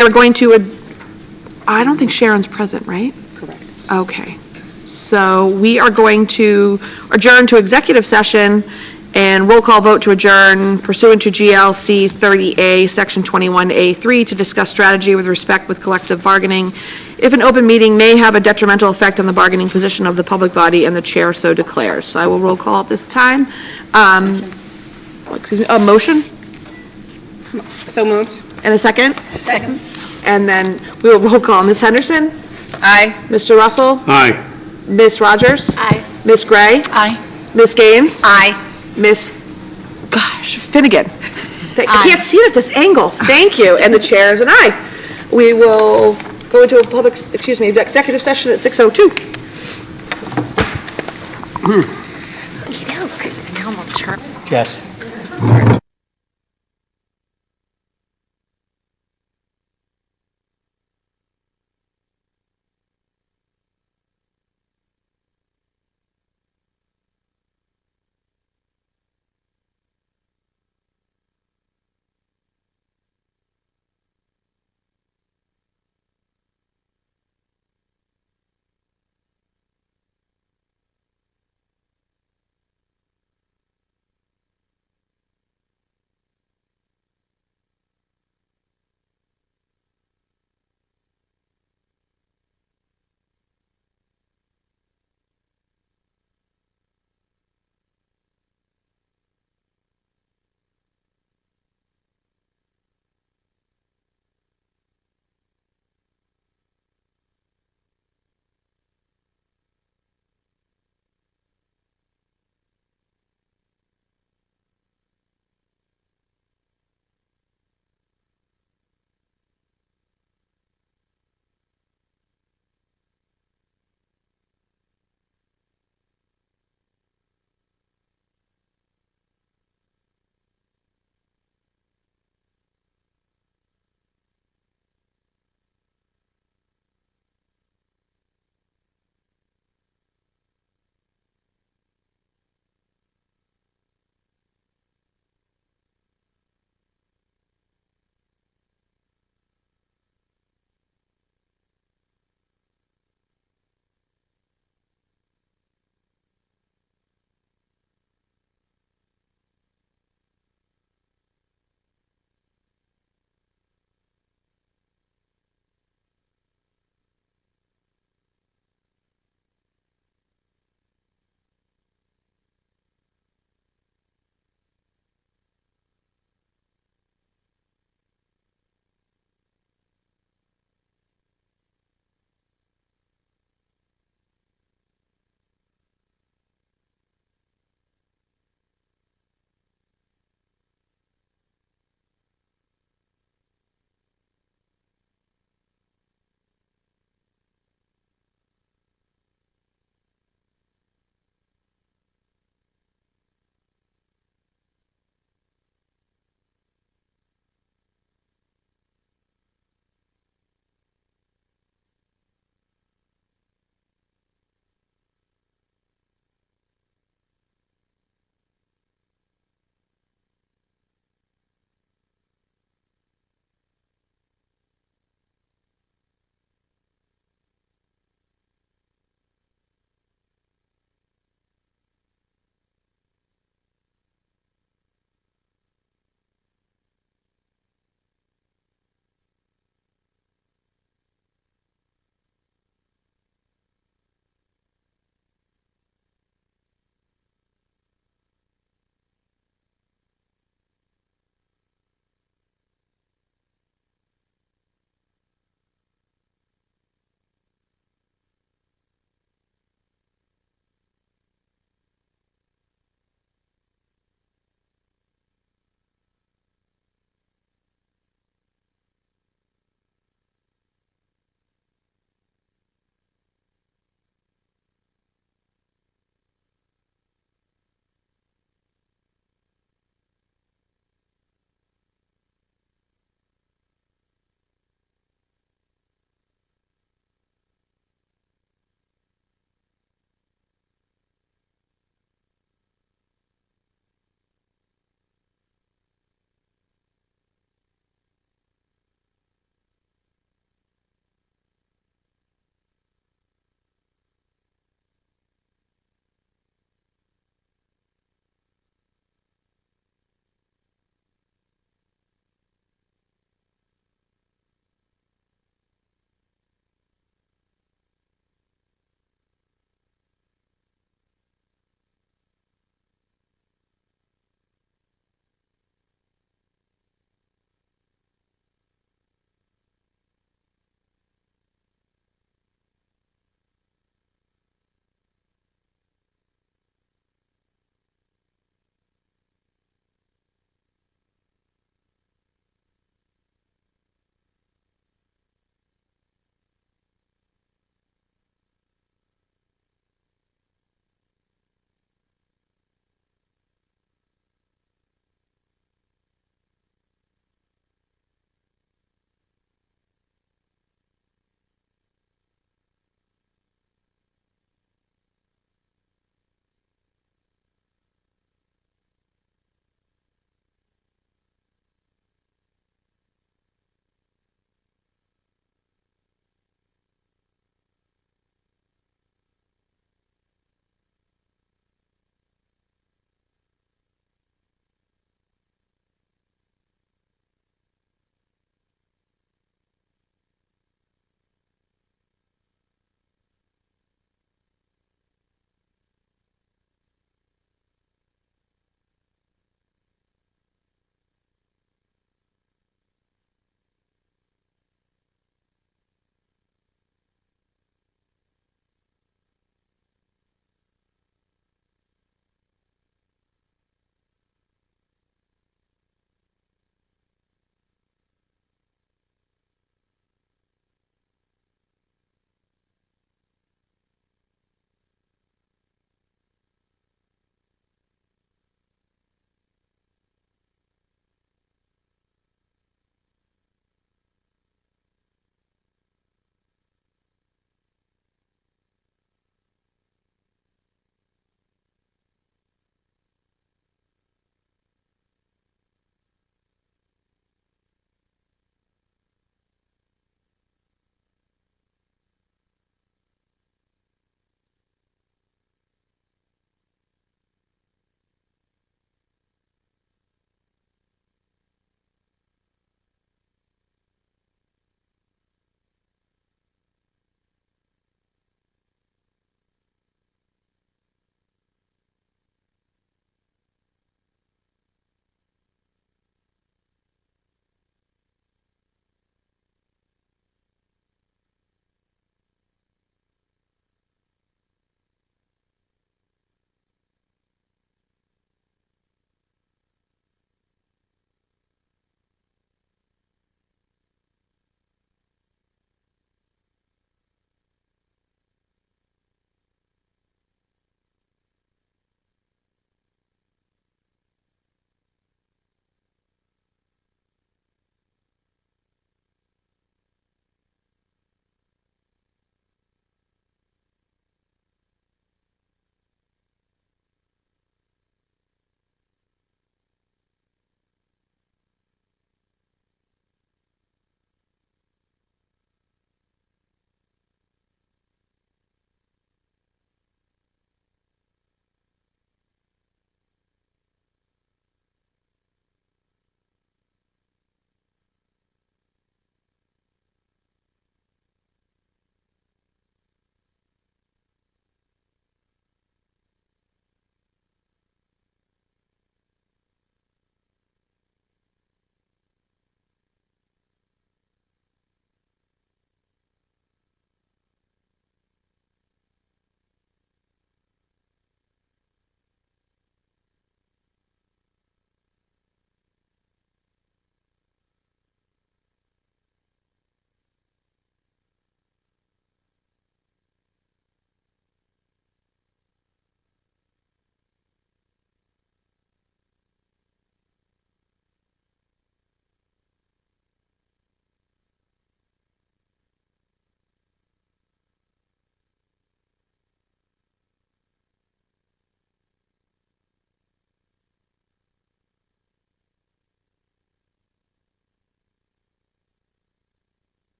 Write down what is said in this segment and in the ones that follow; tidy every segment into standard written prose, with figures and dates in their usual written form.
We're going to, I don't think Sharon's present, right? Correct. Okay. So we are going to adjourn to executive session and roll call vote to adjourn pursuant to GLC 30A, Section 21A3, to discuss strategy with respect with collective bargaining. If an open meeting may have a detrimental effect on the bargaining position of the public body and the chair so declares. So I will roll call at this time. Excuse me, a motion? So moved. And a second? Second. And then we will roll call. Ms. Henderson? Aye. Mr. Russell? Aye. Ms. Rogers? Aye. Ms. Gray? Aye. Ms. Gaines? Aye. Miss, gosh, Finnegan. I can't see it at this angle. Thank you. And the chair is an aye. We will go into a executive session at 6:02. Now I'm turn. Yes.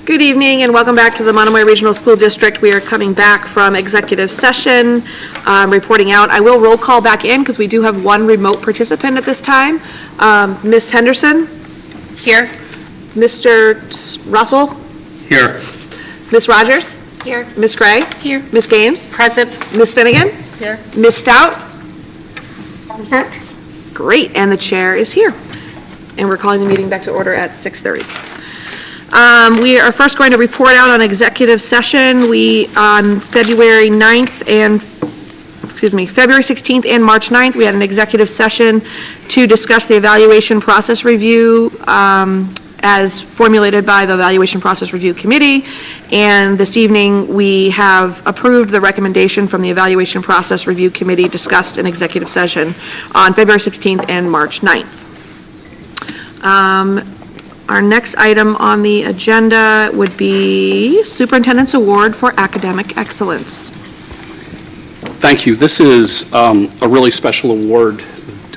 Good evening and welcome back to the Monomoy Regional School District. We are coming back from executive session, reporting out. I will roll call back in because we do have one remote participant at this time. Ms. Henderson? Here. Mr. Russell? Here. Ms. Rogers? Here. Ms. Gray? Here. Ms. Games? Present. Ms. Finnegan? Here. Ms. Stout? Great, and the chair is here. And we're calling the meeting back to order at 6:30. We are first going to report out on executive session. On February 16th and March 9th, we had an executive session to discuss the evaluation process review as formulated by the Evaluation Process Review Committee. And this evening, we have approved the recommendation from the Evaluation Process Review Committee discussed in executive session on February 16th and March 9th. Our next item on the agenda would be Superintendent's Award for Academic Excellence. Thank you. This is a really special award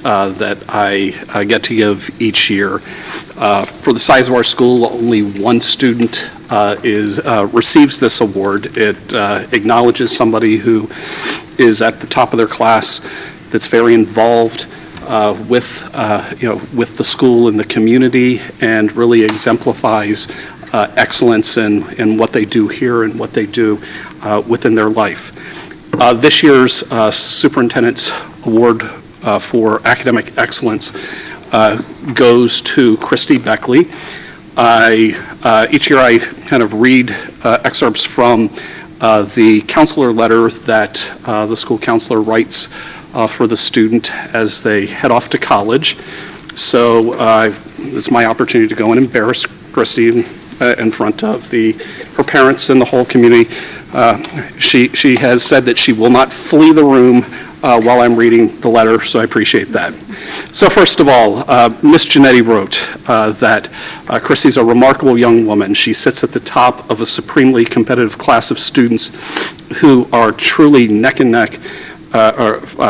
that I get to give each year. For the size of our school, only one student receives this award. It acknowledges somebody who is at the top of their class, that's very involved with the school and the community, and really exemplifies excellence in what they do here and what they do within their life. This year's Superintendent's Award for Academic Excellence goes to Christy Beckley. Each year I kind of read excerpts from the counselor letter that the school counselor writes for the student as they head off to college. So it's my opportunity to go and embarrass Christy in front of her parents and the whole community. She has said that she will not flee the room while I'm reading the letter, so I appreciate that. So first of all, Miss Janetti wrote that Christy's a remarkable young woman. She sits at the top of a supremely competitive class of students who are truly neck and neck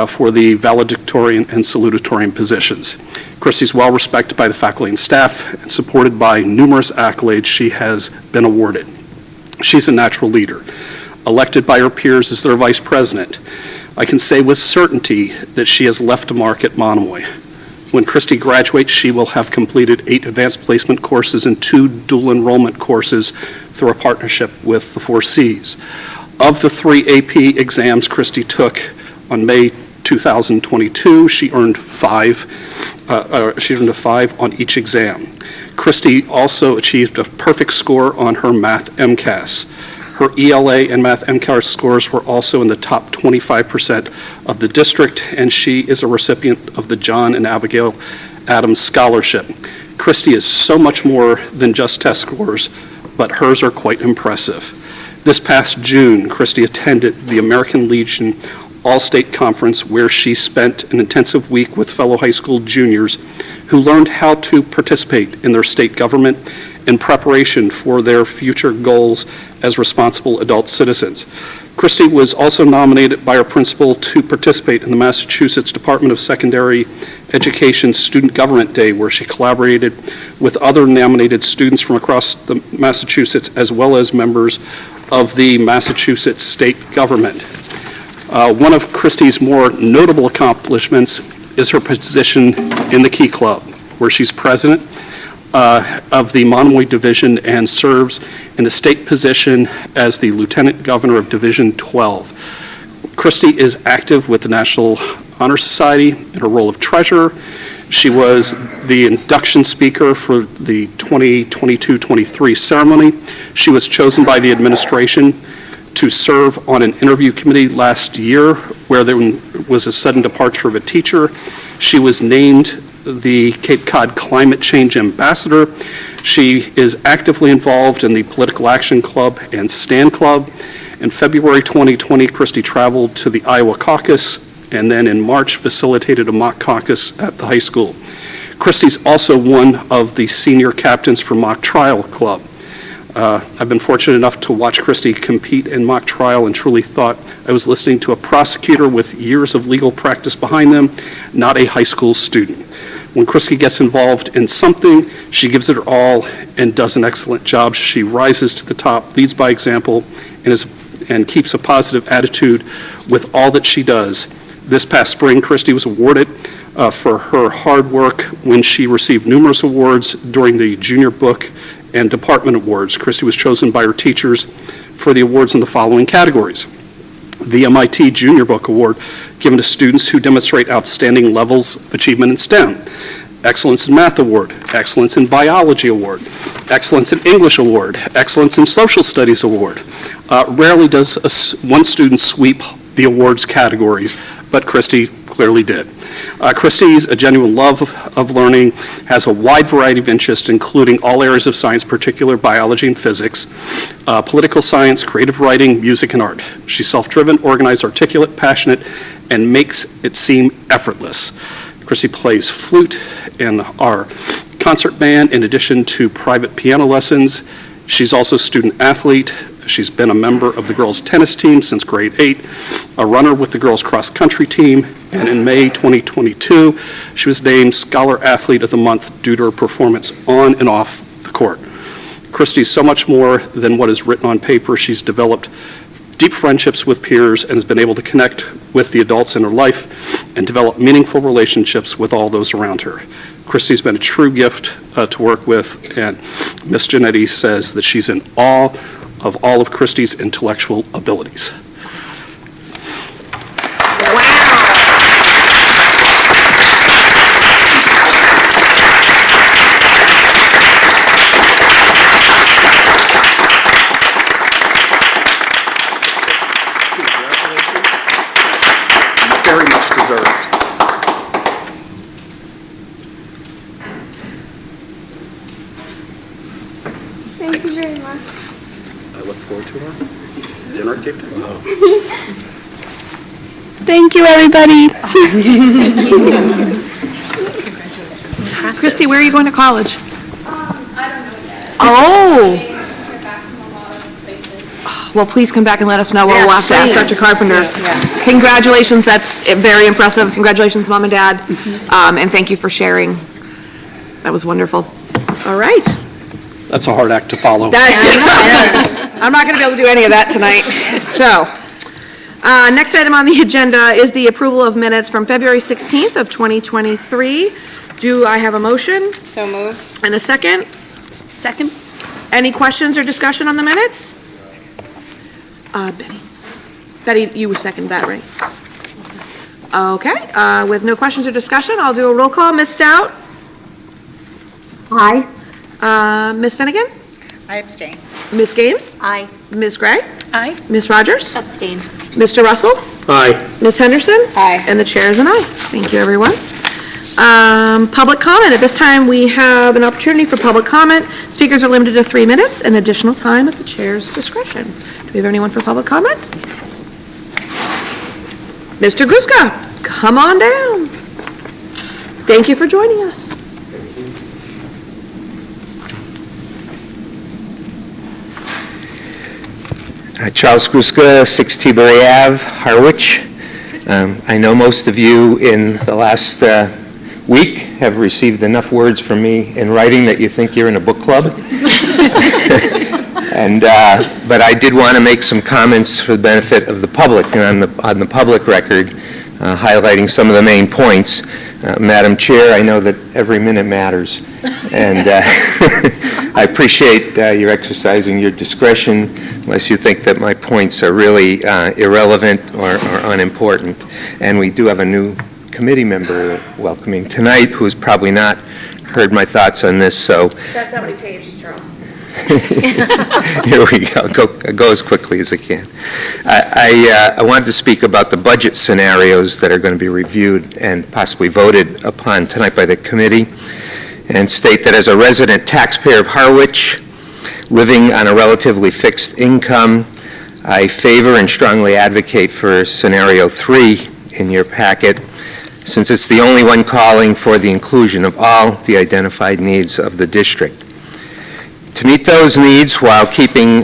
for the valedictorian and salutatorian positions. Christy's well respected by the faculty and staff and supported by numerous accolades she has been awarded. She's a natural leader, elected by her peers as their vice president. I can say with certainty that she has left a mark at Monomoy. When Christy graduates, she will have completed 8 advanced placement courses and 2 dual enrollment courses through a partnership with the 4 Cs. Of the 3 AP exams Christy took on May 2022, she earned a 5 on each exam. Christy also achieved a perfect score on her math MCAS. Her ELA and math MCAS scores were also in the top 25% of the district, and she is a recipient of the John and Abigail Adams Scholarship. Christy is so much more than just test scores, but hers are quite impressive. This past June, Christy attended the American Legion All-State Conference, where she spent an intensive week with fellow high school juniors who learned how to participate in their state government in preparation for their future goals as responsible adult citizens. Christy was also nominated by her principal to participate in the Massachusetts Department of Secondary Education Student Government Day, where she collaborated with other nominated students from across the Massachusetts, as well as members of the Massachusetts state government. One of Christy's more notable accomplishments is her position in the Key Club, where she's president of the Monomoy Division and serves in the state position as the Lieutenant Governor of Division 12. Christy is active with the National Honor Society in her role of treasurer. She was the induction speaker for the 2022-23 ceremony. She was chosen by the administration to serve on an interview committee last year where there was a sudden departure of a teacher. She was named the Cape Cod Climate Change Ambassador. She is actively involved in the Political Action Club and Stand Club. In February 2020, Christy traveled to the Iowa caucus, and then in March facilitated a mock caucus at the high school. Christy's also one of the senior captains for Mock Trial Club. I've been fortunate enough to watch Christy compete in mock trial and truly thought I was listening to a prosecutor with years of legal practice behind them, not a high school student. When Christy gets involved in something, she gives it her all and does an excellent job. She rises to the top, leads by example, and keeps a positive attitude with all that she does. This past spring, Christy was awarded for her hard work when she received numerous awards during the Junior Book and Department Awards. Christy was chosen by her teachers for the awards in the following categories: the MIT Junior Book Award, given to students who demonstrate outstanding levels of achievement in STEM; Excellence in Math Award; Excellence in Biology Award; Excellence in English Award; Excellence in Social Studies Award. Rarely does one student sweep the awards categories, but Christy clearly did. Christy's a genuine love of learning, has a wide variety of interests, including all areas of science, particularly biology and physics, political science, creative writing, music, and art. She's self-driven, organized, articulate, passionate, and makes it seem effortless. Christy plays flute in our concert band in addition to private piano lessons. She's also a student athlete. She's been a member of the girls' tennis team since grade 8, a runner with the girls' cross-country team, and in May 2022, she was named Scholar Athlete of the Month due to her performance on and off the court. Christy's so much more than what is written on paper. She's developed deep friendships with peers and has been able to connect with the adults in her life and develop meaningful relationships with all those around her. Christy's been a true gift to work with, and Miss Janetti says that she's in awe of all of Christy's intellectual abilities. Very much deserved. Thank you very much. I look forward to our dinner cake. Thank you, everybody. Christy, where are you going to college? I don't know yet. Oh, Hear back from a lot of places. well, please come back and let us know. We'll Yes, have to ask please. Dr. Carpenter. Congratulations, that's very impressive. Congratulations, Mom and Dad. And thank you for sharing. That was wonderful. All right. That's a hard act to follow. I'm not going to be able to do any of that tonight. So, next item on the agenda is the approval of minutes from February 16th of 2023. Do I have a motion So moved. and a second? Second. Any questions or discussion on the minutes? Betty. Betty, you seconded that, right? Okay, with no questions or discussion, I'll do a roll call. Ms. Stout? Aye. Ms. Finnegan? I abstain. Ms. Games? Aye. Ms. Gray? Aye. Ms. Rogers? Abstain. Mr. Russell? Aye. Ms. Henderson? Aye. And the chair is an aye. Thank you, everyone. Public comment. At this time, we have an opportunity for public comment. Speakers are limited to 3 minutes, and additional time at the chair's discretion. Do we have anyone for public comment? Mr. Guska, come on down. Thank you for joining us. Charles Gruska, 6 T-Bury Ave, Harwich. I know most of you in the last week have received enough words from me in writing that you think you're in a book club. But I did want to make some comments for the benefit of the public, and on the public record, highlighting some of the main points. Madam Chair, I know that every minute matters, and I appreciate your exercising your discretion unless you think that my points are really irrelevant or unimportant. And we do have a new committee member welcoming tonight who's probably not heard my thoughts on this, so That's how many pages, Charles? here we go. Go as quickly as I can. I wanted to speak about the budget scenarios that are going to be reviewed and possibly voted upon tonight by the committee, and state that as a resident taxpayer of Harwich, living on a relatively fixed income, I favor and strongly advocate for scenario 3 in your packet, since it's the only one calling for the inclusion of all the identified needs of the district. To meet those needs while keeping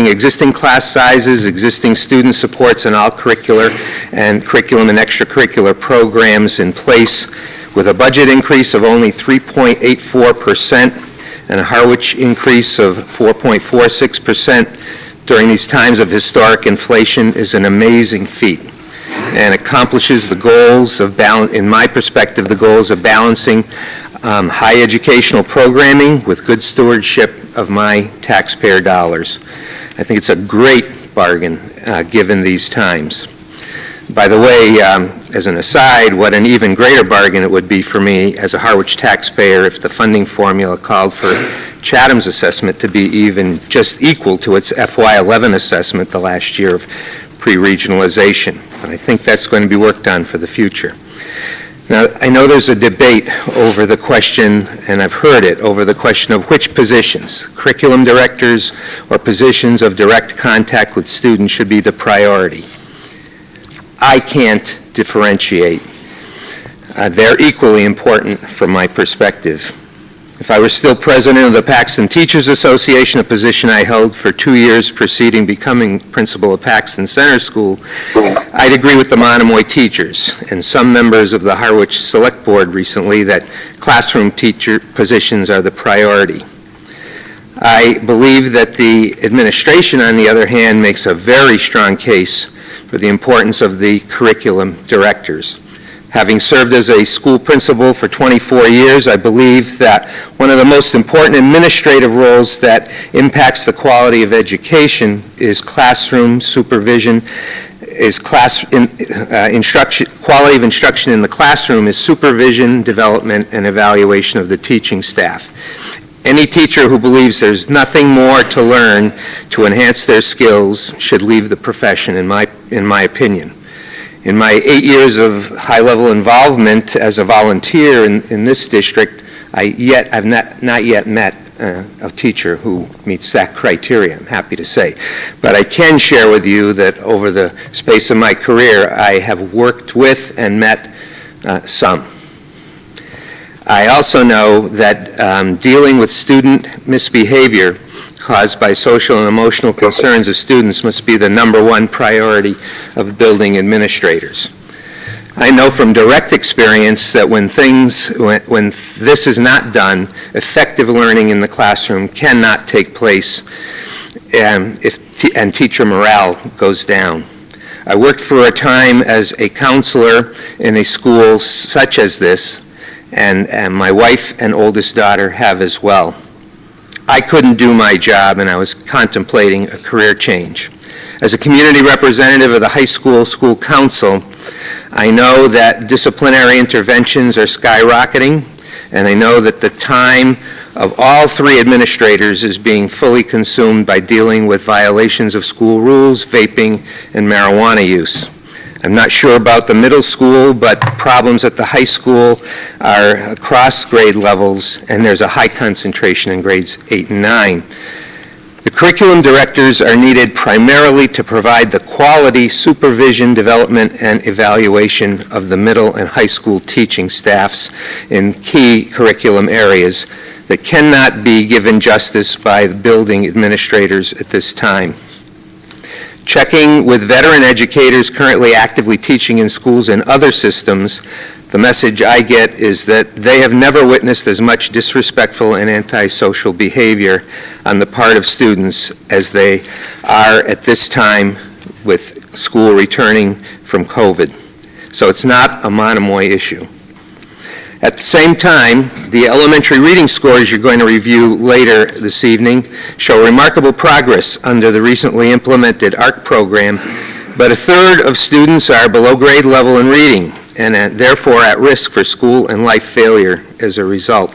existing class sizes, existing student supports, and all curriculum and extracurricular programs in place, with a budget increase of only 3.84% and a Harwich increase of 4.46% during these times of historic inflation is an amazing feat and accomplishes the goals of in my perspective, the goals of balancing high educational programming with good stewardship of my taxpayer dollars. I think it's a great bargain given these times. By the way, as an aside, what an even greater bargain it would be for me as a Harwich taxpayer if the funding formula called for Chatham's assessment to be even just equal to its FY11 assessment the last year of pre-regionalization. But I think that's going to be worked on for the future. Now, I know there's a debate over the question, and I've heard it, over the question of which positions, curriculum directors or positions of direct contact with students, should be the priority. I can't differentiate. They're equally important from my perspective. If I were still president of the Paxton Teachers Association, a position I held for 2 years preceding becoming principal of Paxton Center School, I'd agree with the Monomoy teachers and some members of the Harwich Select Board recently that classroom teacher positions are the priority. I believe that the administration, on the other hand, makes a very strong case for the importance of the curriculum directors. Having served as a school principal for 24 years, I believe that one of the most important administrative roles that impacts the quality of education is classroom supervision, quality of instruction in the classroom is supervision, development, and evaluation of the teaching staff. Any teacher who believes there's nothing more to learn to enhance their skills should leave the profession, in my opinion. In my 8 years of high-level involvement as a volunteer in this district, I've not yet met a teacher who meets that criteria, I'm happy to say. But I can share with you that over the space of my career, I have worked with and met some. I also know that dealing with student misbehavior caused by social and emotional concerns of students must be the #1 priority of building administrators. I know from direct experience that when this is not done, effective learning in the classroom cannot take place and teacher morale goes down. I worked for a time as a counselor in a school such as this, and my wife and oldest daughter have as well. I couldn't do my job, and I was contemplating a career change. As a community representative of the high school council, I know that disciplinary interventions are skyrocketing, and I know that the time of all 3 administrators is being fully consumed by dealing with violations of school rules, vaping, and marijuana use. I'm not sure about the middle school, but problems at the high school are across grade levels, and there's a high concentration in grades 8 and 9. The curriculum directors are needed primarily to provide the quality supervision, development, and evaluation of the middle and high school teaching staffs in key curriculum areas that cannot be given justice by the building administrators at this time. Checking with veteran educators currently actively teaching in schools and other systems, the message I get is that they have never witnessed as much disrespectful and antisocial behavior on the part of students as they are at this time with school returning from COVID. So it's not a Monomoy issue. At the same time, the elementary reading scores you're going to review later this evening show remarkable progress under the recently implemented ARC program, but a third of students are below grade level in reading and therefore at risk for school and life failure as a result.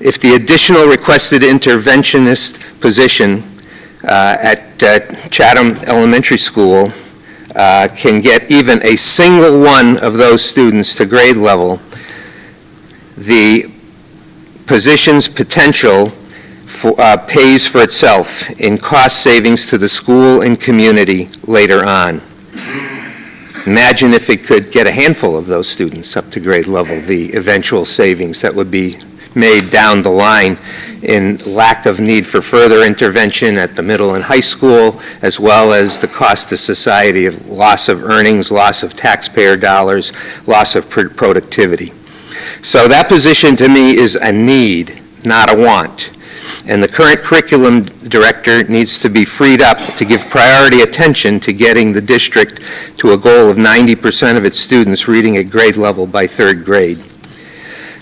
If the additional requested interventionist position at Chatham Elementary School can get even a single one of those students to grade level, the position's potential pays for itself in cost savings to the school and community later on. Imagine if it could get a handful of those students up to grade level, the eventual savings that would be made down the line in lack of need for further intervention at the middle and high school, as well as the cost to society of loss of earnings, loss of taxpayer dollars, loss of productivity. So that position to me is a need, not a want. And the current curriculum director needs to be freed up to give priority attention to getting the district to a goal of 90% of its students reading at grade level by third grade.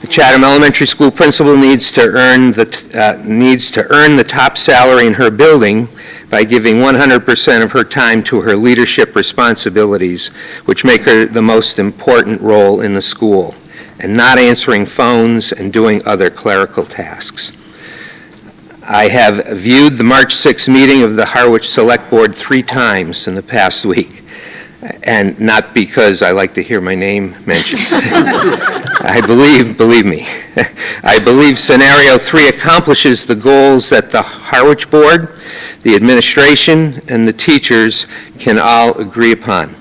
The Chatham Elementary School principal needs to earn the top salary in her building by giving 100% of her time to her leadership responsibilities, which make her the most important role in the school, and not answering phones and doing other clerical tasks. I have viewed the March 6th meeting of the Harwich Select Board 3 times in the past week, and not because I like to hear my name mentioned. Believe me, I believe scenario 3 accomplishes the goals that the Harwich Board, the administration, and the teachers can all agree upon.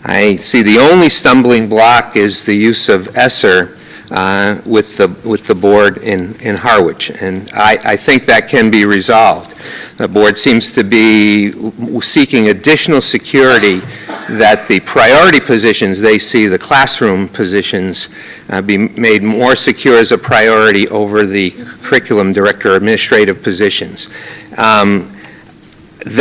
I see the only stumbling block is the use of ESSER with the board in Harwich, and I think that can be resolved. The board seems to be seeking additional security that the priority positions they see, the classroom positions, be made more secure as a priority over the curriculum director administrative positions.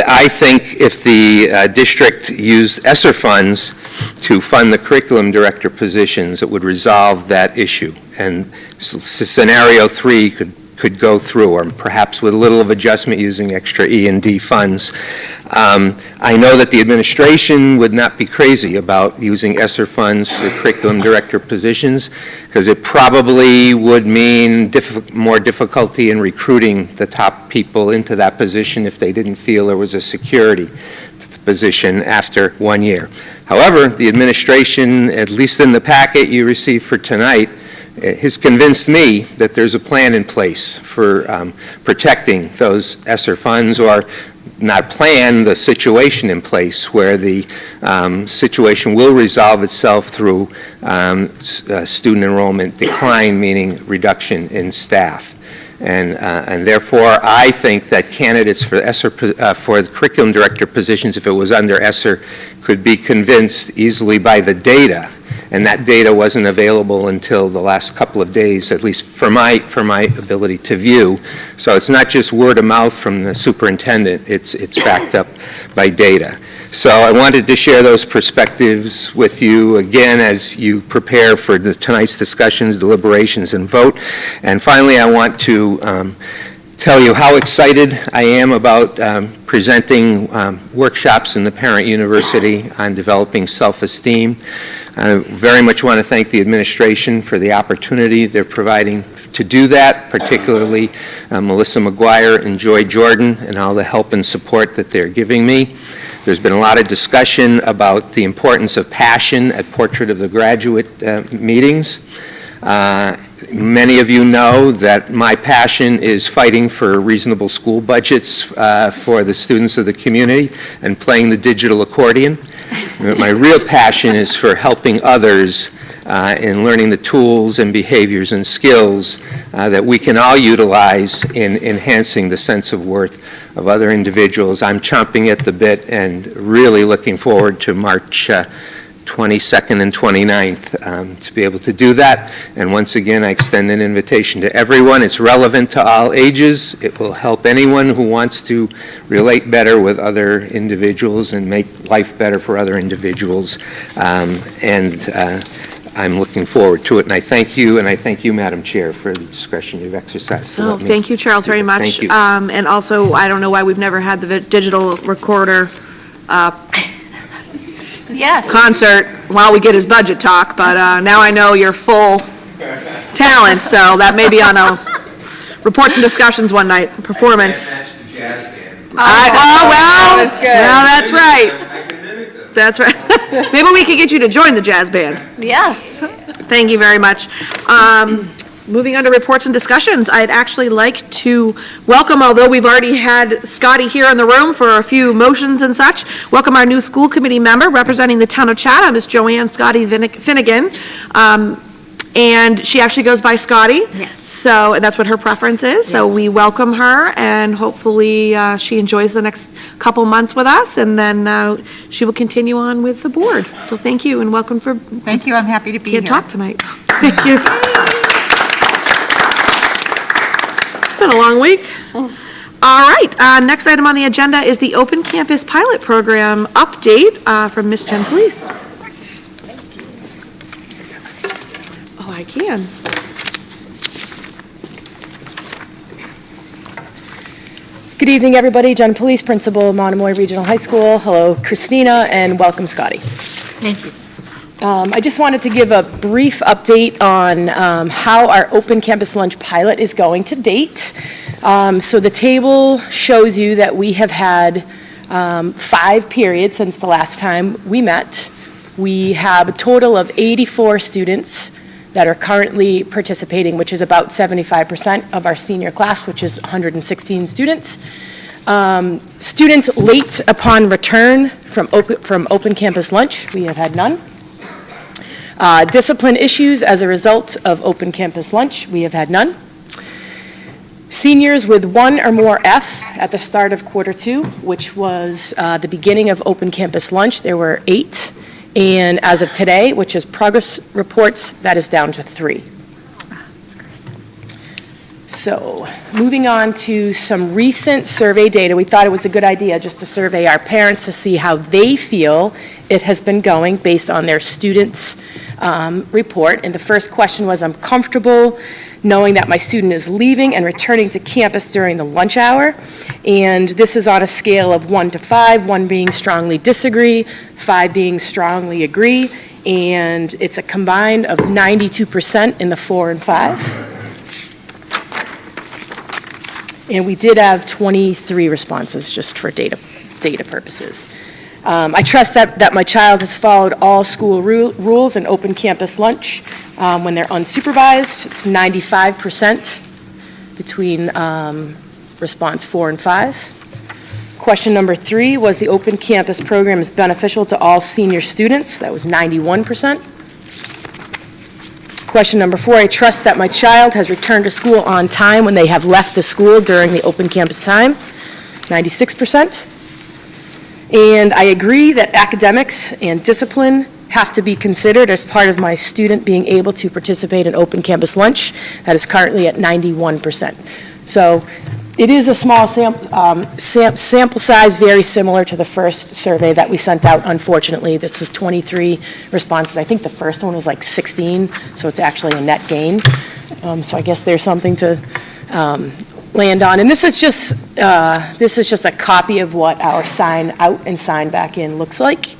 I think if the district used ESSER funds to fund the curriculum director positions, it would resolve that issue. And scenario 3 could go through, or perhaps with a little of adjustment using extra E&D funds. I know that the administration would not be crazy about using ESSER funds for curriculum director positions, because it probably would mean more difficulty in recruiting the top people into that position if they didn't feel there was a security to the position after 1 year. However, the administration, at least in the packet you received for tonight, has convinced me that there's a plan in place for protecting those ESSER funds, or not plan, the situation in place where the situation will resolve itself through student enrollment decline, meaning reduction in staff. And therefore, I think that candidates for ESSER, for the curriculum director positions, if it was under ESSER, could be convinced easily by the data. And that data wasn't available until the last couple of days, at least for my ability to view. So it's not just word of mouth from the superintendent, it's backed up by data. So I wanted to share those perspectives with you again as you prepare for tonight's discussions, deliberations, and vote. And finally, I want to tell you how excited I am about presenting workshops in the Parent University on developing self-esteem. I very much want to thank the administration for the opportunity they're providing to do that, particularly Melissa McGuire and Joy Jordan, and all the help and support that they're giving me. There's been a lot of discussion about the importance of passion at Portrait of the Graduate meetings. Many of you know that my passion is fighting for reasonable school budgets for the students of the community and playing the digital accordion. My real passion is for helping others in learning the tools and behaviors and skills that we can all utilize in enhancing the sense of worth of other individuals. I'm chomping at the bit and really looking forward to March 22nd and 29th to be able to do that. And once again, I extend an invitation to everyone. It's relevant to all ages. It will help anyone who wants to relate better with other individuals and make life better for other individuals. I'm looking forward to it, and I thank you, Madam Chair, for the discretion you've exercised. Oh, thank you, Charles, very much. Thank you. And also, I don't know why we've never had the digital recorder Yes. concert while we get his budget talk, but now I know your full talent, so that may be on a reports and discussions one night, performance. That was good. Well, that's right. That's right. Maybe we could get you to join the jazz band. Yes. Thank you very much. Moving on to reports and discussions, I'd actually like to welcome, although we've already had Scotty here in the room for a few motions and such, welcome our new school committee member representing the town of Chatham, Ms. Joanne Scotty Finnegan. And she actually goes by Scotty. Yes. So, and that's what her preference is. So we welcome her, and hopefully she enjoys the next couple months with us, and then she will continue on with the board. So thank you, and welcome for Thank you, I'm happy to be here. can't talk tonight. Thank you. been a long week. All right, next item on the agenda is the Open Campus Pilot Program update from Ms. Jen Police. Oh, I can. Good evening, everybody. Jen Police, Principal, Monomoy Regional High School. Hello, Christina, and welcome, Scotty. Thank you. I just wanted to give a brief update on how our Open Campus Lunch pilot is going to date. So the table shows you that we have had 5 periods since the last time we met. We have a total of 84 students that are currently participating, which is about 75% of our senior class, which is 116 students. Students late upon return from Open Campus Lunch, we have had none. Discipline issues as a result of Open Campus Lunch, we have had none. Seniors with 1 or more F at the start of quarter 2, which was the beginning of Open Campus Lunch, there were 8. And as of today, which is progress reports, that is down to 3. So, moving on to some recent survey data, we thought it was a good idea just to survey our parents to see how they feel it has been going based on their students' report. And the first question was, I'm comfortable knowing that my student is leaving and returning to campus during the lunch hour. And this is on a scale of 1 to 5, 1 being strongly disagree, 5 being strongly agree, and it's a combined of 92% in the 4 and 5. And we did have 23 responses just for data purposes. I trust that my child has followed all school rules and Open Campus Lunch when they're unsupervised. It's 95% between response 4 and 5. Question number 3 was the Open Campus program is beneficial to all senior students. That was 91%. Question number 4, I trust that my child has returned to school on time when they have left the school during the Open Campus time. 96%. And I agree that academics and discipline have to be considered as part of my student being able to participate in Open Campus Lunch. That is currently at 91%. So it is a small sample size, very similar to the first survey that we sent out. Unfortunately, this is 23 responses. I think the first one was like 16, so it's actually a net gain. So I guess there's something to land on. And this is just a copy of what our sign out and sign back in looks like.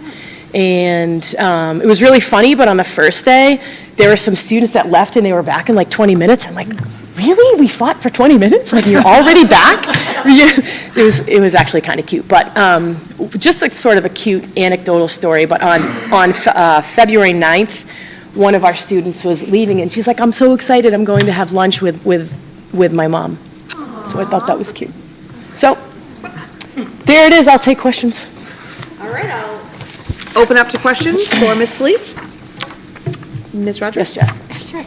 And it was really funny, but on the first day, there were some students that left and they were back in like 20 minutes. I'm like, really? We fought for 20 minutes? Like, you're already back? It was actually kind of cute. But just like sort of a cute anecdotal story. But on February 9th, one of our students was leaving, and she's like, I'm so excited. I'm going to have lunch with my mom. So I thought that was cute. So there it is. I'll take questions. All right, I'll open up to questions for Ms. Police. Ms. Rogers? Yes, Jess. Sure.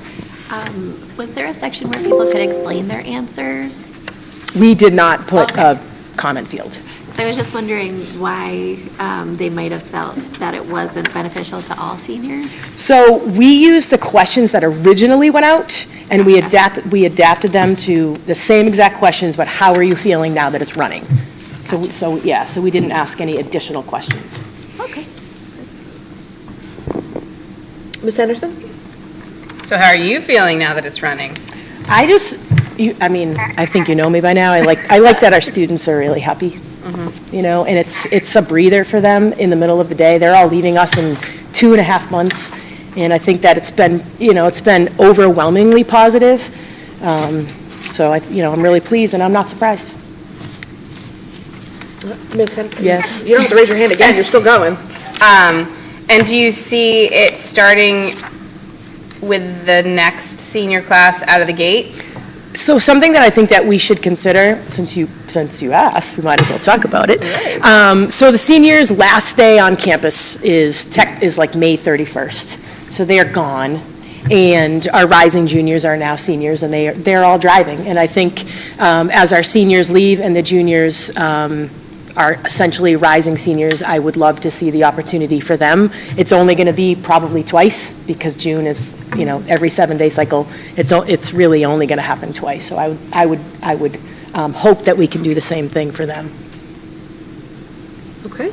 Was there a section where people could explain their answers? We did not put a comment field. So I was just wondering why they might have felt that it wasn't beneficial to all seniors. So we used the questions that originally went out, and we adapted them to the same exact questions, but how are you feeling now that it's running? So we didn't ask any additional questions. Okay. Ms. Henderson? So how are you feeling now that it's running? I think you know me by now. I like that our students are really happy. You know, and it's a breather for them in the middle of the day. They're all leaving us in 2.5 months, and I think that it's been overwhelmingly positive. So I'm really pleased, and I'm not surprised. Ms. Henderson? Yes. You don't have to raise your hand again, you're still going. And do you see it starting with the next senior class out of the gate? So something that I think that we should consider, since you asked, we might as well talk about it. So the seniors' last day on campus is like May 31st. So they are gone, and our rising juniors are now seniors, and they're all driving. And I think as our seniors leave and the juniors are essentially rising seniors, I would love to see the opportunity for them. It's only going to be probably twice, because June is, every 7-day cycle. It's really only going to happen twice. So I would hope that we can do the same thing for them. Okay,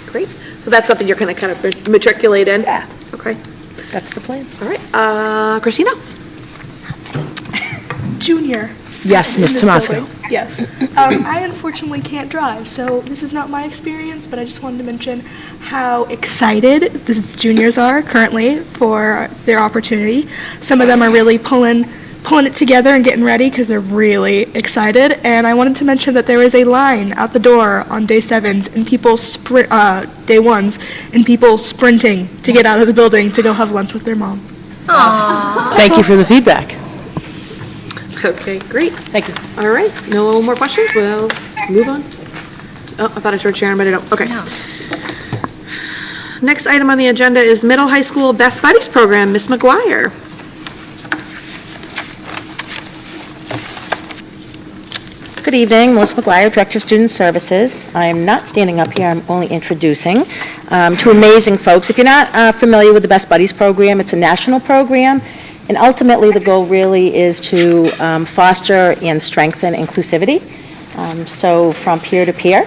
great. So that's something you're going to kind of matriculate in? Yeah. Okay, That's the plan. all right. Christina? Junior. Yes, in Ms. this Tomasco. building. Yes. I unfortunately can't drive, so this is not my experience, but I just wanted to mention how excited the juniors are currently for their opportunity. Some of them are really pulling it together and getting ready because they're really excited. And I wanted to mention that there is a line out the door on day 7s and people day 1s, and people sprinting to get out of the building to go have lunch with their mom. Thank you for the feedback. Okay, great. Thank you. All right, no more questions, we'll move on. Oh, I thought I heard Sharon, but I don't, okay. Next item on the agenda is Middle High School Best Buddies Program, Ms. McGuire. Good evening, Melissa McGuire, Director of Student Services. I'm not standing up here, I'm only introducing two amazing folks. If you're not familiar with the Best Buddies Program, it's a national program, and ultimately the goal really is to foster and strengthen inclusivity, so from peer to peer.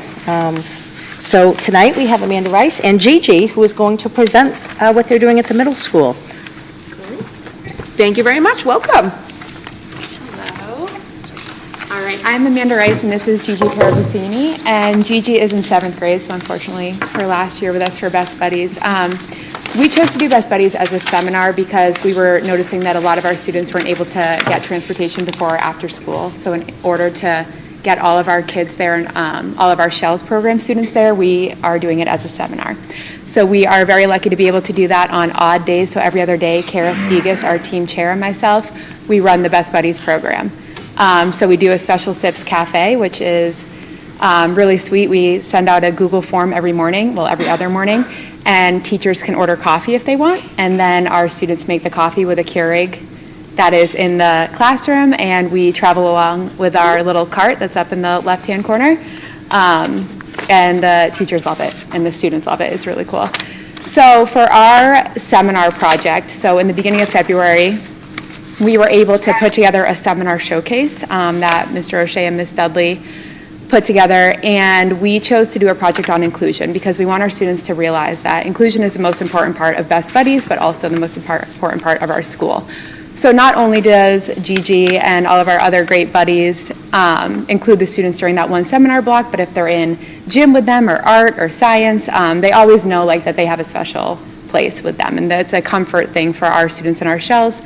So tonight we have Amanda Rice and Gigi, who is going to present what they're doing at the middle school. Thank you very much, welcome. Hello. All right, I'm Amanda Rice, and this is Gigi Paravicini, and Gigi is in 7th grade, so unfortunately her last year with us for Best Buddies. We chose to do Best Buddies as a seminar because we were noticing that a lot of our students weren't able to get transportation before or after school, so in order to get all of our kids there and all of our Shells program students there, we are doing it as a seminar. So we are very lucky to be able to do that on odd days, so every other day, Kara Stigas, our team chair, and myself, we run the Best Buddies program. So we do a special SIPS cafe, which is really sweet. We send out a Google form every morning, well, every other morning, and teachers can order coffee if they want, and then our students make the coffee with a Keurig that is in the classroom, and we travel along with our little cart that's up in the left-hand corner, and the teachers love it, and the students love it. It's really cool. So for our seminar project, so in the beginning of February, we were able to put together a seminar showcase that Mr. O'Shea and Ms. Dudley put together, and we chose to do a project on inclusion because we want our students to realize that inclusion is the most important part of Best Buddies, but also the most important part of our school. So not only does Gigi and all of our other great buddies include the students during that one seminar block, but if they're in gym with them or art or science, they always know that they have a special place with them, and that's a comfort thing for our students in our Shells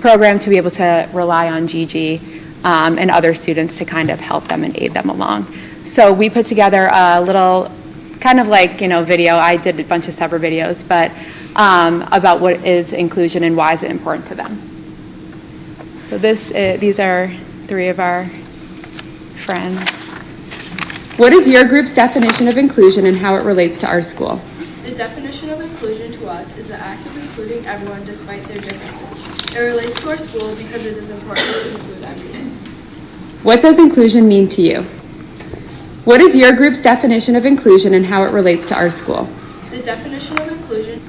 program to be able to rely on Gigi and other students to kind of help them and aid them along. So we put together a little kind of video. I did a bunch of separate videos, but about what is inclusion and why is it important to them. So these are 3 of our friends. What is your group's definition of inclusion and how it relates to our school? The definition of inclusion to us is the act of including everyone despite their differences. It relates to our school because it is important to include everyone. What does inclusion mean to you? What is your group's definition of inclusion and how it relates to our school? The definition of inclusion.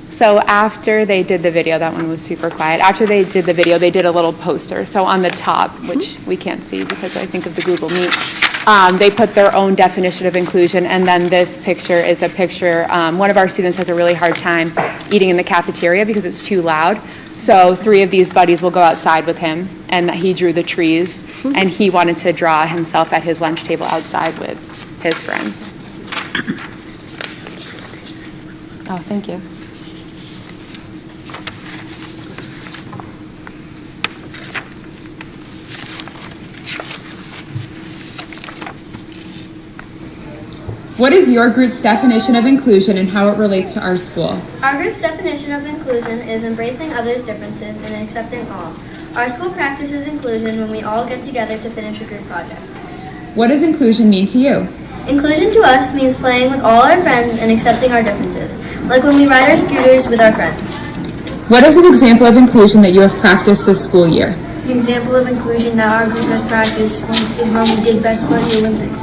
So after they did the video, that one was super quiet. After they did the video, they did a little poster. So on the top, which we can't see because I think of the Google Meet, they put their own definition of inclusion, and then this picture is a picture. One of our students has a really hard time eating in the cafeteria because it's too loud. So 3 of these buddies will go outside with him, and he drew the trees, and he wanted to draw himself at his lunch table outside with his friends. Oh, thank you. What is your group's definition of inclusion and how it relates to our school? Our group's definition of inclusion is embracing others' differences and accepting all. Our school practices inclusion when we all get together to finish a group project. What does inclusion mean to you? Inclusion to us means playing with all our friends and accepting our differences, like when we ride our scooters with our friends. What is an example of inclusion that you have practiced this school year? An example of inclusion that our group has practiced is when we did Best Buddy Olympics.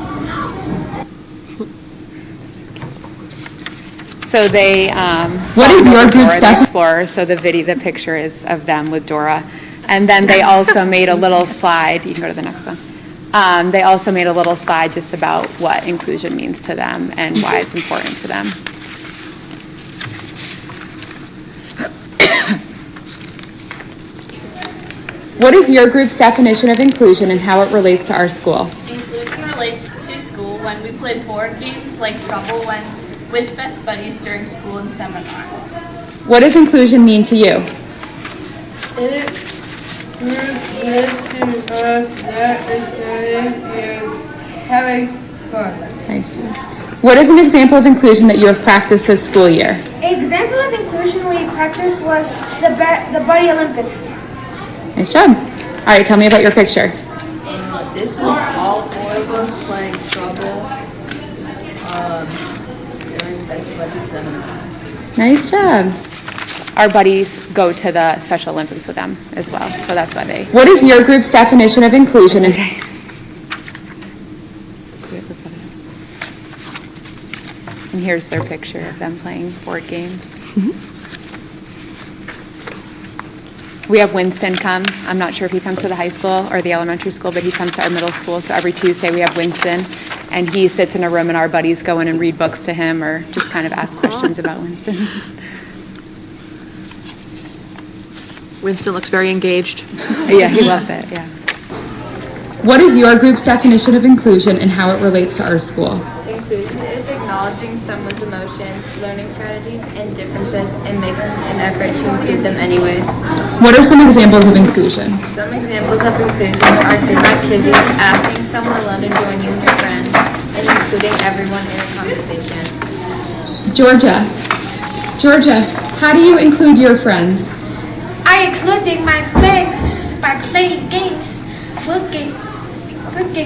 So they, What is your group's Dora the definition? Explorer, so the picture is of them with Dora. And then they also made a little slide, you can go to the next one. They also made a little slide just about what inclusion means to them and why it's important to them. What is your group's definition of inclusion and how it relates to our school? Inclusion relates to school when we play board games like Trouble when with best buddies during school and seminar. What does inclusion mean to you? It proves this to us that it's learning and having fun. Nice, Jude. What is an example of inclusion that you have practiced this school year? An example of inclusion we practiced was the Buddy Olympics. Nice job. All right, tell me about your picture. This is all four of us playing Trouble during best buddies seminar. Nice job. Our buddies go to the Special Olympics with them as well, so that's why they. What is your group's definition of inclusion? Okay. And here's their picture of them playing board games. We have Winston come. I'm not sure if he comes to the high school or the elementary school, but he comes to our middle school. So every Tuesday we have Winston, and he sits in a room and our buddies go in and read books to him or just kind of ask questions about Winston. Winston looks very engaged. Yeah, he loves it, yeah. What is your group's definition of inclusion and how it relates to our school? Inclusion is acknowledging someone's emotions, learning strategies, and differences, and making an effort to include them anyway. What are some examples of inclusion? Some examples of inclusion are group activities, asking someone alone to join you and your friends, and including everyone in a conversation. Georgia, how do you include your friends? I included my friends by playing games, working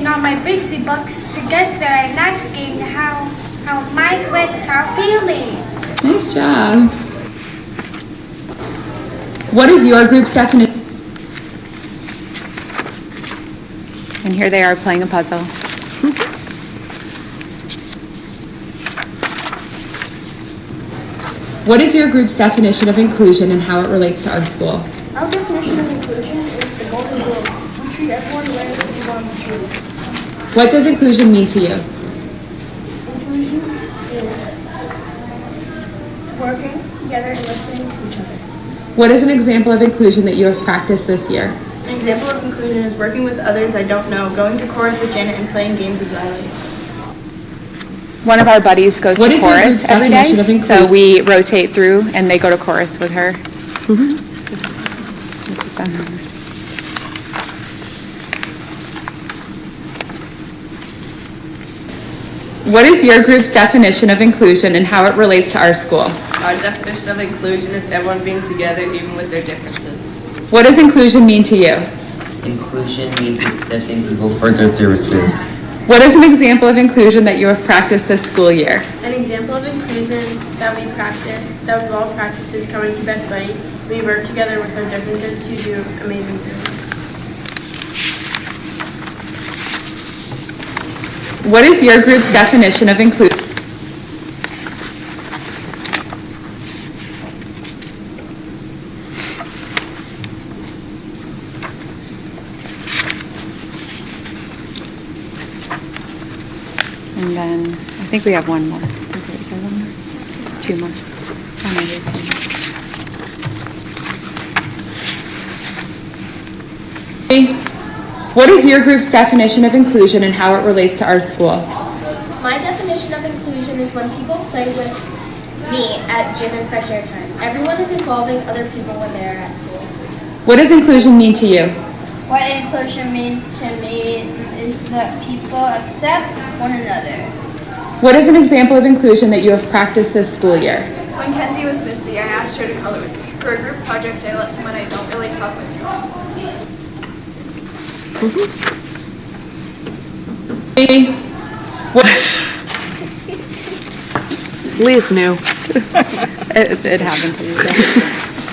on my busy books together and asking how my friends are feeling. Nice job. What is your group's definition? And here they are playing a puzzle. What is your group's definition of inclusion and how it relates to our school? Our definition of inclusion is the golden rule. We treat everyone the way we want to be treated. What does inclusion mean to you? Inclusion is working together and listening to each other. What is an example of inclusion that you have practiced this year? An example of inclusion is working with others I don't know, going to chorus with Janet, and playing games with Riley. One of our buddies goes What to is your chorus group's every definition of day, inclusion? so we rotate through and they go to chorus with her. This is them. What is your group's definition of inclusion and how it relates to our school? Our definition of inclusion is everyone being together even with their differences. What does inclusion mean to you? Inclusion means accepting people for their differences. What is an example of inclusion that you have practiced this school year? An example of inclusion that we've all practiced is coming to Best Buddy. We work together with our differences to do amazing things. What is your group's definition of inclusion? And then, I think we have one more. Okay, is there one more? Two more. Oh, no, we have two more. What is your group's definition of inclusion and how it relates to our school? My definition of inclusion is when people play with me at gym and fresh air time. Everyone is involving other people when they are at school. What does inclusion mean to you? What inclusion means to me is that people accept one another. What is an example of inclusion that you have practiced this school year? When Kenzie was with me, I asked her to color with me. For a group project, I let someone I don't really talk with draw. Leah's new. It happened to me. So.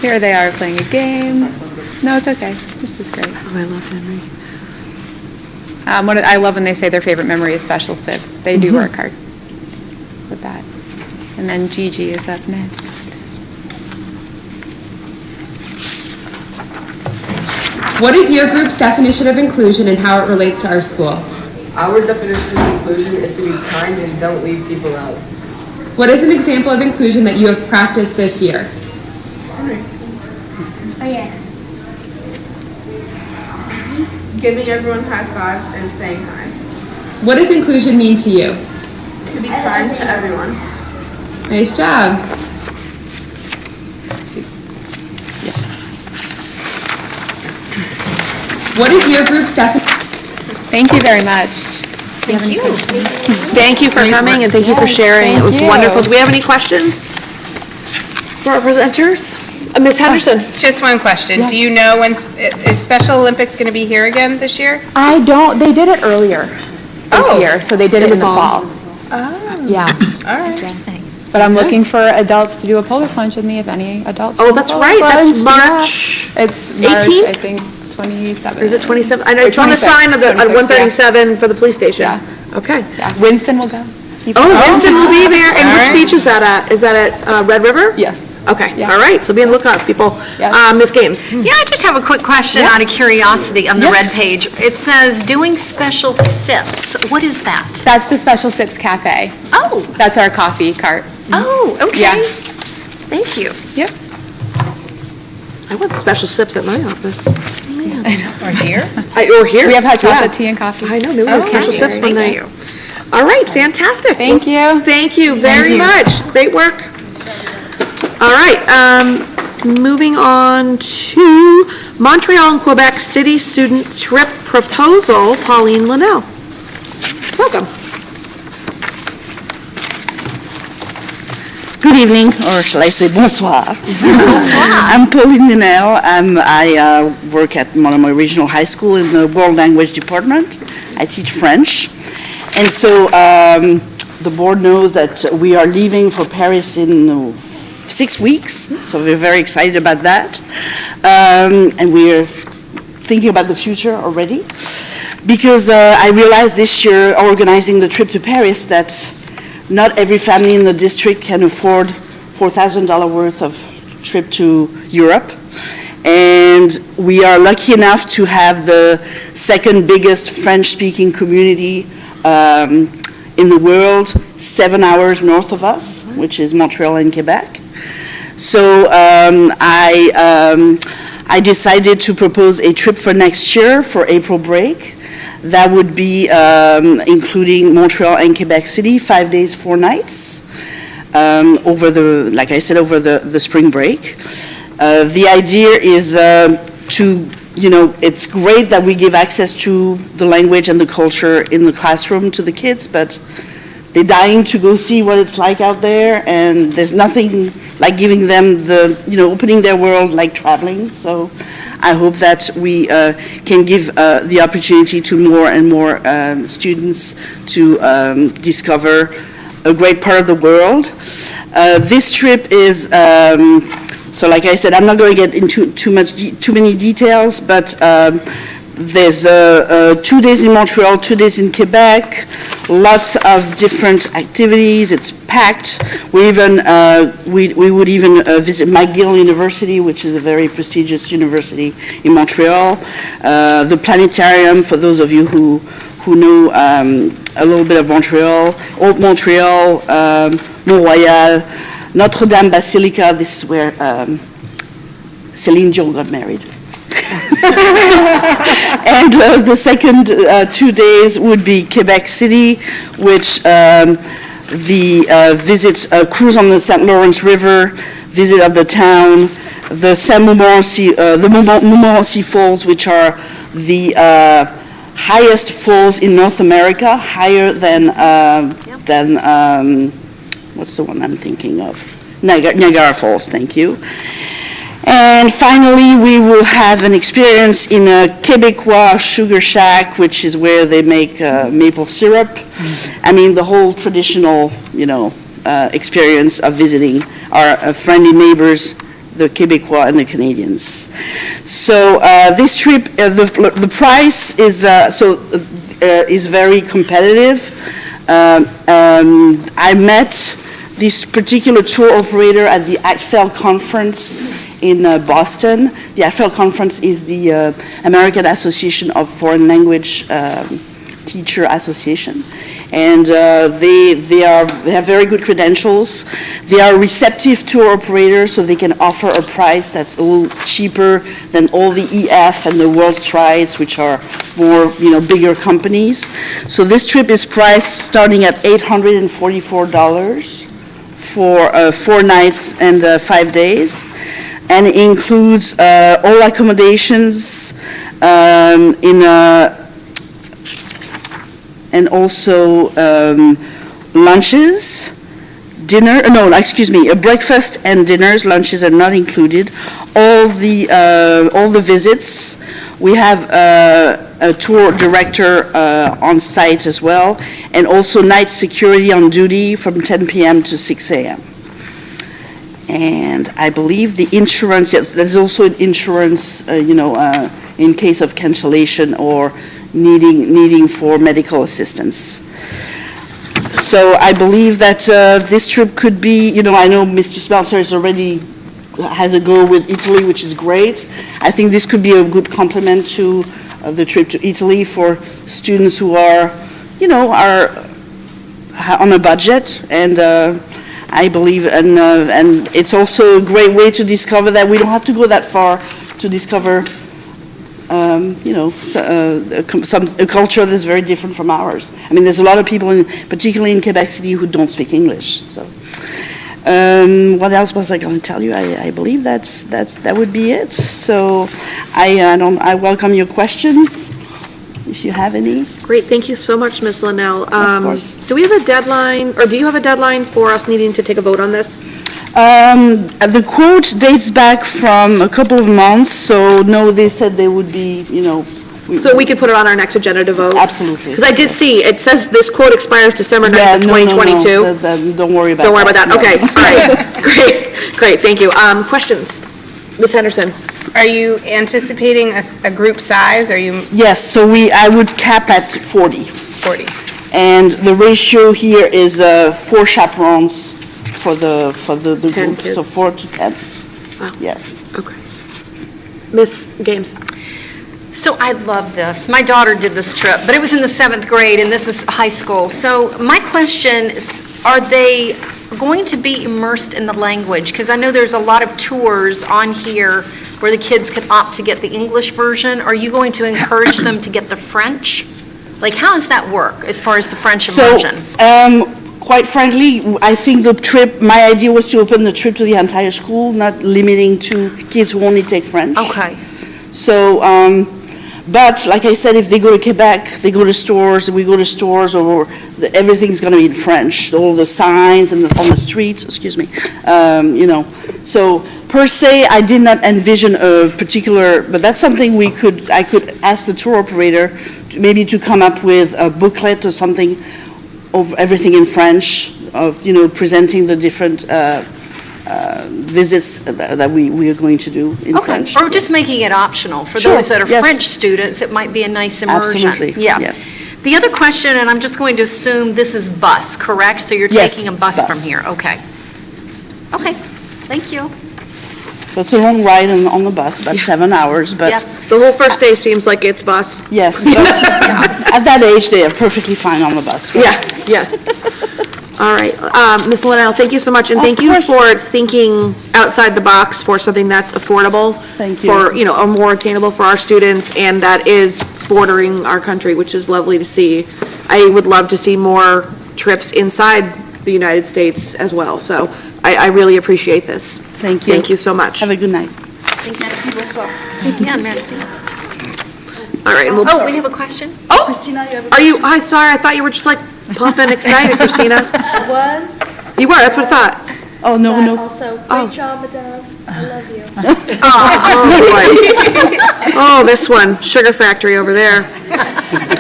Here they are playing a game. No, it's okay. This is great. Oh, I love Henry. I love when they say their favorite memory is special sibs. They do work hard with that. And then Gigi is up next. What is your group's definition of inclusion and how it relates to our school? Our definition of inclusion is to be kind and don't leave people out. What is an example of inclusion that you have practiced this year? Oh, yeah. Giving everyone high fives and saying hi. What does inclusion mean to you? To be kind to everyone. Nice job. What is your group's definition? Thank you very much. Thank you. Thank you for coming and thank you for sharing. It was wonderful. Do we have any questions for our presenters? Ms. Henderson? Just one question. Do you know when, is Special Olympics going to be here again this year? I don't, they did it earlier this year, so they did it in the fall. Oh. Yeah. All right. Interesting. But I'm looking for adults to do a polar plunge with me, if any adults. Oh, do a that's polar right. That's plunge. March Yeah. It's March, 18th? I think, 27th. Or is it 27? I know, Or it's on the 26, sign of the, at 26, 137 for the police station. Yeah. Okay. Yeah, Winston will go. Oh, Winston will be there. And All which right. beach is that at? Is that at Red River? Yes. Okay, Yeah. all right. So be on the lookout, people. Yeah. Ms. Games? Yeah, I just have a quick question out of curiosity on the red page. It says doing special sips. What is that? That's the Special Sips Cafe. Oh, That's our coffee cart. oh, okay. Yeah. Thank you. Yep. I want special sips at my office. Or here? Or here. We have hot chocolate Yeah. tea and coffee. I know, maybe we have special sips one night. you. All right, fantastic. Thank you. Thank you very much. Great work. All right, moving on to Montreal and Quebec City Student Trip Proposal, Pauline Linnell. Welcome. Good evening, or shall I say bonsoir. I'm Pauline Linnell. I work at Monomoy Regional High School in the World Language Department. I teach French. And so the board knows that we are leaving for Paris in 6 weeks, so we're very excited about that. And we're thinking about the future already. Because I realized this year, organizing the trip to Paris, that not every family in the district can afford $4,000 worth of trip to Europe. And we are lucky enough to have the second biggest French-speaking community in the world, 7 hours north of us, which is Montreal and Quebec. So I decided to propose a trip for next year for April break. That would be including Montreal and Quebec City, 5 days, 4 nights, over the, like I said, over the spring break. The idea is to, it's great that we give access to the language and the culture in the classroom to the kids, but they're dying to go see what it's like out there, and there's nothing like giving them opening their world like traveling. So I hope that we can give the opportunity to more and more students to discover a great part of the world. This trip is, so like I said, I'm not going to get into too many details, but there's 2 days in Montreal, 2 days in Quebec, lots of different activities. It's packed. We would even visit McGill University, which is a very prestigious university in Montreal. The planetarium, for those of you who know a little bit of Montreal, Old Montreal, Mont-Royal, Notre-Dame Basilica. This is where Celine Dion got married. And the second 2 days would be Quebec City, which the visits, cruise on the St. Lawrence River, visit of the town, the Montmorency Falls, which are the highest falls in North America, higher than what's the one I'm thinking of? Niagara Falls, thank you. And finally, we will have an experience in a Québécois sugar shack, which is where they make maple syrup. I mean, the whole traditional, experience of visiting our friendly neighbors, the Québécois and the Canadians. So this trip, the price is very competitive. I met this particular tour operator at the ACFEL conference in Boston. The ACFEL conference is the American Association of Foreign Language Teacher Association, and they have very good credentials. They are receptive tour operators, so they can offer a price that's a little cheaper than all the EF and the World Trides, which are more, bigger companies. So this trip is priced starting at $844 for 4 nights and 5 days, and it includes all accommodations and also lunches, breakfast and dinners. Lunches are not included. All the visits. We have a tour director on site as well, and also night security on duty from 10 p.m. to 6 a.m. And I believe the insurance, there's also an insurance, in case of cancellation or needing for medical assistance. So I believe that this trip could be, I know Mr. Smeltzer has a go with Italy, which is great. I think this could be a good complement to the trip to Italy for students who are on a budget, and I believe, and it's also a great way to discover that we don't have to go that far to discover a culture that's very different from ours. I mean, there's a lot of people, particularly in Quebec City, who don't speak English. So, what else was I going to tell you? I believe that would be it. So, I welcome your questions if you have any. Great, thank you so much, Ms. Linnell. Of course. Do we have a deadline, or do you have a deadline for us needing to take a vote on this? The quote dates back from a couple of months, so no, they said they would be, So we could put it on our next agenda to vote? Absolutely. Because I did see, it says this quote expires December 9th of 2022. No, don't worry about that. Don't worry about that, okay, all right, great, thank you. Questions? Ms. Henderson? Are you anticipating a group size? Are you? Yes, so I would cap at 40. 40. And the ratio here is 4 chaperones for the 10 group, kids. so 4 to 10. Wow. Yes. Okay. Ms. Games? So I love this. My daughter did this trip, but it was in the 7th grade, and this is high school. So my question is, are they going to be immersed in the language? Because I know there's a lot of tours on here where the kids can opt to get the English version. Are you going to encourage them to get the French? Like, how does that work as far as the French immersion? So, quite frankly, I think my idea was to open the trip to the entire school, not limiting to kids who only take French. Okay. So, but like I said, if they go to Quebec, they go to stores, we go to stores, or everything's going to be in French. All the signs and on the streets, So per se, I did not envision a particular, but that's something I could ask the tour operator maybe to come up with a booklet or something of everything in French, of presenting the different visits that we are going to do in French. Or just making it optional. For Sure, those that are yes. French students, it might be a nice immersion. Absolutely, Yeah. yes. The other question, and I'm just going to assume this is bus, correct? So you're Yes, taking a bus bus. from here, okay. Okay, thank you. So it's a long ride on the bus, about 7 hours, but Yes. The whole first day seems like it's bus. yes, but at that age, they are perfectly fine on the bus. Right? Yeah, yes. All right, Ms. Linnell, thank you so much, and Of thank you course. for thinking outside the box for something that's affordable. Thank you. For, or more attainable for our students, and that is bordering our country, which is lovely to see. I would love to see more trips inside the United States as well, so I really appreciate this. Thank you. Thank you so much. Have a good night. Merci, bonsoir. Yeah, merci. All right, and we'll. Oh, we have a question? Oh, Christina, you have are you, sorry, I thought you were just like pumping excited, Christina. I was. You were, that's what I thought. Oh, no, but no. Also, great job, Madame. I love you. Oh, this one, Sugar Factory over there.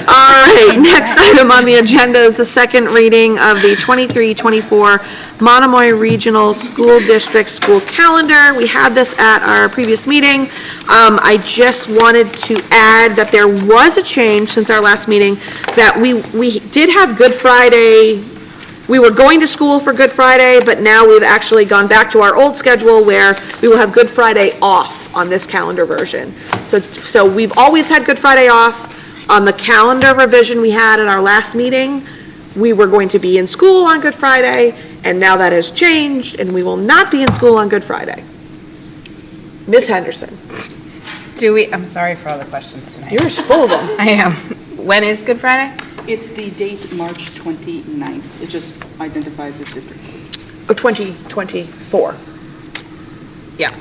All right, next item on the agenda is the second reading of the 23-24 Monomoy Regional School District School Calendar. We had this at our previous meeting. I just wanted to add that there was a change since our last meeting, that we did have Good Friday we were going to school for Good Friday, but now we've actually gone back to our old schedule where we will have Good Friday off on this calendar version. So we've always had Good Friday off. On the calendar revision we had at our last meeting, we were going to be in school on Good Friday, and now that has changed, and we will not be in school on Good Friday. Ms. Henderson. I'm sorry for all the questions tonight. You're full of them. I am. When is Good Friday? It's the date March 29th. It just identifies as district closed. Of 2024. Yeah.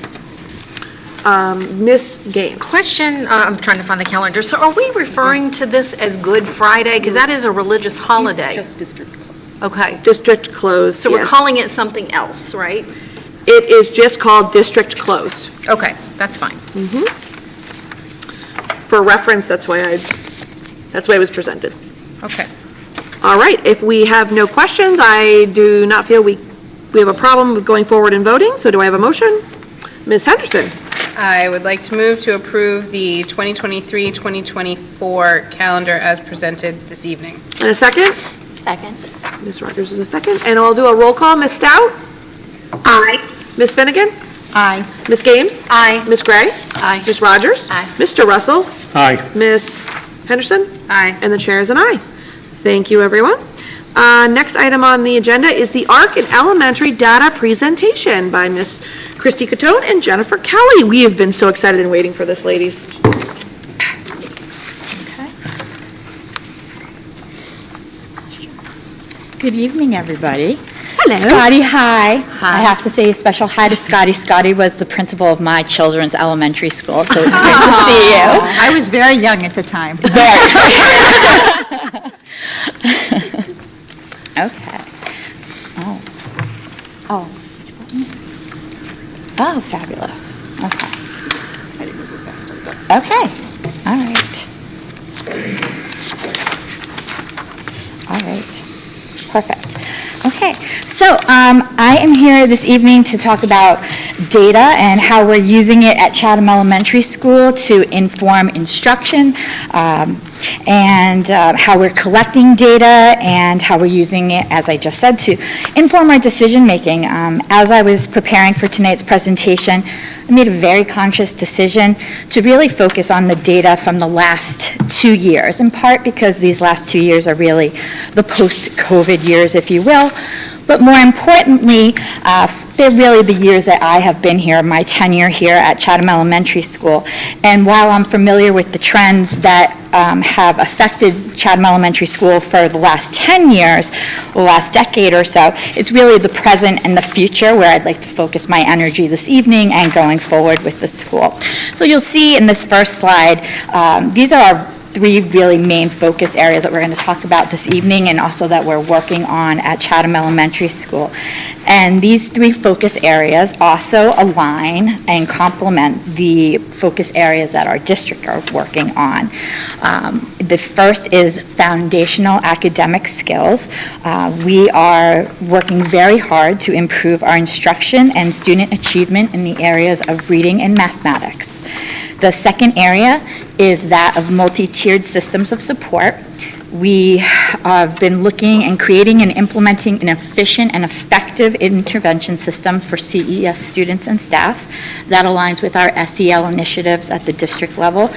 Ms. Gaines. Question, I'm trying to find the calendar. So are we referring to this as Good Friday? Because that is a religious holiday. It's just district closed. Okay. District closed, So we're yes. calling it something else, right? It is just called district closed. Okay, that's fine. For reference, that's why it was presented. Okay. All right, if we have no questions, I do not feel we have a problem with going forward and voting, so do I have a motion? Ms. Henderson. I would like to move to approve the 2023-2024 calendar as presented this evening. And a second? Second. Ms. Rogers is a second, and I'll do a roll call. Ms. Stout? Aye. Ms. Finnegan? Aye. Ms. Games? Aye. Ms. Gray? Aye. Ms. Rogers? Aye. Mr. Russell? Aye. Ms. Henderson? Aye. And the chair is an aye. Thank you, everyone. Next item on the agenda is the ARC and Elementary Data Presentation by Ms. Christy Catone and Jennifer Kelly. We have been so excited and waiting for this, ladies. Good evening, everybody. Hello. Scotty, hi. I have to say a special hi to Scotty. Scotty was the principal of my children's elementary school, so it's great to see you. I was very young at the time. Okay. Oh, fabulous. Okay. Okay, all right. All right, perfect. Okay, so I am here this evening to talk about data and how we're using it at Chatham Elementary School to inform instruction, and how we're collecting data and how we're using it, as I just said, to inform our decision-making. As I was preparing for tonight's presentation, I made a very conscious decision to really focus on the data from the last 2 years, in part because these last 2 years are really the post-COVID years, if you will. But more importantly, they're really the years that I have been here, my tenure here at Chatham Elementary School. And while I'm familiar with the trends that have affected Chatham Elementary School for the last 10 years, the last decade or so, it's really the present and the future where I'd like to focus my energy this evening and going forward with the school. So you'll see in this first slide, these are our 3 really main focus areas that we're going to talk about this evening and also that we're working on at Chatham Elementary School. And these 3 focus areas also align and complement the focus areas that our district are working on. The first is foundational academic skills. We are working very hard to improve our instruction and student achievement in the areas of reading and mathematics. The second area is that of multi-tiered systems of support. We have been looking and creating and implementing an efficient and effective intervention system for CES students and staff that aligns with our SEL initiatives at the district level.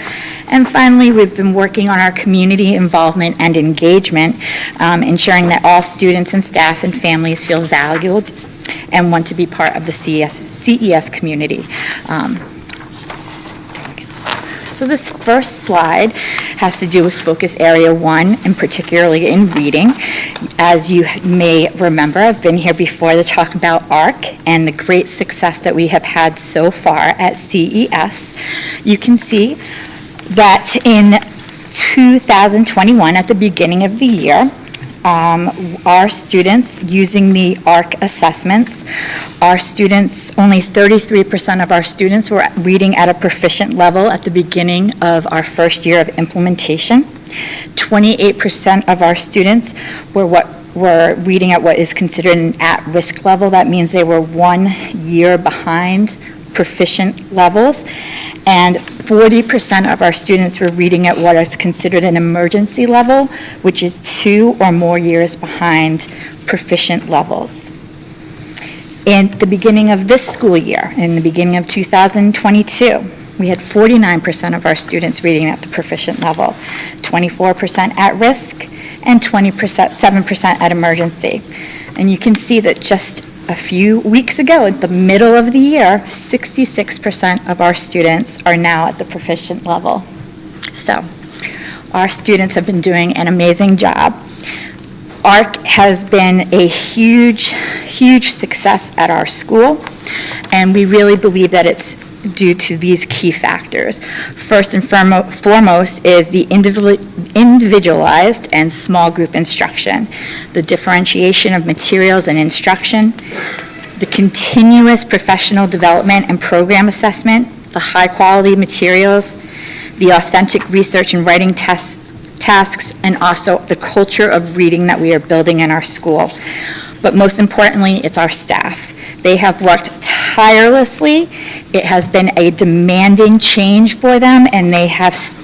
And finally, we've been working on our community involvement and engagement, ensuring that all students and staff and families feel valued and want to be part of the CES community. So this first slide has to do with focus area 1, and particularly in reading. As you may remember, I've been here before to talk about ARC and the great success that we have had so far at CES. You can see that in 2021, at the beginning of the year, our students using the ARC assessments, only 33% of our students were reading at a proficient level at the beginning of our first year of implementation. 28% of our students were reading at what is considered an at-risk level. That means they were 1 year behind proficient levels, and 40% of our students were reading at what is considered an emergency level, which is 2 or more years behind proficient levels. In the beginning of this school year, in the beginning of 2022, we had 49% of our students reading at the proficient level, 24% at risk, and 7% at emergency. And you can see that just a few weeks ago, at the middle of the year, 66% of our students are now at the proficient level. So our students have been doing an amazing job. ARC has been a huge, huge success at our school, and we really believe that it's due to these key factors. First and foremost is the individualized and small group instruction, the differentiation of materials and instruction, the continuous professional development and program assessment, the high-quality materials, the authentic research and writing tasks, and also the culture of reading that we are building in our school. But most importantly, it's our staff. They have worked tirelessly. It has been a demanding change for them, and they have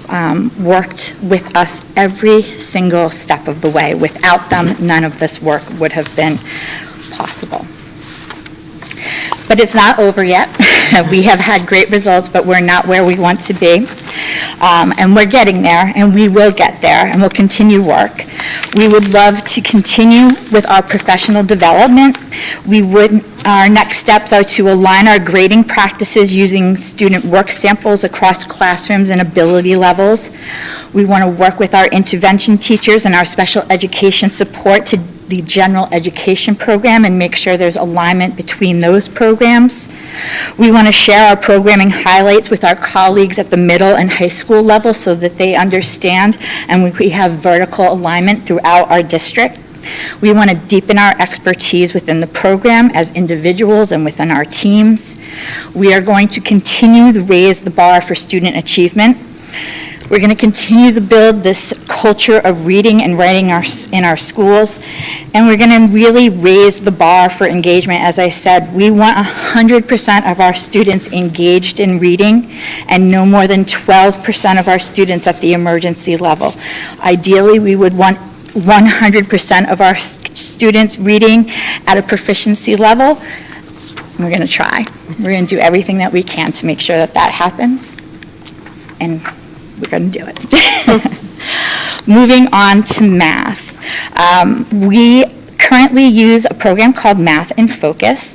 worked with us every single step of the way. Without them, none of this work would have been possible. But it's not over yet. We have had great results, but we're not where we want to be. And we're getting there, and we will get there, and we'll continue work. We would love to continue with our professional development. Our next steps are to align our grading practices using student work samples across classrooms and ability levels. We want to work with our intervention teachers and our special education support to the general education program and make sure there's alignment between those programs. We want to share our programming highlights with our colleagues at the middle and high school level so that they understand and we have vertical alignment throughout our district. We want to deepen our expertise within the program as individuals and within our teams. We are going to continue to raise the bar for student achievement. We're going to continue to build this culture of reading and writing in our schools, and we're going to really raise the bar for engagement. As I said, we want 100% of our students engaged in reading and no more than 12% of our students at the emergency level. Ideally, we would want 100% of our students reading at a proficiency level. We're going to try. We're going to do everything that we can to make sure that that happens, and we're going to do it. Moving on to math. We currently use a program called Math in Focus.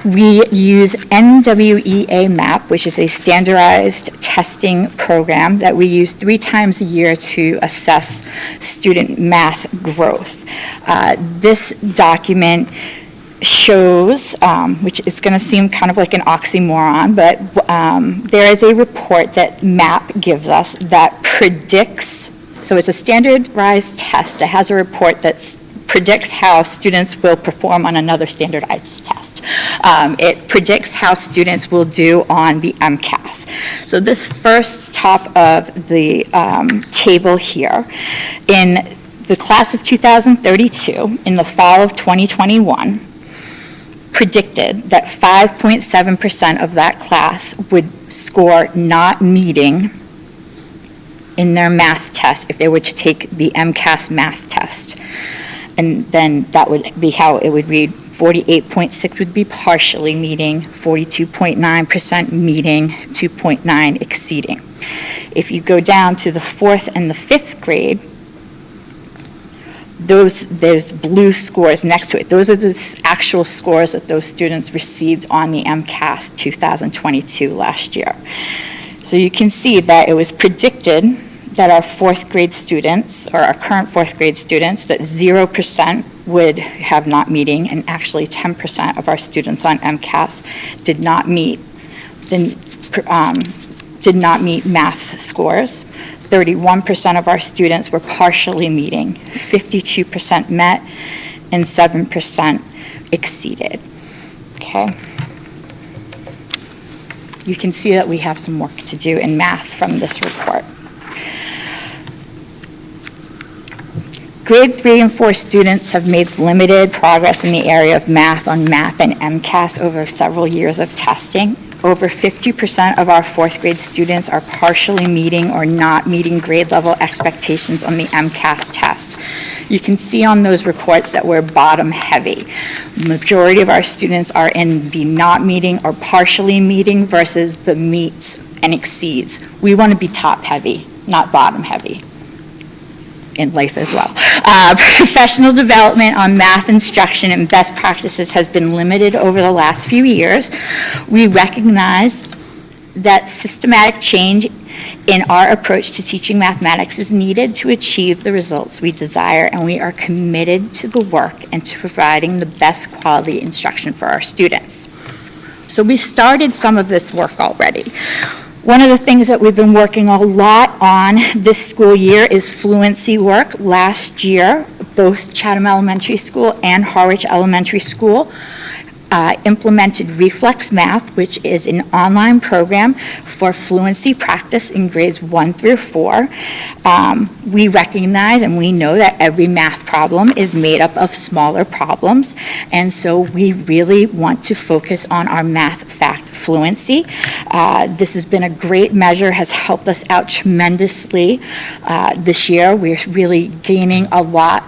We use NWEA MAP, which is a standardized testing program that we use 3 times a year to assess student math growth. This document shows, which is going to seem kind of like an oxymoron, but there is a report that MAP gives us that predicts, so it's a standardized test that has a report that predicts how students will perform on another standardized test. It predicts how students will do on the MCAS. So this first top of the table here, in the class of 2032, in the fall of 2021, predicted that 5.7% of that class would score not meeting in their math test if they were to take the MCAS math test. And then that would be how it would read. 48.6 would be partially meeting, 42.9% meeting, 2.9 exceeding. If you go down to the 4th and the 5th grade, those blue scores next to it, those are the actual scores that those students received on the MCAS 2022 last year. So you can see that it was predicted that our 4th grade students, or our current 4th grade students, that 0% would have not meeting, and actually 10% of our students on MCAS did not meet math scores. 31% of our students were partially meeting, 52% met, and 7% exceeded. Okay? You can see that we have some work to do in math from this report. Grade 3 and 4 students have made limited progress in the area of math on MAP and MCAS over several years of testing. Over 50% of our fourth grade students are partially meeting or not meeting grade level expectations on the MCAS test. You can see on those reports that we're bottom heavy. Majority of our students are in the not meeting or partially meeting versus the meets and exceeds. We want to be top heavy, not bottom heavy. In life as well. Professional development on math instruction and best practices has been limited over the last few years. We recognize that systematic change in our approach to teaching mathematics is needed to achieve the results we desire, and we are committed to the work and to providing the best quality instruction for our students. So we started some of this work already. One of the things that we've been working a lot on this school year is fluency work. Last year, both Chatham Elementary School and Harwich Elementary School implemented Reflex Math, which is an online program for fluency practice in grades 1 through 4. We recognize and we know that every math problem is made up of smaller problems, and so we really want to focus on our math fact fluency. This has been a great measure, has helped us out tremendously this year. We're really gaining a lot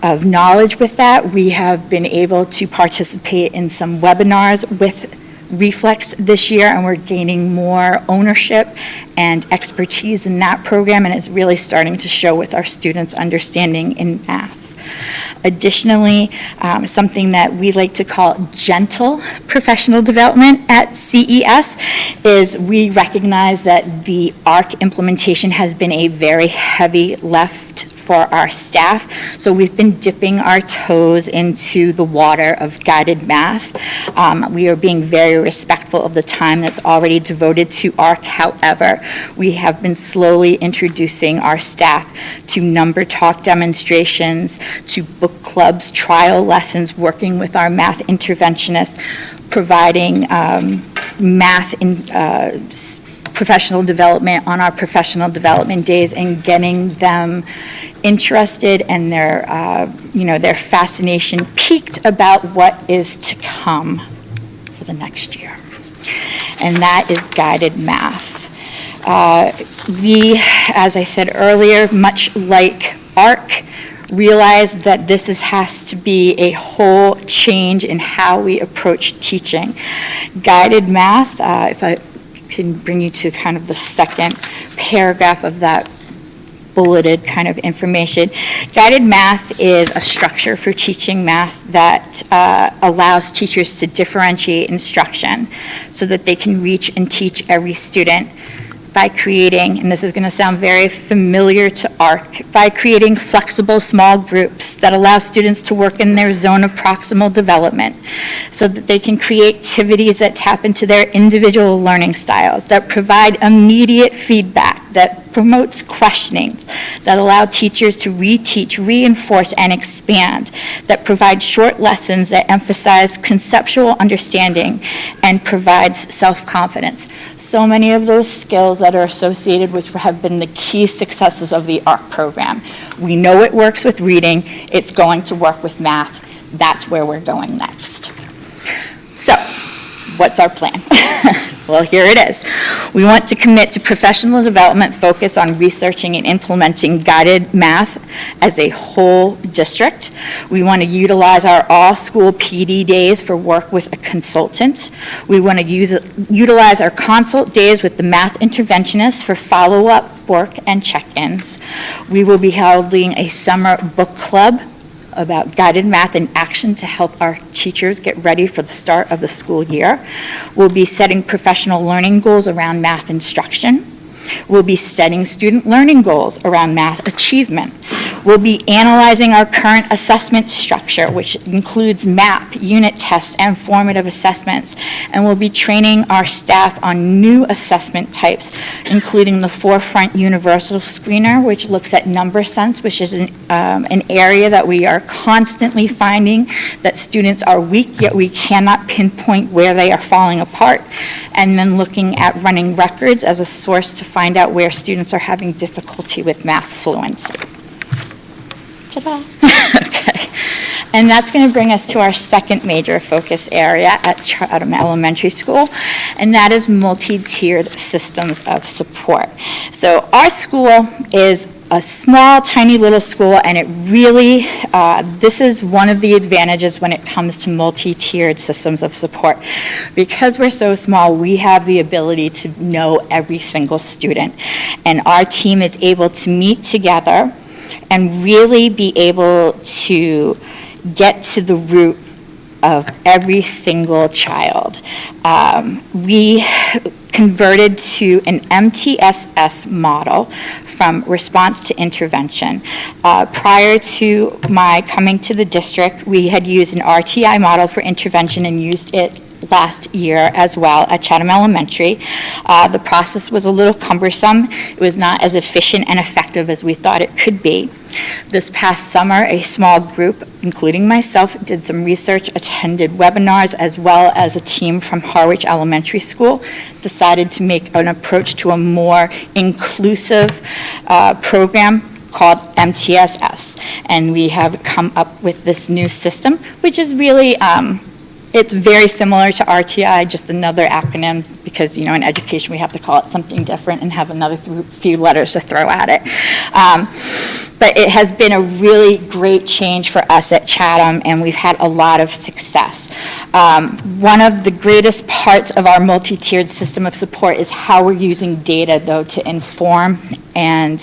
of knowledge with that. We have been able to participate in some webinars with Reflex this year, and we're gaining more ownership and expertise in that program, and it's really starting to show with our students' understanding in math. Additionally, something that we like to call gentle professional development at CES is we recognize that the ARC implementation has been a very heavy lift for our staff. So we've been dipping our toes into the water of guided math. We are being very respectful of the time that's already devoted to ARC. However, we have been slowly introducing our staff to number talk demonstrations, to book clubs, trial lessons, working with our math interventionists, providing math in professional development on our professional development days, and getting them interested and their fascination piqued about what is to come for the next year. And that is guided math. We, as I said earlier, much like ARC, realize that this has to be a whole change in how we approach teaching. Guided math, if I can bring you to kind of the second paragraph of that bulleted kind of information. Guided math is a structure for teaching math that allows teachers to differentiate instruction so that they can reach and teach every student by creating, and this is going to sound very familiar to ARC, by creating flexible small groups that allow students to work in their zone of proximal development so that they can create activities that tap into their individual learning styles, that provide immediate feedback, that promotes questioning, that allow teachers to reteach, reinforce, and expand, that provide short lessons that emphasize conceptual understanding and provides self-confidence. So many of those skills that are associated with have been the key successes of the ARC program. We know it works with reading, it's going to work with math. That's where we're going next. So, what's our plan? Well, here it is. We want to commit to professional development focus on researching and implementing guided math as a whole district. We want to utilize our all-school PD days for work with a consultant. We want to utilize our consult days with the math interventionists for follow-up work and check-ins. We will be holding a summer book club about guided math in action to help our teachers get ready for the start of the school year. We'll be setting professional learning goals around math instruction. We'll be setting student learning goals around math achievement. We'll be analyzing our current assessment structure, which includes MAP, unit tests, and formative assessments. And we'll be training our staff on new assessment types, including the Forefront Universal Screener, which looks at number sense, which is an area that we are constantly finding that students are weak, yet we cannot pinpoint where they are falling apart. And then looking at running records as a source to find out where students are having difficulty with math fluency. Ta-da. Okay. And that's going to bring us to our second major focus area at Chatham Elementary School, and that is multi-tiered systems of support. So our school is a small, tiny little school, and it really, this is one of the advantages when it comes to multi-tiered systems of support. Because we're so small, we have the ability to know every single student, and our team is able to meet together and really be able to get to the root of every single child. We converted to an MTSS model from response to intervention. Prior to my coming to the district, we had used an RTI model for intervention and used it last year as well at Chatham Elementary. The process was a little cumbersome. It was not as efficient and effective as we thought it could be. This past summer, a small group, including myself, did some research, attended webinars, as well as a team from Harwich Elementary School decided to make an approach to a more inclusive program called MTSS. And we have come up with this new system, which is really it's very similar to RTI, just another acronym, because, you know, in education we have to call it something different and have another few letters to throw at it. But it has been a really great change for us at Chatham, and we've had a lot of success. One of the greatest parts of our multi-tiered system of support is how we're using data, though, to inform and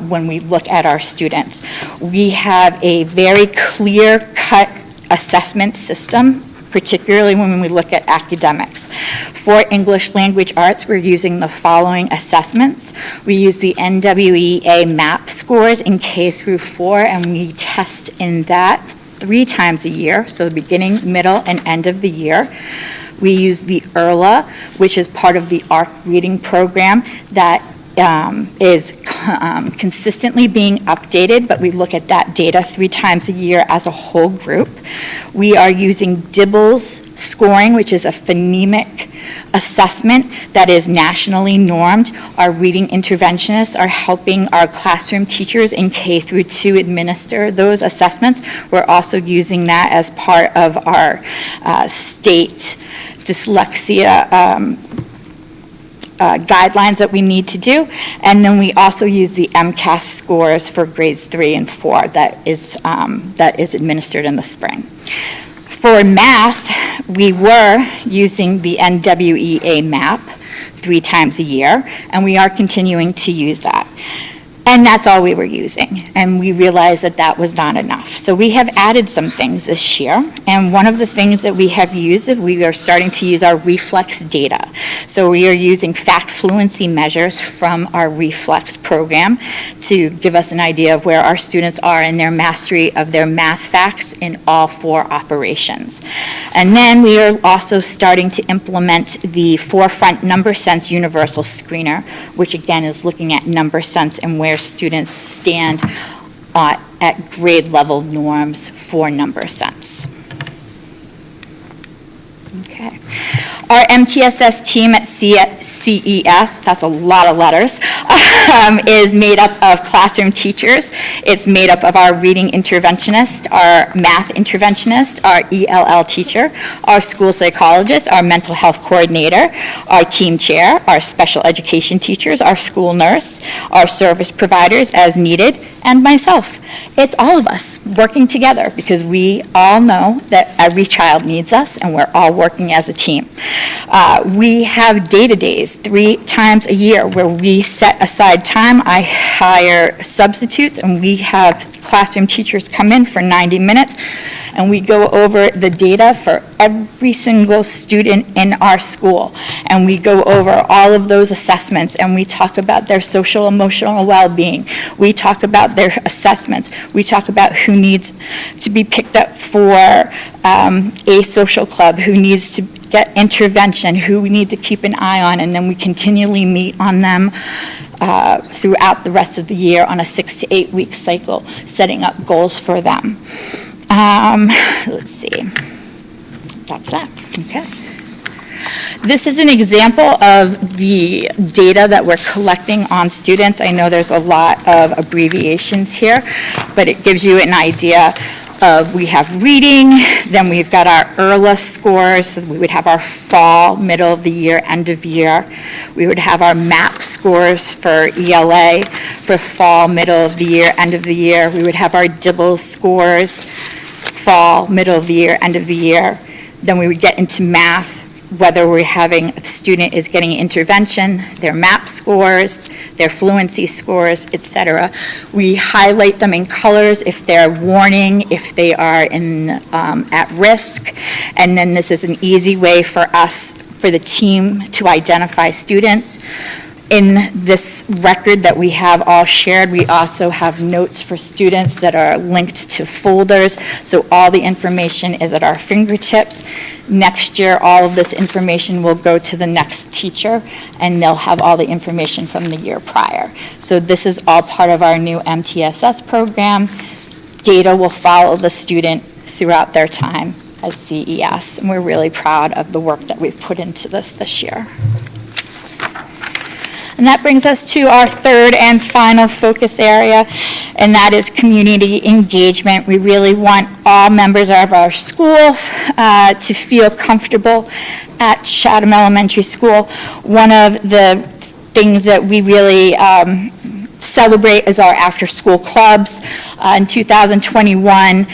when we look at our students. We have a very clear-cut assessment system, particularly when we look at academics. For English language arts, we're using the following assessments. We use the NWEA MAP scores in K through 4, and we test in that 3 times a year, so the beginning, middle, and end of the year. We use the ERLA, which is part of the ARC reading program that is consistently being updated, but we look at that data 3 times a year as a whole group. We are using DIBELS scoring, which is a phonemic assessment that is nationally normed. Our reading interventionists are helping our classroom teachers in K through 2 administer those assessments. We're also using that as part of our state dyslexia guidelines that we need to do. And then we also use the MCAS scores for grades 3 and 4 that is administered in the spring. For math, we were using the NWEA MAP 3 times a year, and we are continuing to use that. And that's all we were using. And we realized that that was not enough. So we have added some things this year. And one of the things that we have used is we are starting to use our reflex data. So we are using fact fluency measures from our reflex program to give us an idea of where our students are in their mastery of their math facts in all 4 operations. And then we are also starting to implement the Forefront Number Sense Universal Screener, which again is looking at number sense and where students stand at grade level norms for number sense. Okay. Our MTSS team at CES, that's a lot of letters, is made up of classroom teachers. It's made up of our reading interventionist, our math interventionist, our ELL teacher, our school psychologist, our mental health coordinator, our team chair, our special education teachers, our school nurse, our service providers as needed, and myself. It's all of us working together because we all know that every child needs us and we're all working as a team. We have data days 3 times a year where we set aside time. I hire substitutes and we have classroom teachers come in for 90 minutes and we go over the data for every single student in our school. And we go over all of those assessments and we talk about their social emotional well-being. We talk about their assessments. We talk about who needs to be picked up for a social club, who needs to get intervention, who we need to keep an eye on, and then we continually meet on them throughout the rest of the year on a 6 to 8 week cycle, setting up goals for them. Let's see. That's that. Okay. This is an example of the data that we're collecting on students. I know there's a lot of abbreviations here, but it gives you an idea we have reading, then we've got our ERLA scores, so we would have our fall, middle of the year, end of year. We would have our MAP scores for ELA for fall, middle of the year, end of the year. We would have our DIBELS scores, fall, middle of the year, end of the year. Then we would get into math, whether we're having a student is getting intervention, their MAP scores, their fluency scores, et cetera. We highlight them in colors if they're warning, if they are at risk. And then this is an easy way for us, for the team to identify students. In this record that we have all shared, we also have notes for students that are linked to folders, so all the information is at our fingertips. Next year, all of this information will go to the next teacher, and they'll have all the information from the year prior. So this is all part of our new MTSS program. Data will follow the student throughout their time at CES, and we're really proud of the work that we've put into this year. And that brings us to our third and final focus area, and that is community engagement. We really want all members of our school to feel comfortable at Chatham Elementary School. One of the things that we really celebrate is our after-school clubs. In 2021,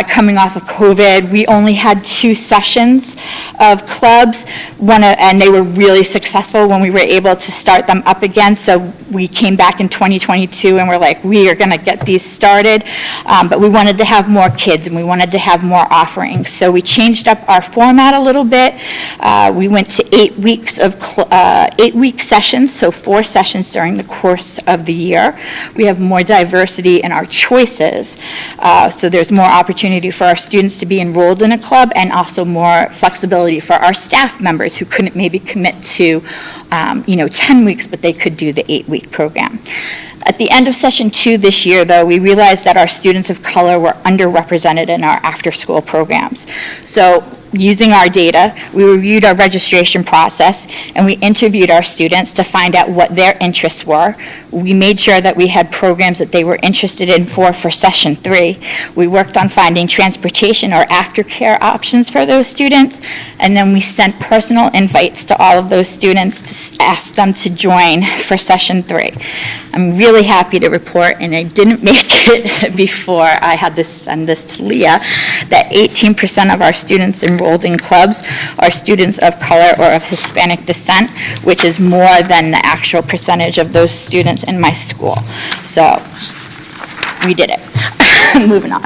coming off of COVID, we only had 2 sessions of clubs, and they were really successful when we were able to start them up again. So we came back in 2022 and we're like, we are going to get these started. But we wanted to have more kids and we wanted to have more offerings. So we changed up our format a little bit. We went to 8 weeks of 8-week sessions, so 4 sessions during the course of the year. We have more diversity in our choices, so there's more opportunity for our students to be enrolled in a club, and also more flexibility for our staff members who couldn't maybe commit to 10 weeks, but they could do the 8-week program. At the end of session 2 this year, though, we realized that our students of color were underrepresented in our after-school programs. So using our data, we reviewed our registration process, and we interviewed our students to find out what their interests were. We made sure that we had programs that they were interested in for session 3. We worked on finding transportation or aftercare options for those students, and then we sent personal invites to all of those students to ask them to join for session 3. I'm really happy to report, and I didn't make it before I had to send this to Leah, that 18% of our students enrolled in clubs are students of color or of Hispanic descent, which is more than the actual percentage of those students in my school. So we did it. Moving on.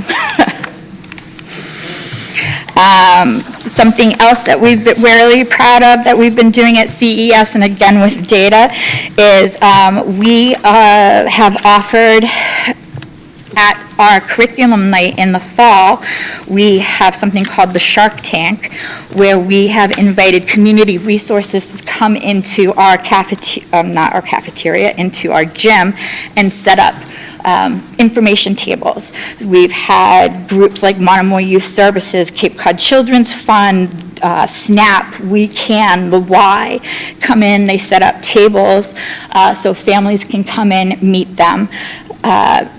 Something else that we've been really proud of that we've been doing at CES, and again with data, is we have offered at our curriculum night in the fall, we have something called the Shark Tank, where we have invited community resources to come into our into our gym and set up information tables. We've had groups like Monomoy Youth Services, Cape Cod Children's Fund, SNAP, We Can, the Y, come in, they set up tables so families can come in, meet them,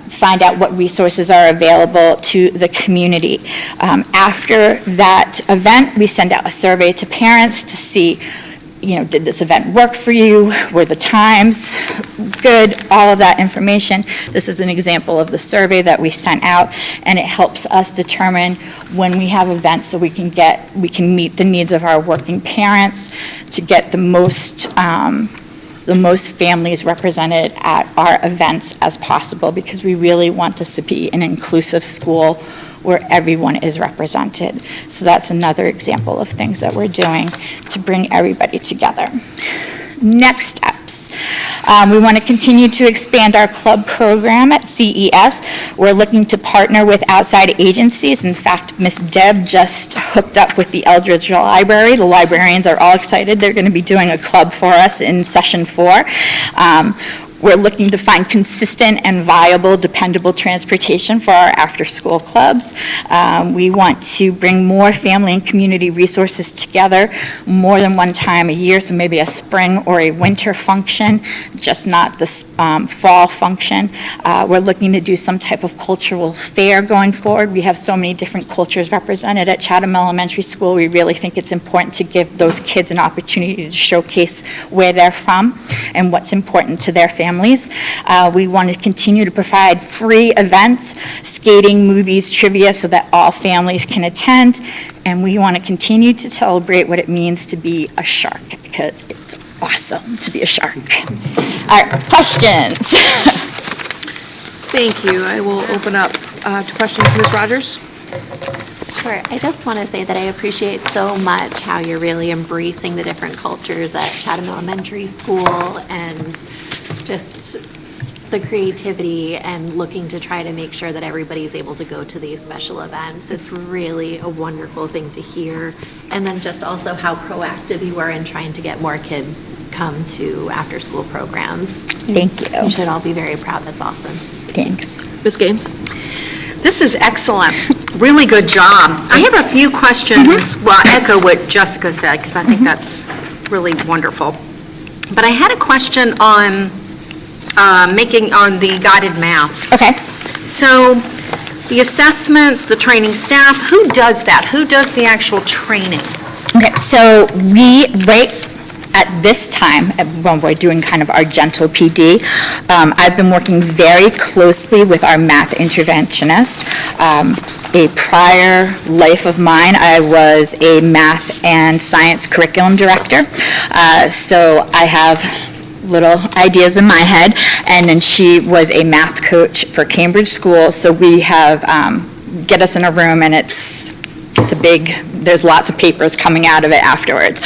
find out what resources are available to the community. After that event, we send out a survey to parents to see, did this event work for you? Were the times good? All of that information. This is an example of the survey that we sent out, and it helps us determine when we have events so we can meet the needs of our working parents to get the most families represented at our events as possible, because we really want this to be an inclusive school where everyone is represented. So that's another example of things that we're doing to bring everybody together. Next steps. We want to continue to expand our club program at CES. We're looking to partner with outside agencies. In fact, Miss Deb just hooked up with the Eldridge Library. The librarians are all excited. They're going to be doing a club for us in session 4. We're looking to find consistent and viable, dependable transportation for our after-school clubs. We want to bring more family and community resources together more than one time a year, so maybe a spring or a winter function, just not the fall function. We're looking to do some type of cultural fair going forward. We have so many different cultures represented at Chatham Elementary School. We really think it's important to give those kids an opportunity to showcase where they're from and what's important to their families. We want to continue to provide free events, skating, movies, trivia, so that all families can attend. And we want to continue to celebrate what it means to be a shark, because it's awesome to be a shark. All right, questions? Thank you. I will open up to questions. Ms. Rogers? Sure. I just want to say that I appreciate so much how you're really embracing the different cultures at Chatham Elementary School and just the creativity and looking to try to make sure that everybody's able to go to these special events. It's really a wonderful thing to hear. And then just also how proactive you are in trying to get more kids come to after-school programs. Thank you. You should all be very proud. That's awesome. Thanks. Ms. Gaines? This is excellent. Really good job. I have a few questions. Well, I echo what Jessica said, because I think that's really wonderful. But I had a question on making on the guided math. Okay. So the assessments, the training staff, who does that? Who does the actual training? Okay, so we, right at this time, when we're doing kind of our gentle PD, I've been working very closely with our math interventionist. A prior life of mine, I was a math and science curriculum director. So I have little ideas in my head, and then she was a math coach for Cambridge School. So we have, get us in a room, and it's a big, there's lots of papers coming out of it afterwards.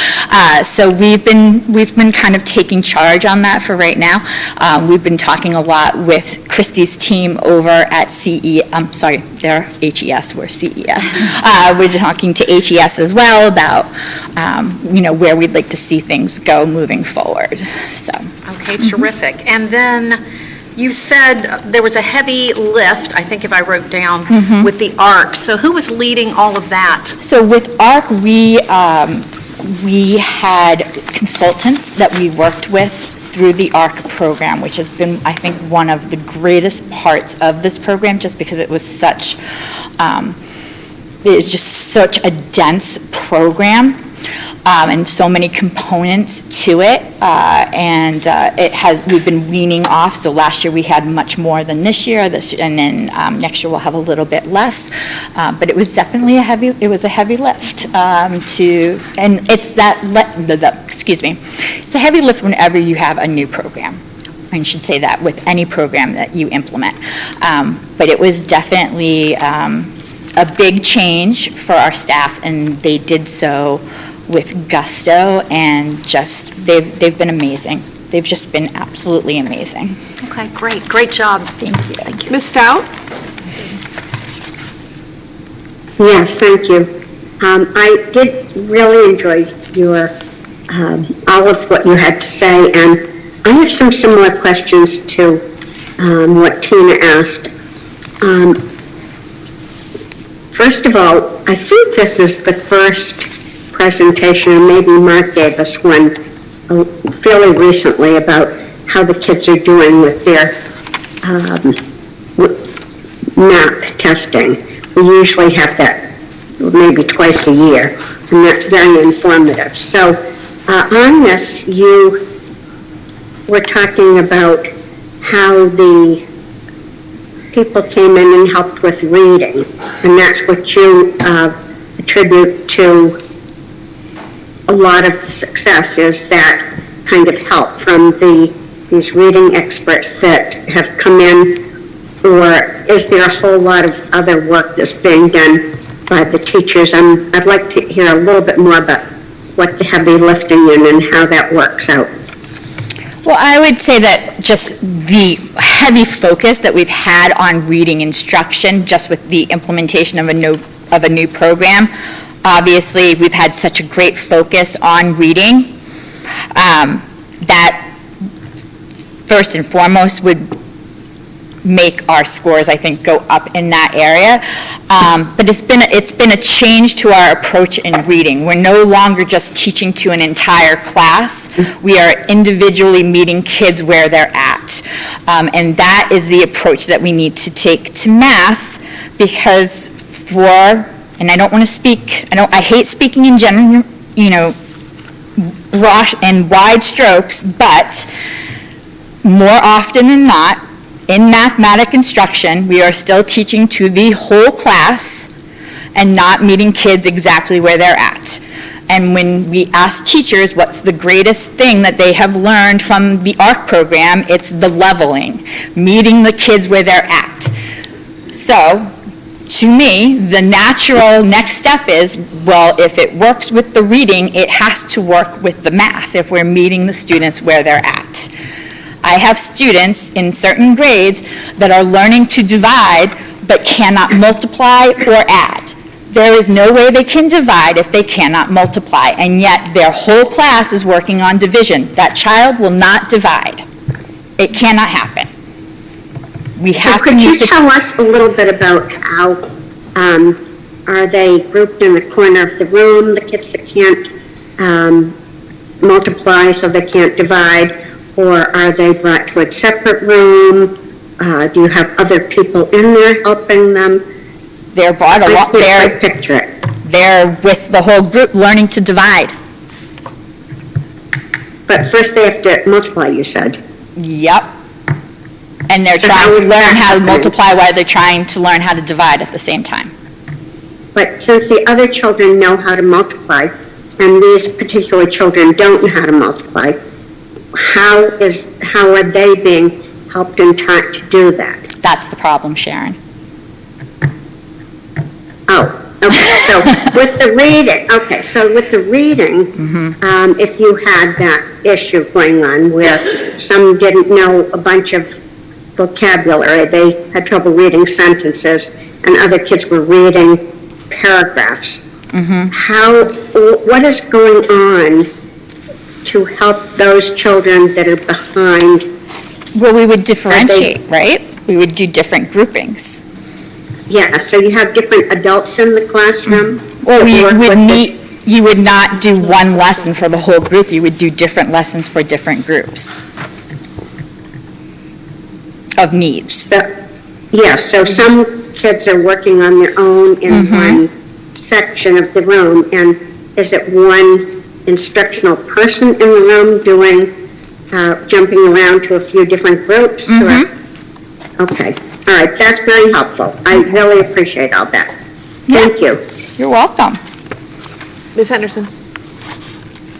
So we've been kind of taking charge on that for right now. We've been talking a lot with Christy's team over at they're HES, we're CES. We're talking to HES as well about, where we'd like to see things go moving forward, so. Okay, terrific. And then you said there was a heavy lift, I think if I wrote down, with the ARC. So who was leading all of that? So with ARC, we had consultants that we worked with through the ARC program, which has been, I think, one of the greatest parts of this program, just because it was such, it is just such a dense program. And so many components to it, we've been weaning off. So last year we had much more than this year, and then next year we'll have a little bit less. But it was definitely a heavy lift and it's it's a heavy lift whenever you have a new program. I should say that with any program that you implement. But it was definitely a big change for our staff, and they did so with gusto, and just, they've been amazing. They've just been absolutely amazing. Okay, great. Great job. Thank you. Thank you. Ms. Stout? Yes, thank you. I did really enjoy your, all of what you had to say, and I have some similar questions to what Tina asked. First of all, I think this is the first presentation, or maybe Mark gave us one fairly recently, about how the kids are doing with their MAP testing. We usually have that maybe twice a year, and that's very informative. So on this, you were talking about how the people came in and helped with reading, and that's what you attribute to a lot of the success, is that kind of help from these reading experts that have come in, or is there a whole lot of other work that's being done by the teachers? I'd like to hear a little bit more about what the heavy lifting is and how that works out. Well, I would say that just the heavy focus that we've had on reading instruction, just with the implementation of a new program. Obviously, we've had such a great focus on reading that first and foremost would make our scores, I think, go up in that area. But it's been a change to our approach in reading. We're no longer just teaching to an entire class. We are individually meeting kids where they're at. And that is the approach that we need to take to math, because and I don't want to speak, I hate speaking in general, broad and wide strokes, but more often than not, in mathematic instruction, we are still teaching to the whole class and not meeting kids exactly where they're at. And when we ask teachers what's the greatest thing that they have learned from the ARC program, it's the leveling, meeting the kids where they're at. So, to me, the natural next step is, well, if it works with the reading, it has to work with the math if we're meeting the students where they're at. I have students in certain grades that are learning to divide but cannot multiply or add. There is no way they can divide if they cannot multiply, and yet their whole class is working on division. That child will not divide. It cannot happen. We have to Could meet you tell us a little bit about how, are they grouped in the corner of the room, the kids that can't multiply so they can't divide? Or are they brought to a separate room? Do you have other people in there helping them? They're brought along. Picture it. They're with the whole group learning to divide. But first they have to multiply, you said. Yep. And they're So trying to is learn that how to happening? multiply while they're trying to learn how to divide at the same time. But since the other children know how to multiply, and these particular children don't know how to multiply, how are they being helped and taught to do that? That's the problem, Sharon. Oh, okay, so with the reading, if you had that issue going on where some didn't know a bunch of vocabulary, they had trouble reading sentences, and other kids were reading paragraphs, what is going on to help those children that are behind? Well, we would differentiate, right? We would do different groupings. Yeah, so you have different adults in the classroom? Or you would not do one lesson for the whole group, you would do different lessons for different groups of needs. Yeah, so some kids are working on their own in one section of the room, and is it one instructional person in the room doing, jumping around to a few different groups? Okay, all right, that's very helpful. I really appreciate all that. Thank you. You're welcome. Ms. Henderson.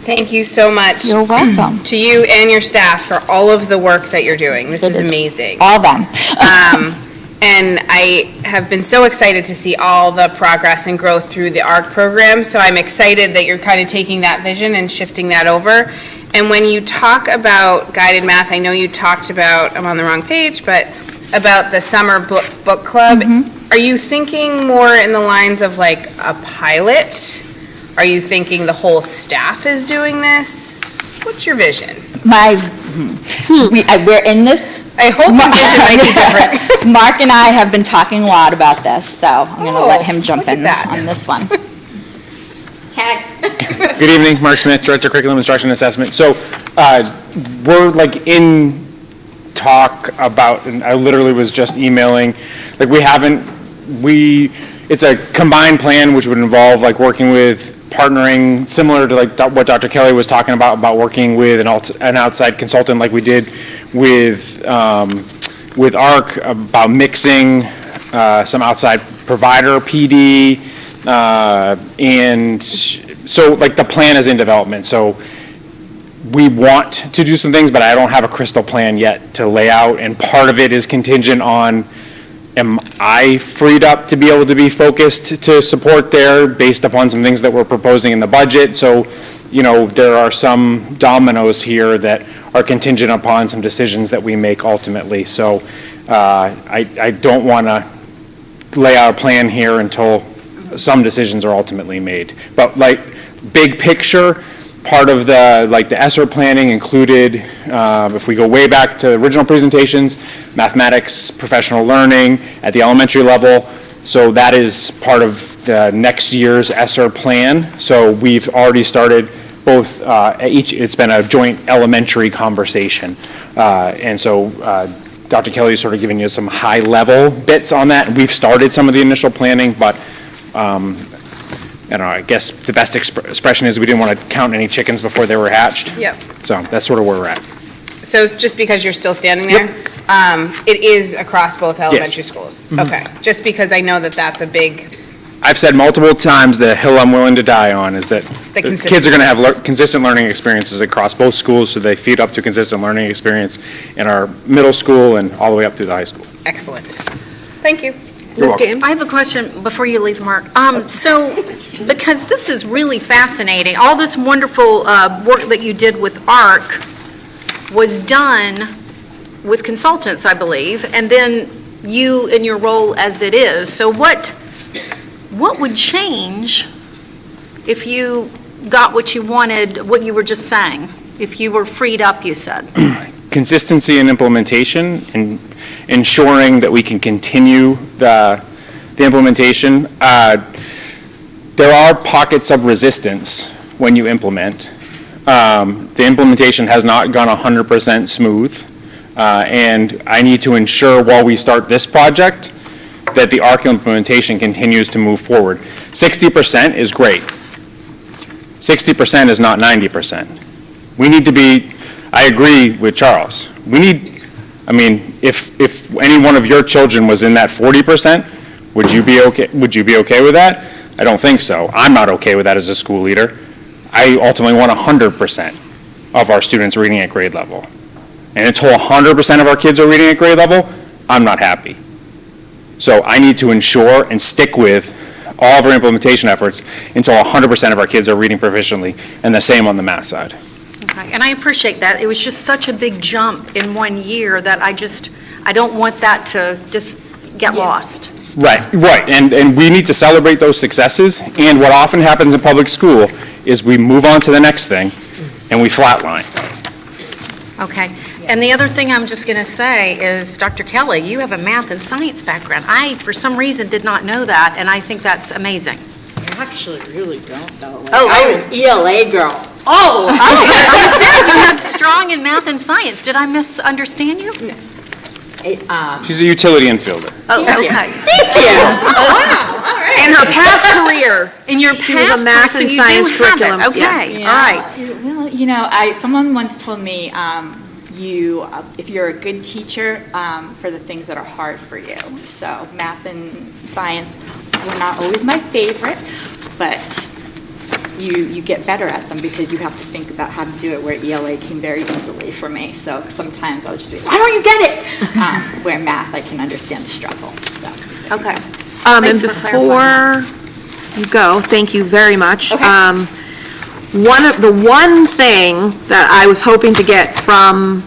Thank you so much. You're welcome. To you and your staff for all of the work that you're doing. This is amazing. All of them. And I have been so excited to see all the progress and growth through the ARC program, so I'm excited that you're kind of taking that vision and shifting that over. And when you talk about guided math, I know you talked about, I'm on the wrong page, but about the summer book club. Are you thinking more in the lines of like a pilot? Are you thinking the whole staff is doing this? What's your vision? We're in this. I hope your vision might be different. Mark and I have been talking a lot about this, so I'm going to let him jump in on this one. Good evening, Mark Smith, Director of Curriculum Instruction and Assessment. So we're like in talk about, and I literally was just emailing, like it's a combined plan which would involve like working with partnering, similar to like what Dr. Kelly was talking about working with an outside consultant like we did with ARC, about mixing some outside provider, PD, and so like the plan is in development. So we want to do some things, but I don't have a crystal plan yet to lay out, and part of it is contingent on, am I freed up to be able to be focused to support there based upon some things that we're proposing in the budget? So, there are some dominoes here that are contingent upon some decisions that we make ultimately. So I don't want to lay out a plan here until some decisions are ultimately made. But like big picture, Part of the ESSER planning included, if we go way back to original presentations, mathematics, professional learning at the elementary level. So that is part of the next year's ESSER plan. So we've already started both, it's been a joint elementary conversation. And so Dr. Kelly is sort of giving you some high-level bits on that. We've started some of the initial planning, but I don't know, I guess the best expression is we didn't want to count any chickens before they were hatched. Yep. So that's sort of where we're at. So just because you're still standing there, it is across both elementary schools? Mhm. Okay, just because I know that that's a big, I've said multiple times, the hill I'm willing to die on is that The kids are going to have consistent learning experiences across both schools, so they feed up to consistent learning experience in our middle school and all the way up through the high school. excellent. Thank you. Ms. I have a question before you leave, Mark. So, because this is really fascinating, all this wonderful work that you did with ARC was done with consultants, I believe, and then you in your role as it is. So what would change if you got what you wanted, what you were just saying? If you were freed up, you said? Consistency in implementation and ensuring that we can continue the implementation. There are pockets of resistance when you implement. The implementation has not gone 100% smooth, and I need to ensure while we start this project that the ARC implementation continues to move forward. 60% is great. 60% is not 90%. We need to be, I agree with Charles. We need, if any one of your children was in that 40%, would you be okay with that? I don't think so. I'm not okay with that as a school leader. I ultimately want 100% of our students reading at grade level. And until 100% of our kids are reading at grade level, I'm not happy. So I need to ensure and stick with all of our implementation efforts until 100% of our kids are reading proficiently, and the same on the math side. Okay, and I appreciate that. It was just such a big jump in 1 year that I don't want that to just get lost. Right, and we need to celebrate those successes, and what often happens in public school is we move on to the next thing, and we flatline. Okay, and the other thing I'm just going to say is, Dr. Kelly, you have a math and science background. I, for some reason, did not know that, and I think that's amazing. I actually really don't, though. Oh, I'm an ELA girl, all the way. You said you had strong in math and science. Did I misunderstand you? She's a utility infielder. Oh, okay. Thank you. Wow, all right. In her past career, in your she was past a math career, and so you science do have it. curriculum. Okay, Yes. all right. Well, someone once told me, if you're a good teacher, for the things that are hard for you. So math and science were not always my favorite, but you get better at them because you have to think about how to do it, where ELA came very easily for me. So sometimes I'll just be, why don't you get it? Where math, I can understand the struggle. So. Okay. And Thanks for before you go, thank you very much. Okay. One thing that I was hoping to get from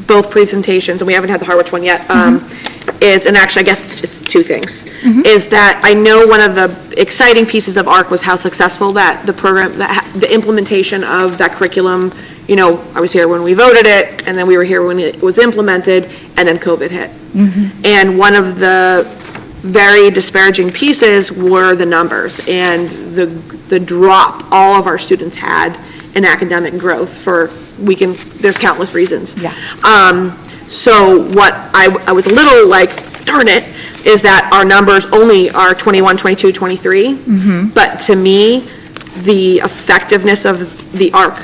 both presentations, and we haven't had the Harwich one yet, is, and actually I guess it's two things, is that I know one of the exciting pieces of ARC was how successful that the program, the implementation of that curriculum, I was here when we voted it, and then we were here when it was implemented, and then COVID hit. And one of the very disparaging pieces were the numbers and the drop all of our students had in academic growth there's countless reasons. Yeah. So what I was a little like, darn it, is that our numbers only are 21, 22, 23. But to me, the effectiveness of the ARC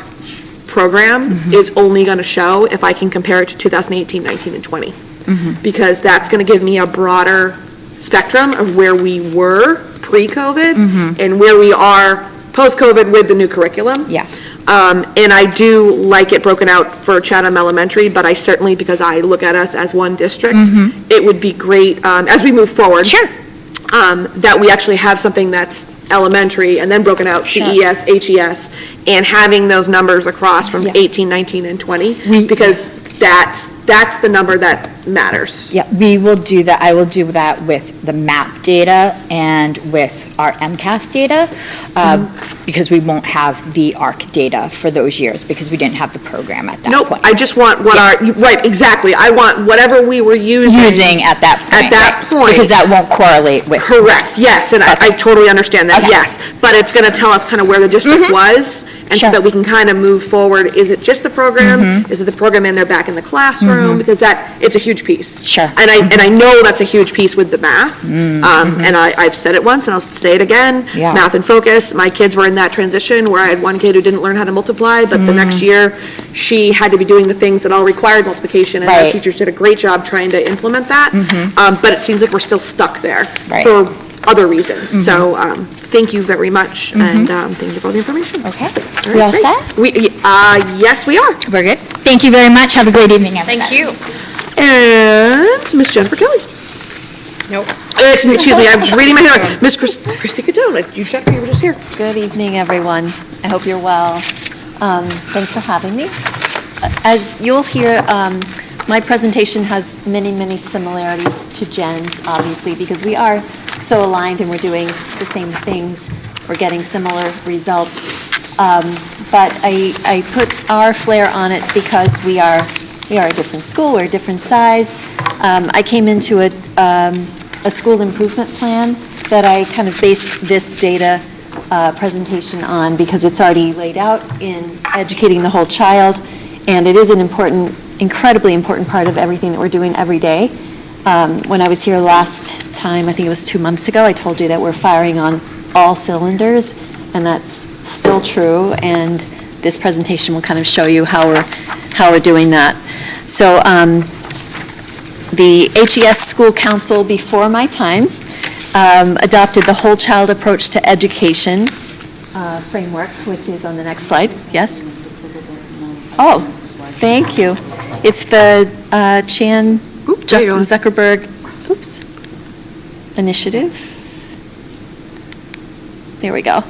program is only going to show if I can compare it to 2018, 19, and 20. Because that's going to give me a broader spectrum of where we were pre-COVID and where we are post-COVID with the new curriculum. Yeah. And I do like it broken out for Chatham Elementary, but I certainly, because I look at us as one district, it would be great, as we move forward. Sure. That we actually have something that's elementary and then broken out CES, HES, and having those numbers across from 18, 19, and 20, because that's that's the number that matters. Yeah, we will do that. I will do that with the MAP data and with our MCAS data, because we won't have the ARC data for those years because we didn't have the program at that Nope, point. I just want what right, exactly. I want whatever we were using At that point. at that right, point. Because that won't correlate with. Correct, yes, and I totally understand that, Okay. yes. But it's going to tell us kind of where the district was, and so Sure. that we can kind of move forward. Is it just the program? Is it the program and they're back in the classroom? Because it's a huge piece. Sure. And I know that's a huge piece with the math. And I've said it once, and I'll say it again. Yeah. Math and focus. My kids were in that transition where I had one kid who didn't learn how to multiply, but the next year, she had to be doing the things that all required multiplication, and our Right. teachers did a great job trying to implement that. But it seems like we're still stuck there Right. for other reasons. So, thank you very much, and thank you for all the information. Okay. All We all great. set? Yes, we are. We're good. Thank you very much. Have a great evening, everybody. Thank you. And Miss Jennifer Kelly. Nope. Excuse me, I'm just reading my hand. Miss Christy Catone, you checked me, you were just here. Good evening, everyone. I hope you're well. Thanks for having me. As you'll hear, my presentation has many, many similarities to Jen's, obviously, because we are so aligned and we're doing the same things. We're getting similar results. But I put our flair on it because we are a different school, we're a different size. I came into a school improvement plan that I kind of based this data presentation on because it's already laid out in educating the whole child, and it is an important, incredibly important part of everything that we're doing every day. When I was here last time, I think it was 2 months ago, I told you that we're firing on all cylinders, and that's still true, and this presentation will kind of show you how we're doing that. So the HES School Council before my time adopted the whole child approach to education framework, which is on the next slide. Yes? Oh, thank you. It's the Chan Zuckerberg initiative. There we go.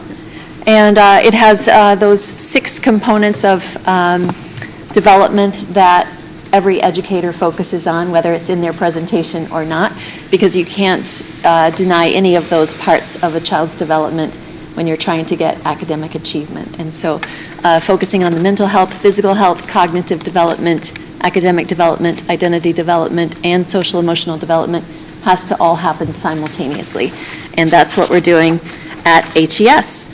And it has those 6 components of development that every educator focuses on, whether it's in their presentation or not, because you can't deny any of those parts of a child's development when you're trying to get academic achievement. And so focusing on the mental health, physical health, cognitive development, academic development, identity development, and social emotional development has to all happen simultaneously. And that's what we're doing at HES.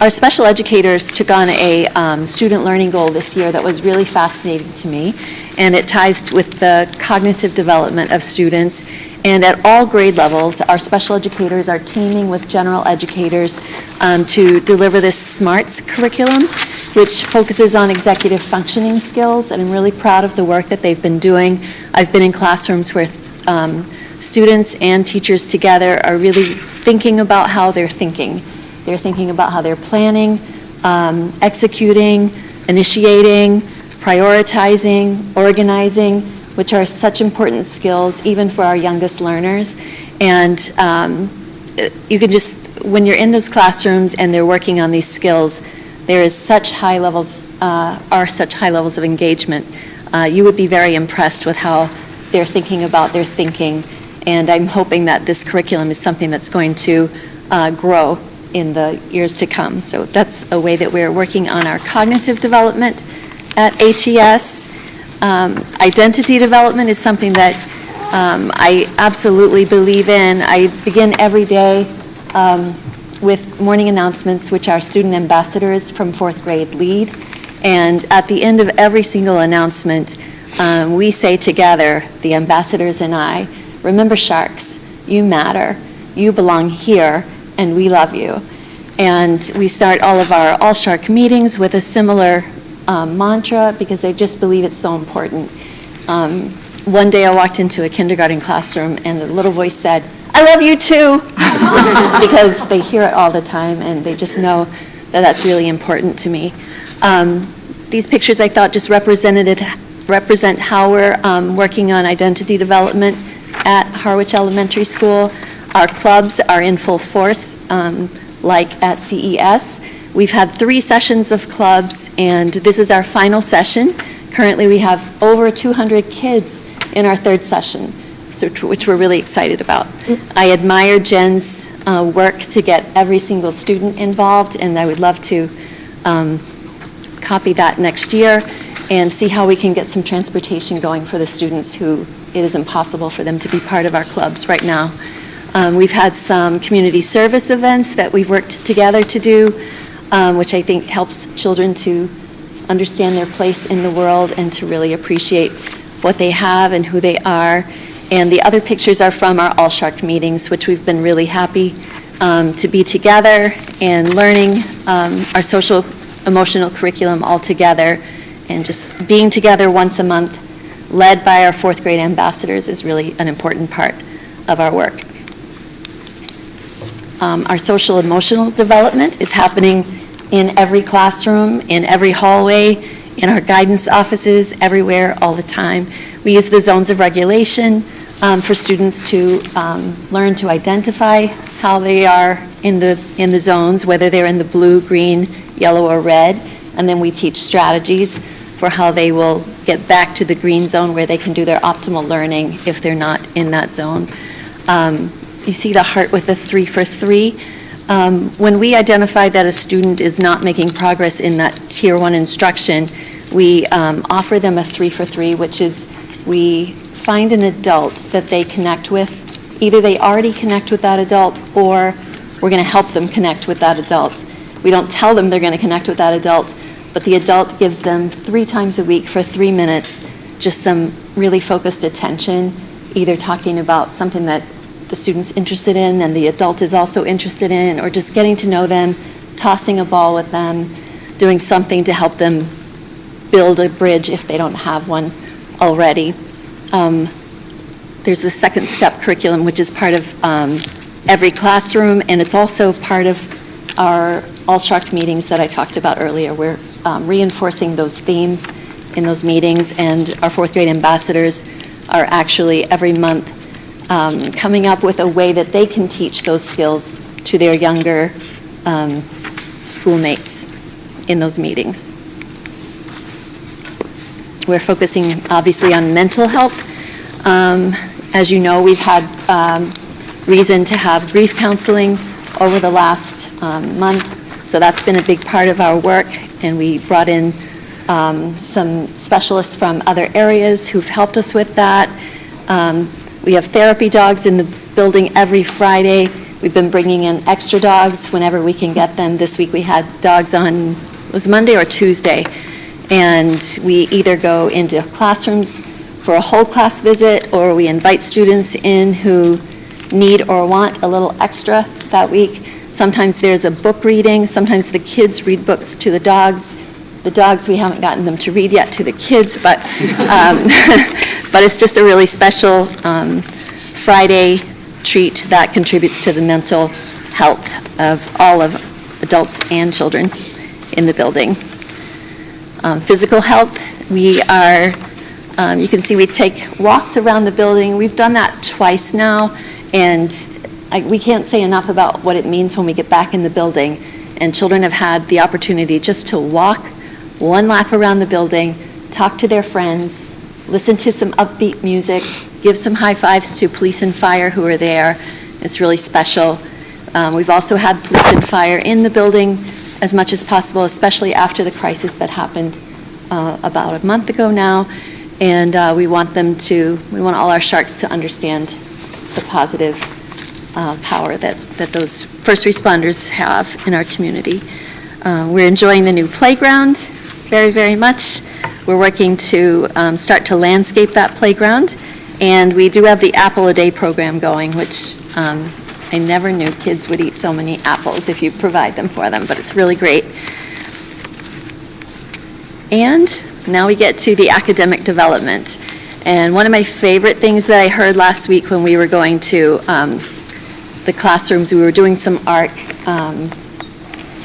Our special educators took on a student learning goal this year that was really fascinating to me, and it ties with the cognitive development of students. And at all grade levels, our special educators are teaming with general educators to deliver this SMARTS curriculum, which focuses on executive functioning skills, and I'm really proud of the work that they've been doing. I've been in classrooms where students and teachers together are really thinking about how they're thinking. They're thinking about how they're planning, executing, initiating, prioritizing, organizing, which are such important skills even for our youngest learners. And you can just, when you're in those classrooms and they're working on these skills, there is such high levels, are such high levels of engagement. You would be very impressed with how they're thinking about their thinking. And I'm hoping that this curriculum is something that's going to grow in the years to come. So that's a way that we're working on our cognitive development at HES. Identity development is something that I absolutely believe in. I begin every day with morning announcements, which our student ambassadors from 4th grade lead. And at the end of every single announcement, we say together, the ambassadors and I, remember sharks, you matter, you belong here, and we love you. And we start all of our All Shark meetings with a similar mantra because I just believe it's so important. One day I walked into a kindergarten classroom and the little voice said, I love you too, because they hear it all the time and they just know that that's really important to me. These pictures I thought just represent how we're working on identity development at Harwich Elementary School. Our clubs are in full force, like at CES. We've had 3 sessions of clubs, and this is our final session. Currently, we have over 200 kids in our 3rd session, which we're really excited about. I admire Jen's work to get every single student involved, and I would love to copy that next year and see how we can get some transportation going for the students who it is impossible for them to be part of our clubs right now. We've had some community service events that we've worked together to do, which I think helps children to understand their place in the world and to really appreciate what they have and who they are. And the other pictures are from our All Shark meetings, which we've been really happy to be together and learning our social emotional curriculum all together, and just being together once a month, led by our 4th grade ambassadors, is really an important part of our work. Our social emotional development is happening in every classroom, in every hallway, in our guidance offices, everywhere, all the time. We use the zones of regulation for students to learn to identify how they are in the zones, whether they're in the blue, green, yellow, or red, and then we teach strategies for how they will get back to the green zone where they can do their optimal learning if they're not in that zone. You see the heart with the 3 for 3. When we identify that a student is not making progress in that Tier 1 instruction, we offer them a 3 for 3, which is we find an adult that they connect with. Either they already connect with that adult, or we're going to help them connect with that adult. We don't tell them they're going to connect with that adult, but the adult gives them 3 times a week for 3 minutes, just some really focused attention, either talking about something that the student's interested in and the adult is also interested in, or just getting to know them, tossing a ball with them, doing something to help them build a bridge if they don't have one already. There's the second step curriculum, which is part of every classroom, and it's also part of our All Shark meetings that I talked about earlier. We're reinforcing those themes in those meetings, and our 4th grade ambassadors are actually every month coming up with a way that they can teach those skills to their younger schoolmates in those meetings. We're focusing obviously on mental health. As you know, we've had reason to have grief counseling over the last month, so that's been a big part of our work, and we brought in some specialists from other areas who've helped us with that. We have therapy dogs in the building every Friday. We've been bringing in extra dogs whenever we can get them. This week we had dogs on, it was Monday or Tuesday, and we either go into classrooms for a whole class visit, or we invite students in who need or want a little extra that week. Sometimes there's a book reading. Sometimes the kids read books to the dogs. The dogs, we haven't gotten them to read yet to the kids, but but it's just a really special Friday treat that contributes to the mental health of all of adults and children in the building. Physical health, we are, you can see we take walks around the building. We've done that twice now, and we can't say enough about what it means when we get back in the building. And children have had the opportunity just to walk one lap around the building, talk to their friends, listen to some upbeat music, give some high fives to police and fire who are there. It's really special. We've also had police and fire in the building as much as possible, especially after the crisis that happened about a month ago now. And we want all our sharks to understand the positive power that those first responders have in our community. We're enjoying the new playground very, very much. We're working to start to landscape that playground, and we do have the Apple a Day program going, which I never knew kids would eat so many apples if you provide them for them, but it's really great. And now we get to the academic development. And one of my favorite things that I heard last week when we were going to the classrooms, we were doing some ARC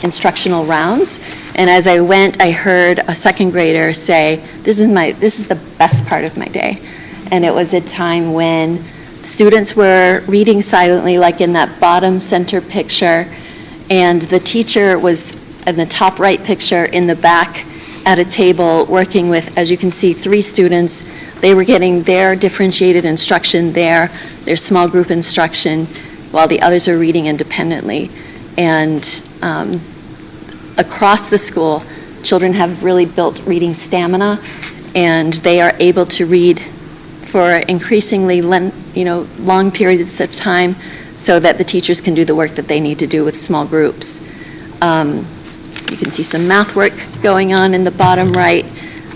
instructional rounds, and as I went, I heard a 2nd grader say, this is the best part of my day. And it was a time when students were reading silently, like in that bottom center picture, and the teacher was in the top right picture in the back at a table working with, as you can see, 3 students. They were getting their differentiated instruction there, their small group instruction, while the others are reading independently. And across the school, children have really built reading stamina, and they are able to read for increasingly long periods of time so that the teachers can do the work that they need to do with small groups. You can see some math work going on in the bottom right.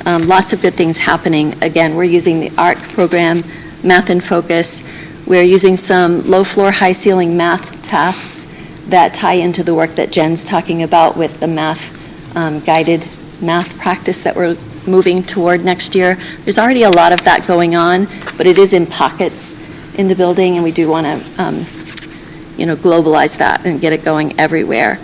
Lots of good things happening. Again, we're using the ARC program, Math in Focus. We're using some low floor, high ceiling math tasks that tie into the work that Jen's talking about with the math, guided math practice that we're moving toward next year. There's already a lot of that going on, but it is in pockets in the building, and we do want to, globalize that and get it going everywhere.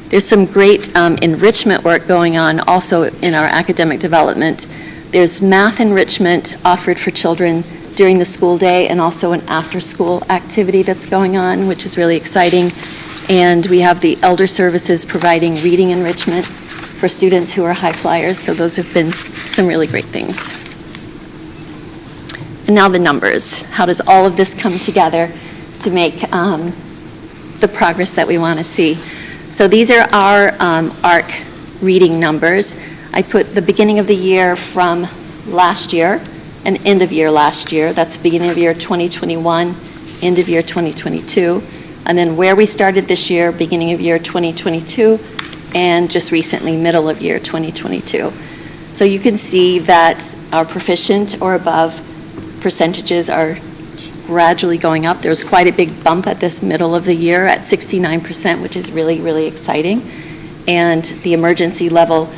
There's some great enrichment work going on also in our academic development. There's math enrichment offered for children during the school day and also an after-school activity that's going on, which is really exciting. And we have the elder services providing reading enrichment for students who are high flyers, so those have been some really great things. And now the numbers. How does all of this come together to make the progress that we want to see? So these are our ARC reading numbers. I put the beginning of the year from last year and end of year last year. That's beginning of year 2021, end of year 2022. And then where we started this year, beginning of year 2022, and just recently, middle of year 2022. So you can see that our proficient or above percentages are gradually going up. There's quite a big bump at this middle of the year at 69%, which is really, really exciting. And the emergency level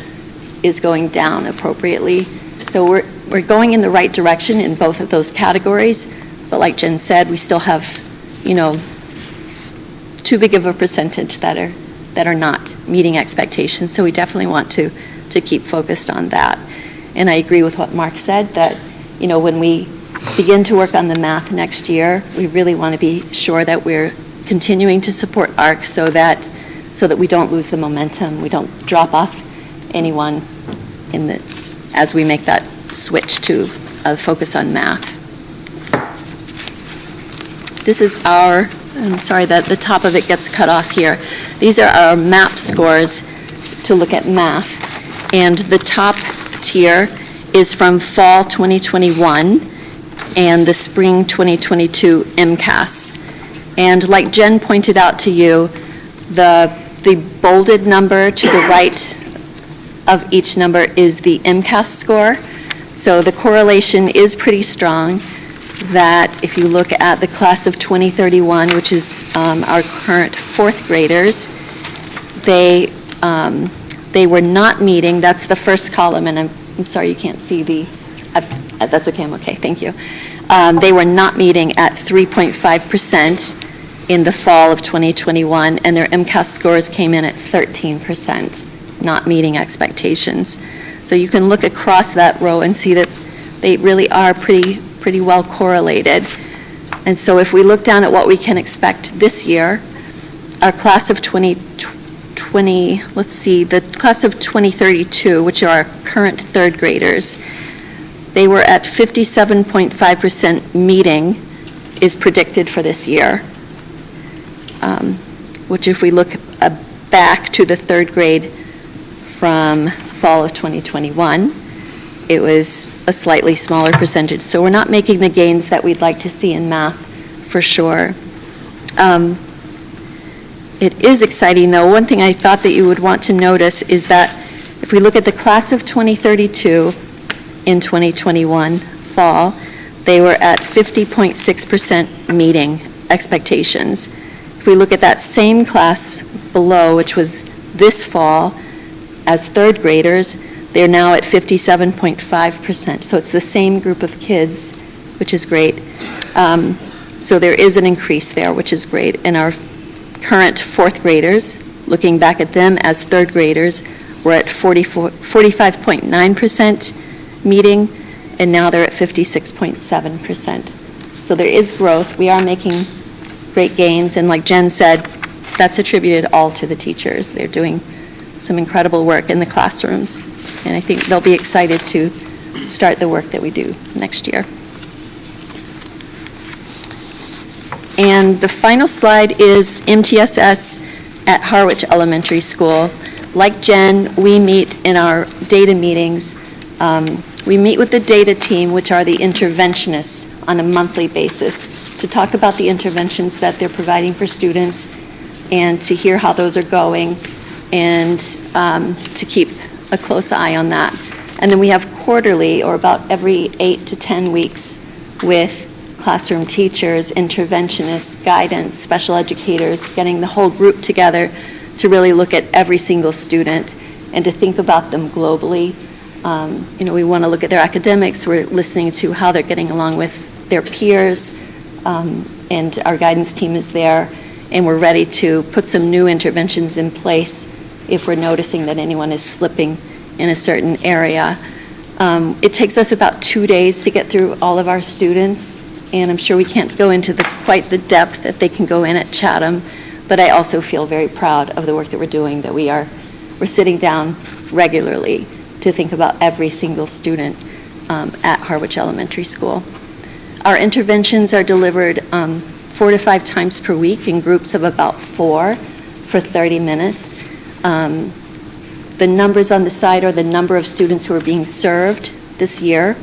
is going down appropriately. So we're going in the right direction in both of those categories. But like Jen said, we still have, too big of a percentage that are not meeting expectations. So we definitely want to keep focused on that. And I agree with what Mark said, that, when we begin to work on the math next year, we really want to be sure that we're continuing to support ARC so that we don't lose the momentum, we don't drop off anyone as we make that switch to a focus on math. This is I'm sorry that the top of it gets cut off here. These are our MAP scores to look at math. And the top tier is from fall 2021 and the spring 2022 MCAS. And like Jen pointed out to you, the bolded number to the right of each number is the MCAS score. So the correlation is pretty strong that if you look at the class of 2031, which is our current 4th graders, they were not meeting, that's the first column, and I'm sorry you can't see that's okay, I'm okay, thank you. They were not meeting at 3.5% in the fall of 2021, and their MCAS scores came in at 13%, not meeting expectations. So you can look across that row and see that they really are pretty well correlated. And so if we look down at what we can expect this year, our class of 2020, let's see, the class of 2032, which are our current 3rd graders, they were at 57.5% meeting is predicted for this year, which if we look back to the 3rd grade from fall of 2021, it was a slightly smaller percentage. So we're not making the gains that we'd like to see in math, for sure. It is exciting, though. One thing I thought that you would want to notice is that if we look at the class of 2032 in 2021 fall, they were at 50.6% meeting expectations. If we look at that same class below, which was this fall, as 3rd graders, they're now at 57.5%. So it's the same group of kids, which is great. So there is an increase there, which is great. And our current 4th graders, looking back at them as 3rd graders, were at 45.9% meeting, and now they're at 56.7%. So there is growth. We are making great gains, and like Jen said, that's attributed all to the teachers. They're doing some incredible work in the classrooms. And I think they'll be excited to start the work that we do next year. And the final slide is MTSS at Harwich Elementary School. Like Jen, we meet in our data meetings. We meet with the data team, which are the interventionists, on a monthly basis to talk about the interventions that they're providing for students and to hear how those are going and to keep a close eye on that. And then we have quarterly, or about every 8 to 10 weeks, with classroom teachers, interventionists, guidance, special educators, getting the whole group together to really look at every single student and to think about them globally. We want to look at their academics. We're listening to how they're getting along with their peers, and our guidance team is there, and we're ready to put some new interventions in place if we're noticing that anyone is slipping in a certain area. It takes us about 2 days to get through all of our students, and I'm sure we can't go into quite the depth that they can go in at Chatham, but I also feel very proud of the work that we're doing, that we're sitting down regularly to think about every single student at Harwich Elementary School. Our interventions are delivered 4 to 5 times per week in groups of about 4 for 30 minutes. The numbers on the side are the number of students who are being served this year,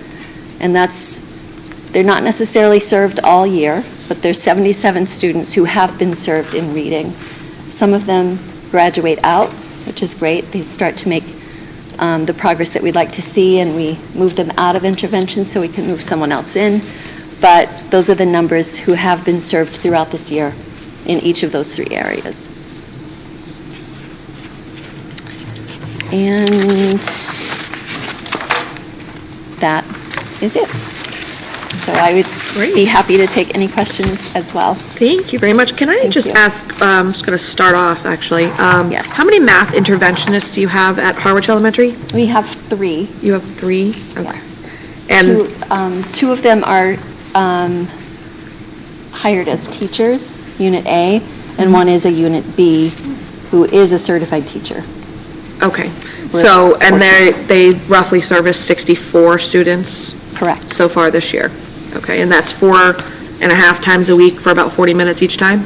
and they're not necessarily served all year, but there's 77 students who have been served in reading. Some of them graduate out, which is great. They start to make the progress that we'd like to see, and we move them out of intervention so we can move someone else in. But those are the numbers who have been served throughout this year in each of those 3 areas. And that is it. So I would be happy to take any questions as well. Thank you very much. Can I just ask, I'm just going to start off, actually. Yes. How many math interventionists do you have at Harwich Elementary? We have 3. You have 3? Okay. Yes. And 2 of them are hired as teachers, Unit A, and one is a Unit B, who is a certified teacher. Okay. So, and they roughly service 64 students? Correct. So far this year? Okay, and that's 4.5 times a week for about 40 minutes each time?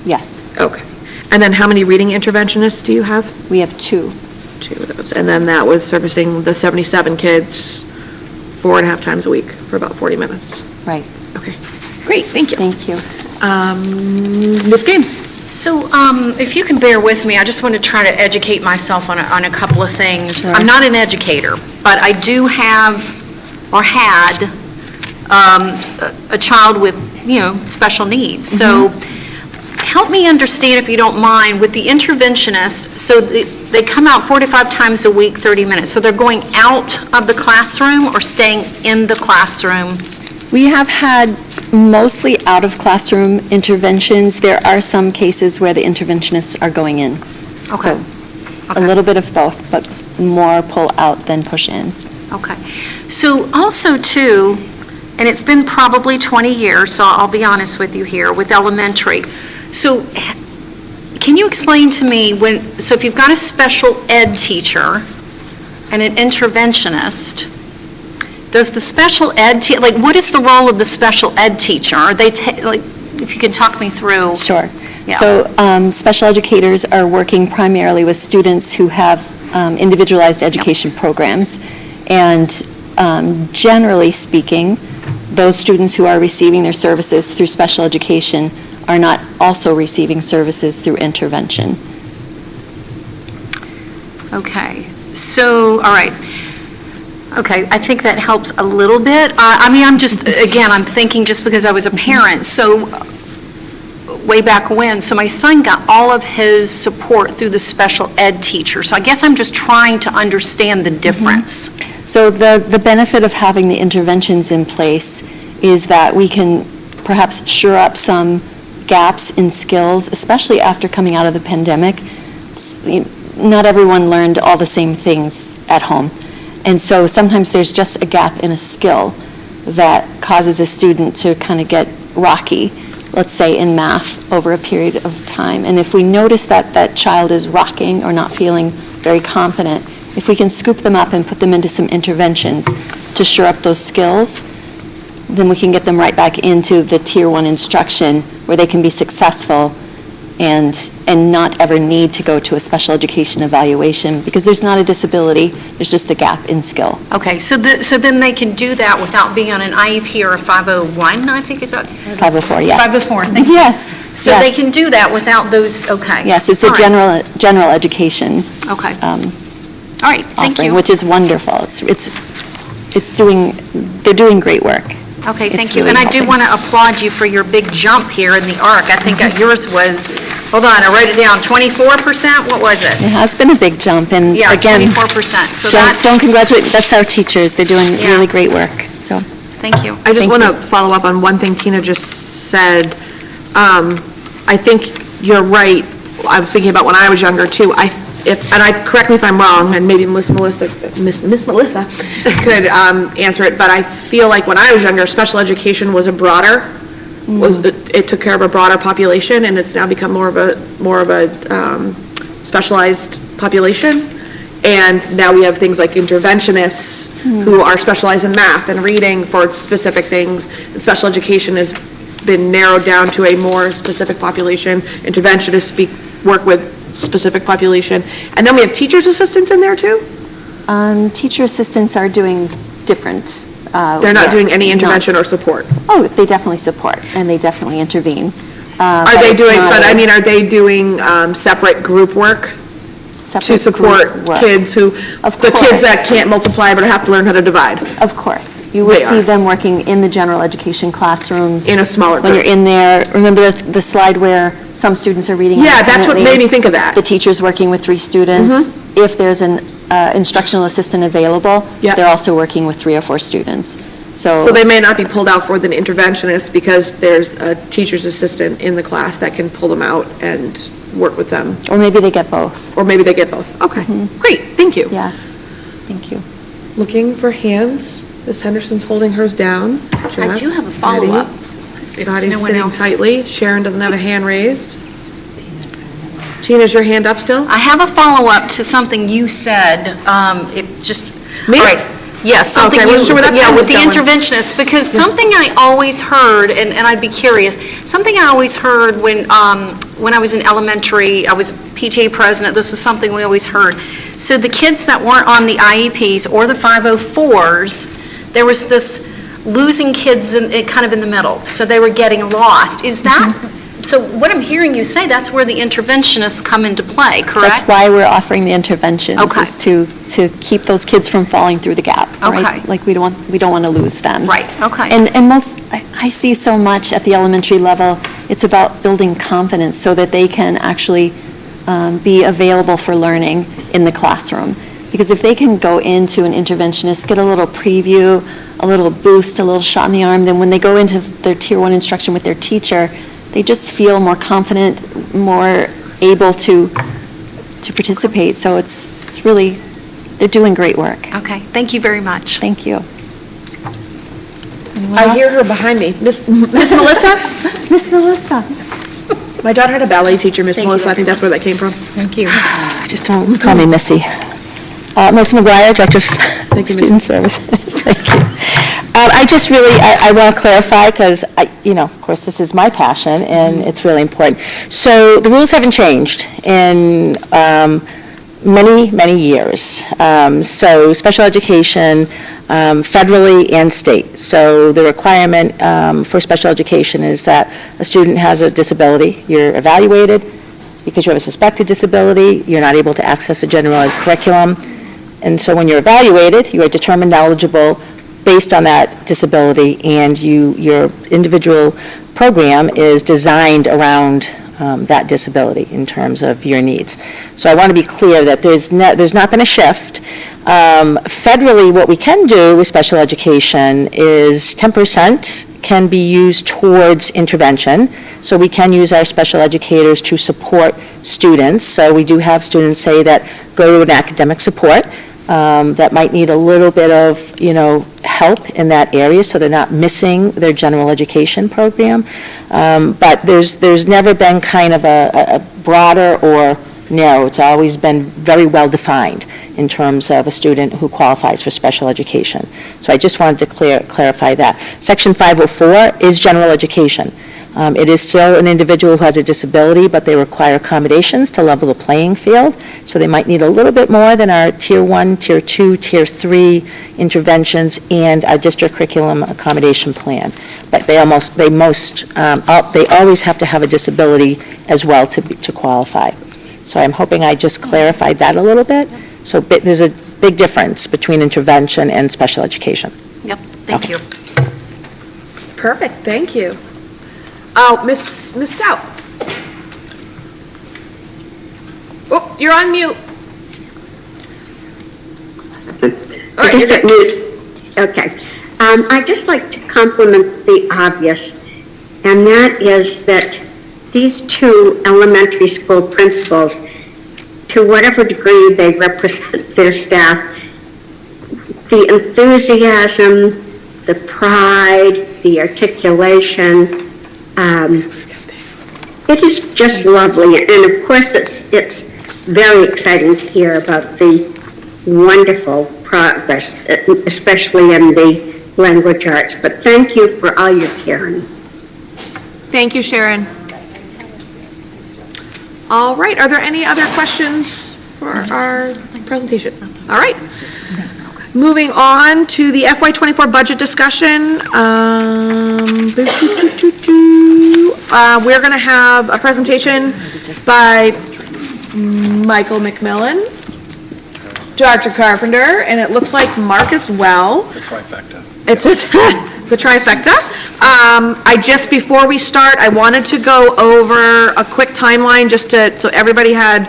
Yes. Okay. And then how many reading interventionists do you have? We have 2. 2 of those. And then that was servicing the 77 kids 4.5 times a week for about 40 minutes? Right. Okay. Great, thank you. Thank you. Ms. Games? So if you can bear with me, I just want to try to educate myself on a couple of things. Sure. I'm not an educator, but I do have, or had, a child with, special needs. So help me understand, if you don't mind, with the interventionist, so they come out 4 to 5 times a week, 30 minutes. So they're going out of the classroom or staying in the classroom? We have had mostly out-of-classroom interventions. There are some cases where the interventionists are going in. Okay. So a little bit of both, but more pull out than push in. Okay. So also, too, and it's been probably 20 years, so I'll be honest with you here, with elementary. So can you explain to me so if you've got a special ed teacher and an interventionist, does the special ed, what is the role of the special ed teacher? Are they, if you can talk me through. Sure. Yeah. So special educators are working primarily with students who have individualized education programs. And generally speaking, those students who are receiving their services through special education are not also receiving services through intervention. Okay. So, all right. Okay, I think that helps a little bit. I'm thinking just because I was a parent, so way back when, so my son got all of his support through the special ed teacher. So I guess I'm just trying to understand the difference. So the benefit of having the interventions in place is that we can perhaps shore up some gaps in skills, especially after coming out of the pandemic. Not everyone learned all the same things at home. And so sometimes there's just a gap in a skill that causes a student to kind of get rocky. let's say in math over a period of time. And if we notice that that child is rocking or not feeling very confident, if we can scoop them up and put them into some interventions to shore up those skills, then we can get them right back into the Tier 1 instruction where they can be successful and not ever need to go to a special education evaluation, because there's not a disability, there's just a gap in skill. Okay, so then they can do that without being on an IEP or a 501, I think is that? 504, yes. 504, thank you. Yes. So they can do that without those, okay. Yes, it's a All right. general education. Okay. All right, thank offering, you. which is wonderful. They're doing great work. Okay, It's thank you. really And I do helping. want to applaud you for your big jump here in the arc. I think yours was, hold on, I wrote it down, 24%? What was it? It has been a big jump, and Yeah, again, 24%. So don't congratulate, that's our teachers. They're doing Yeah. really great work, so. Thank you. I just Thank want to you. follow up on one thing Tina just said. I think you're right. I was thinking about when I was younger, too. Correct me if I'm wrong, and maybe Miss Melissa could answer it, but I feel like when I was younger, special education was it took care of a broader population, and it's now become more of a specialized population. And now we have things like interventionists who are specialized in math and reading for specific things. And special education has been narrowed down to a more specific population. Interventionists work with specific population. And then we have teacher's assistants in there too? Teacher assistants are doing different. They're not doing any intervention or support? Oh, they definitely support, and they definitely intervene. Are they doing separate group work? To support kids kids that can't multiply but have to learn how to divide? Of course. You would see them working in the general education classrooms. In a smaller When group. you're in there, remember the slide where some students are reading Yeah, that's what independently? made me think of that. The teacher's working with 3 students. If there's an instructional assistant available, they're also working with 3 or 4 students. So they may not be pulled out for the interventionist because there's a teacher's assistant in the class that can pull them out and work with them. Or maybe they get both. Okay, great, thank you. Yeah, thank you. Looking for hands. Ms. Henderson's holding hers down. I do have a follow-up. Scotty's no one sitting else- tightly. Sharon doesn't have a hand raised. Tina's your hand up still? I have a follow-up to something you said, Me? All right. Yes, something Okay, wasn't sure where that pen with was the going. interventionists, because something I always heard, and I'd be curious, something I always heard when I was in elementary, I was PTA president, this is something we always heard. So the kids that weren't on the IEPs or the 504s, there was this losing kids kind of in the middle, so they were getting lost. Is that, so what I'm hearing you say, that's where the interventionists come into play, correct? That's why we're offering the interventions, Okay. is to keep those kids from falling through the gap, right? Okay. Like we don't want to lose them. Right, okay. And I see so much at the elementary level, it's about building confidence so that they can actually be available for learning in the classroom. Because if they can go into an interventionist, get a little preview, a little boost, a little shot in the arm, then when they go into their Tier 1 instruction with their teacher, they just feel more confident, more able to participate. So it's really, they're doing great work. Okay, thank you very much. Thank you. I hear her behind me. Miss Melissa? Miss Melissa. My daughter had a ballet teacher, Miss Thank Melissa. you. I think that's where that came from. Thank you. Just don't call me Missy. Melissa McGuire, Director of Student Services. Thank you. I just really, I want to clarify, because, of course, this is my passion, and it's really important. So the rules haven't changed in many, many years. So special education, federally and state. So the requirement for special education is that a student has a disability. You're evaluated because you have a suspected disability. You're not able to access a general ed curriculum. And so when you're evaluated, you are determined eligible based on that disability, and your individual program is designed around that disability in terms of your needs. So I want to be clear that there's not been a shift. Federally, what we can do with special education is 10% can be used towards intervention. So we can use our special educators to support students. So we do have students say that go to an academic support. that might need a little bit of, help in that area, so they're not missing their general education program. But there's never been kind of a broader or narrow. It's always been very well defined in terms of a student who qualifies for special education. So I just wanted to clarify that. Section 504 is general education. It is still an individual who has a disability, but they require accommodations to level the playing field. So they might need a little bit more than our Tier 1, Tier 2, Tier 3 interventions and our district curriculum accommodation plan. But they always have to have a disability as well to qualify. So I'm hoping I just clarified that a little bit. So there's a big difference between intervention and special education. Yep, thank you. Perfect, thank you. Oh, Miss Stout. Oh, you're on mute. All right, I guess that means, okay. I'd just like to compliment the obvious, and that is that these two elementary school principals, to whatever degree they represent their staff, the enthusiasm, the pride, the articulation, it is just lovely. And of course, it's very exciting to hear about the wonderful progress, especially in the language arts. But thank you for all your caring. Thank you, Sharon. All right, are there any other questions for our presentation? All right. Moving on to the FY24 budget discussion. We're going to have a presentation by Michael McMillan, Dr. Carpenter, and it looks like Mark as well. The trifecta. It's the trifecta. Before we start, I wanted to go over a quick timeline so everybody had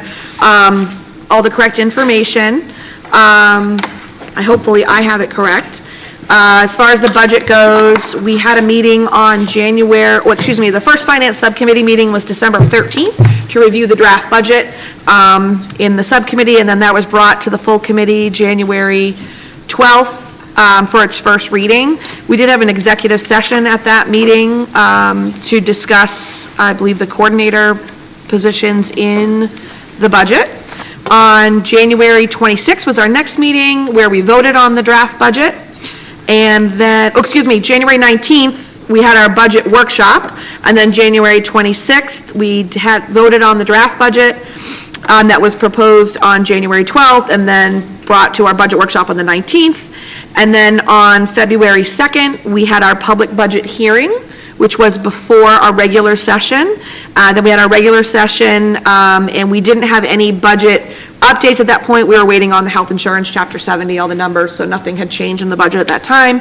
all the correct information. Hopefully I have it correct. As far as the budget goes, we had a meeting on the first finance subcommittee meeting was December 13th to review the draft budget in the subcommittee, and then that was brought to the full committee January 12th for its first reading. We did have an executive session at that meeting to discuss, I believe, the coordinator positions in the budget. On January 26th was our next meeting where we voted on the draft budget. And then, January 19th, we had our budget workshop. And then January 26th, we had voted on the draft budget that was proposed on January 12th and then brought to our budget workshop on the 19th. And then on February 2nd, we had our public budget hearing, which was before our regular session. Then we had our regular session, and we didn't have any budget updates at that point. We were waiting on the health insurance, Chapter 70, all the numbers, so nothing had changed in the budget at that time.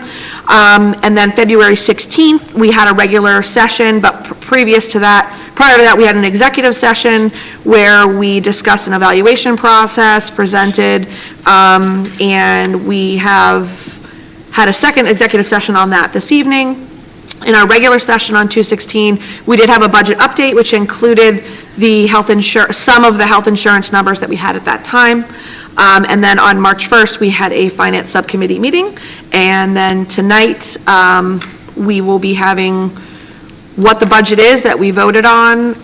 And then February 16th, we had a regular session, but prior to that, we had an executive session where we discussed an evaluation process, presented, and we have had a second executive session on that this evening. In our regular session on 2/16, we did have a budget update, which included some of the health insurance numbers that we had at that time. And then on March 1st, we had a finance subcommittee meeting. And then tonight, we will be having what the budget is that we voted on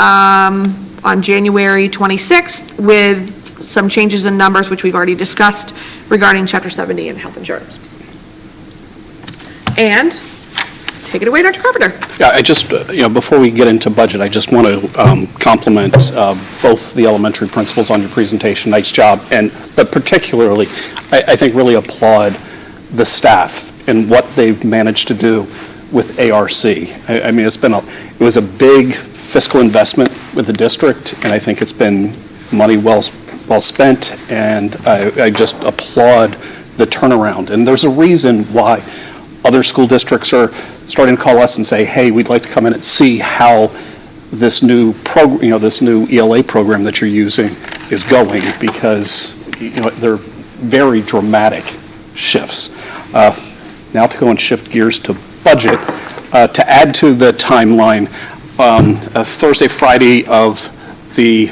January 26th with some changes in numbers, which we've already discussed regarding Chapter 70 and health insurance. And take it away, Dr. Carpenter. Yeah, I just, before we get into budget, I just want to compliment both the elementary principals on your presentation. Nice job. But particularly, I think really applaud the staff and what they've managed to do with ARC. I mean, it was a big fiscal investment with the district, and I think it's been money well spent, and I just applaud the turnaround. And there's a reason why other school districts are starting to call us and say, hey, we'd like to come in and see how this new this new ELA program that you're using is going, because they're very dramatic shifts. Now to go and shift gears to budget, to add to the timeline, Thursday, Friday of the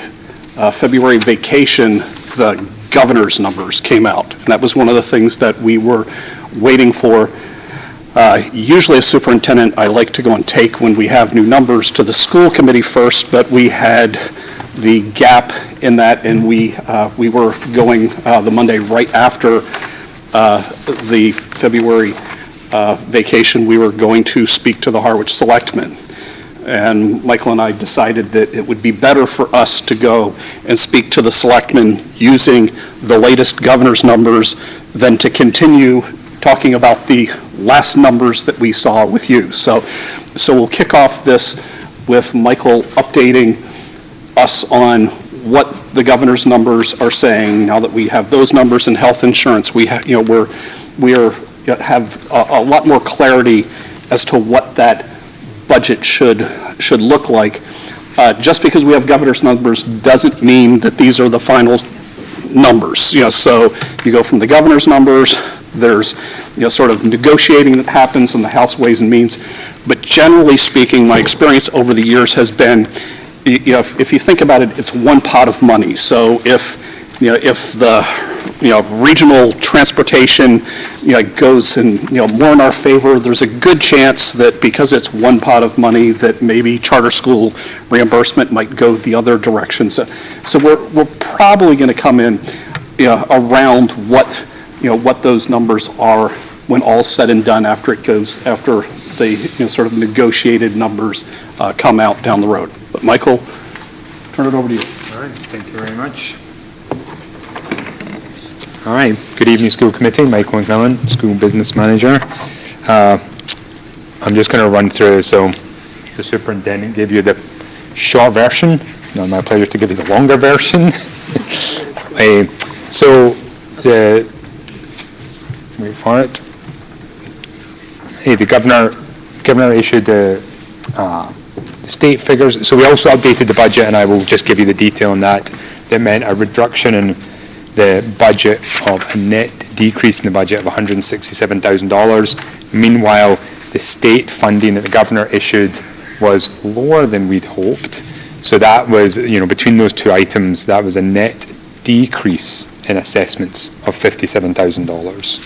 February vacation, the governor's numbers came out. And that was one of the things that we were waiting for. Usually as superintendent, I like to go and take, when we have new numbers, to the school committee first, but we had the gap in that, and we were going the Monday right after the February vacation. We were going to speak to the Harwich Selectmen. And Michael and I decided that it would be better for us to go and speak to the selectmen using the latest governor's numbers than to continue talking about the last numbers that we saw with you. So we'll kick off this with Michael updating us on what the governor's numbers are saying. Now that we have those numbers in health insurance, we have a lot more clarity as to what that budget should look like. Just because we have governor's numbers doesn't mean that these are the final numbers. So you go from the governor's numbers, there's sort of negotiating that happens in the House Ways and Means. But generally speaking, my experience over the years has been, if you think about it, it's one pot of money. So if the regional transportation goes in more in our favor, there's a good chance that because it's one pot of money that maybe charter school reimbursement might go the other direction. So we're probably going to come in around what those numbers are when all's said and done, after the sort of negotiated numbers come out down the road. But Michael, turn it over to you. All right, thank you very much. All right, good evening, school committee. Michael McMillan, school business manager. I'm just going to run through. So the superintendent gave you the short version. It's now my pleasure to give you the longer version. Wait for it. The governor issued the state figures. So we also updated the budget, and I will just give you the detail on that. That meant a reduction in the budget of a net decrease in the budget of $167,000. Meanwhile, the state funding that the governor issued was lower than we'd hoped. So that was, between those two items, that was a net decrease in assessments of $57,000.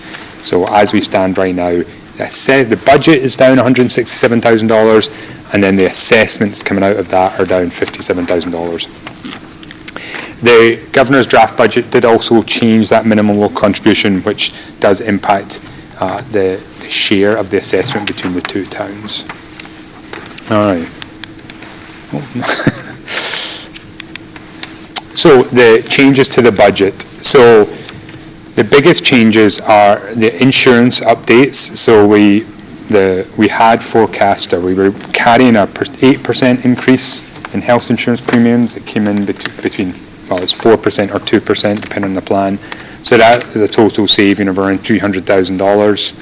So as we stand right now, the budget is down $167,000, and then the assessments coming out of that are down $57,000. The governor's draft budget did also change that minimum local contribution, which does impact the share of the assessment between the two towns. All right. So the changes to the budget. So the biggest changes are the insurance updates. So we had forecast, or we were carrying a 8% increase in health insurance premiums. It came in between, well, it's 4% or 2%, depending on the plan. So that is a total saving of around $300,000.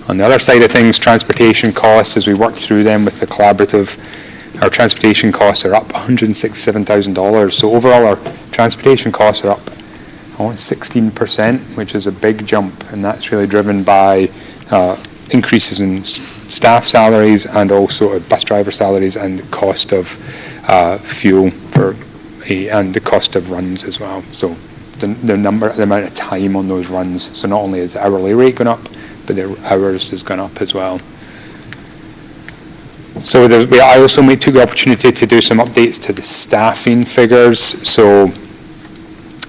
On the other side of things, transportation costs, as we work through them with the collaborative, our transportation costs are up $167,000. So overall, our transportation costs are up almost 16%, which is a big jump, and that's really driven by increases in staff salaries and also bus driver salaries and the cost of fuel and the cost of runs as well. So the amount of time on those runs. So not only is the hourly rate going up, but the hours has gone up as well. So I also took the opportunity to do some updates to the staffing figures. So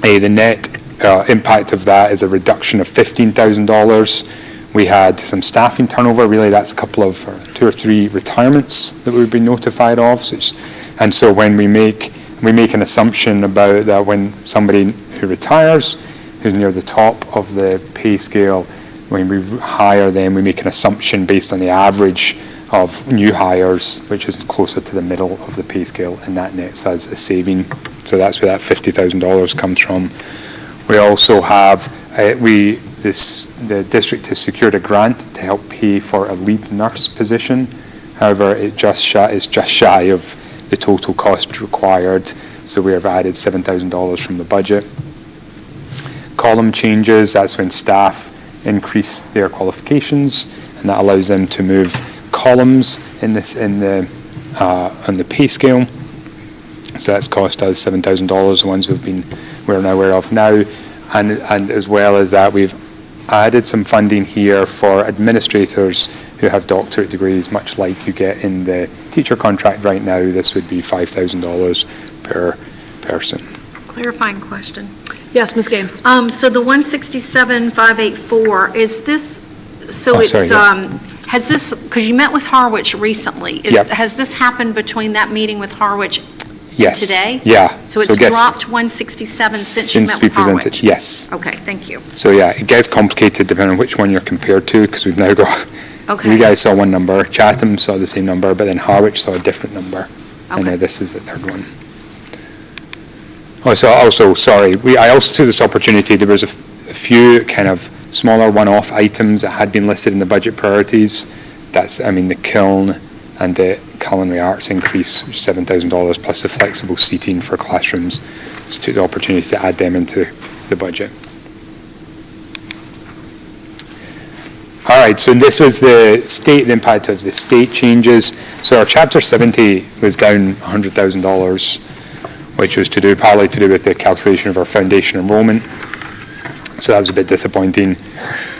the net impact of that is a reduction of $15,000. We had some staffing turnover. Really, that's a couple of 2 or 3 retirements that we've been notified of. And so when we make an assumption about that, when somebody who retires, who's near the top of the pay scale, when we hire them, we make an assumption based on the average of new hires, which is closer to the middle of the pay scale, and that nets as a saving. So that's where that $50,000 comes from. We also have, the district has secured a grant to help pay for a lead nurse position. However, it's just shy of the total cost required, so we have added $7,000 from the budget. Column changes, that's when staff increase their qualifications, and that allows them to move columns on the pay scale. So that's cost us $7,000, the ones we've been we're now aware of now. And as well as that, we've added some funding here for administrators who have doctorate degrees, much like you get in the teacher contract right now. This would be $5,000 per person. Clarifying question. Yes, Ms. Games. So the 167,584, is this, so Oh, it's, sorry, yeah. has this, because you met with Harwich recently, Yep. has this happened between that meeting with Harwich Yes. today? Yeah. So it's it gets- dropped 167 since you met we with Harwich? presented, yes. Okay, thank you. So yeah, it gets complicated depending on which one you're compared to, because we've now got, Okay. you guys saw one number, Chatham saw the same number, but then Harwich saw a different number. And now this is the third one. Oh, so also, sorry, I also took this opportunity, there was a few kind of smaller one-off items that had been listed in the budget priorities. That's, I mean, the kiln and the culinary arts increase, $7,000, plus the flexible seating for classrooms. So took the opportunity to add them into the budget. All right, so this was the impact of the state changes. So our Chapter 70 was down $100,000, which was partly to do with the calculation of our foundation enrollment. So that was a bit disappointing.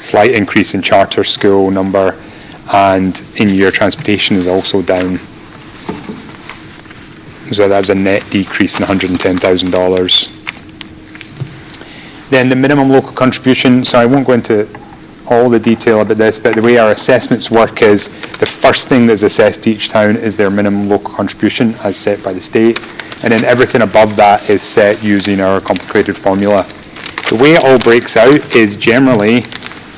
Slight increase in charter school number, and in-year transportation is also down. So that was a net decrease in $110,000. Then the minimum local contribution, so I won't go into all the detail about this, but the way our assessments work is the first thing that's assessed each town is their minimum local contribution as set by the state, and then everything above that is set using our complicated formula. The way it all breaks out is generally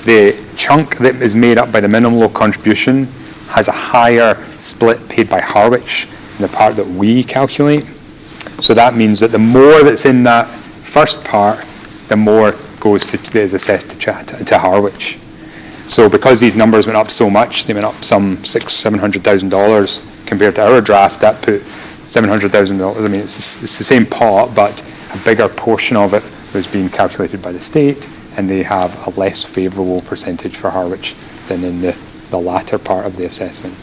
the chunk that is made up by the minimum local contribution has a higher split paid by Harwich than the part that we calculate. So that means that the more that's in that first part, the more goes to is assessed to Harwich. So because these numbers went up so much, they went up some $700,000 compared to our draft. That put $700,000. I mean, it's the same pot, but a bigger portion of it was being calculated by the state, and they have a less favourable percentage for Harwich than in the latter part of the assessment.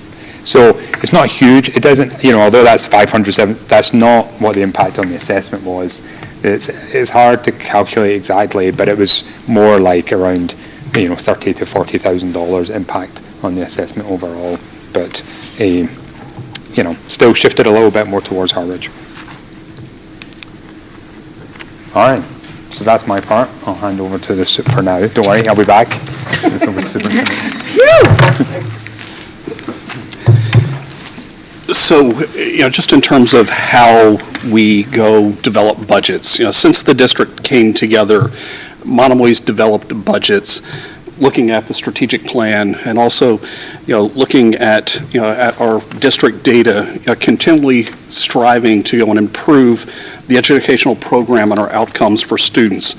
So it's not huge. It doesn't, although that's 507, that's not what the impact on the assessment was. It's hard to calculate exactly, but it was more like around, $30,000 to $40,000 impact on the assessment overall. But still shifted a little bit more towards Harwich. All right. So that's my part. I'll hand over to the soup for now. Don't worry, I'll be back. So, just in terms of how we go develop budgets, since the district came together, Monomoy's developed budgets, looking at the strategic plan, and also, looking at our district data, continually striving to go and improve the educational program and our outcomes for students.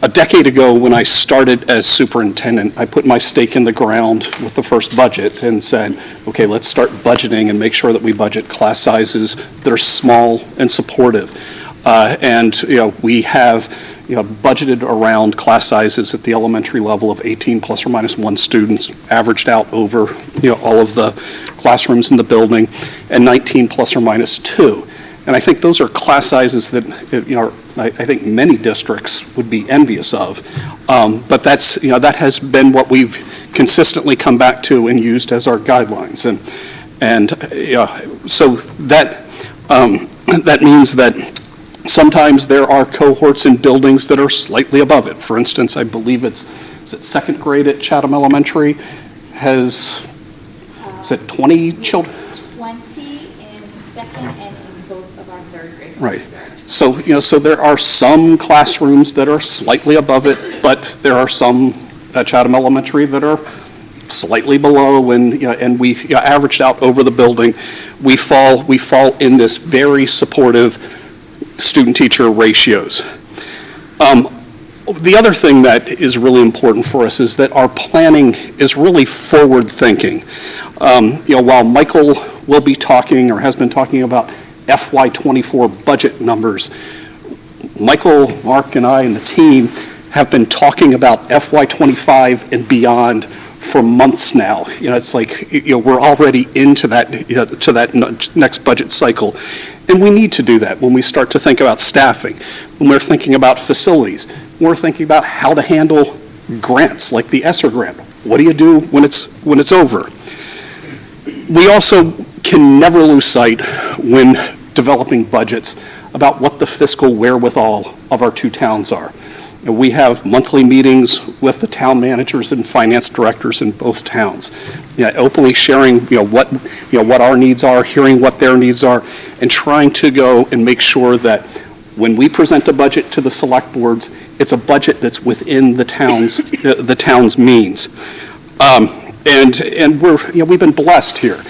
A decade ago, when I started as superintendent, I put my stake in the ground with the first budget and said, okay, let's start budgeting and make sure that we budget class sizes that are small and supportive. We have budgeted around class sizes at the elementary level of 18 plus or minus 1 students, averaged out over all of the classrooms in the building, and 19 plus or minus 2. And I think those are class sizes that I think many districts would be envious of. But that's that has been what we've consistently come back to and used as our guidelines. So that means that sometimes there are cohorts in buildings that are slightly above it. For instance, I believe it's second grade at Chatham Elementary has, is it 20 children? 20 in second and in both of our third grade. Right. So, so there are some classrooms that are slightly above it, but there are some at Chatham Elementary that are slightly below, and we averaged out over the building. We fall in this very supportive student-teacher ratios. The other thing that is really important for us is that our planning is really forward-thinking. While Michael will be talking or has been talking about FY24 budget numbers, Michael, Mark, and I and the team have been talking about FY25 and beyond for months now. It's like we're already into that to that next budget cycle, and we need to do that when we start to think about staffing. when we're thinking about facilities, when we're thinking about how to handle grants like the ESSER grant. What do you do when it's over? We also can never lose sight when developing budgets about what the fiscal wherewithal of our two towns are. And we have monthly meetings with the town managers and finance directors in both towns, openly sharing what our needs are, hearing what their needs are, and trying to go and make sure that when we present a budget to the select boards, it's a budget that's within the town's means. And we've been blessed here.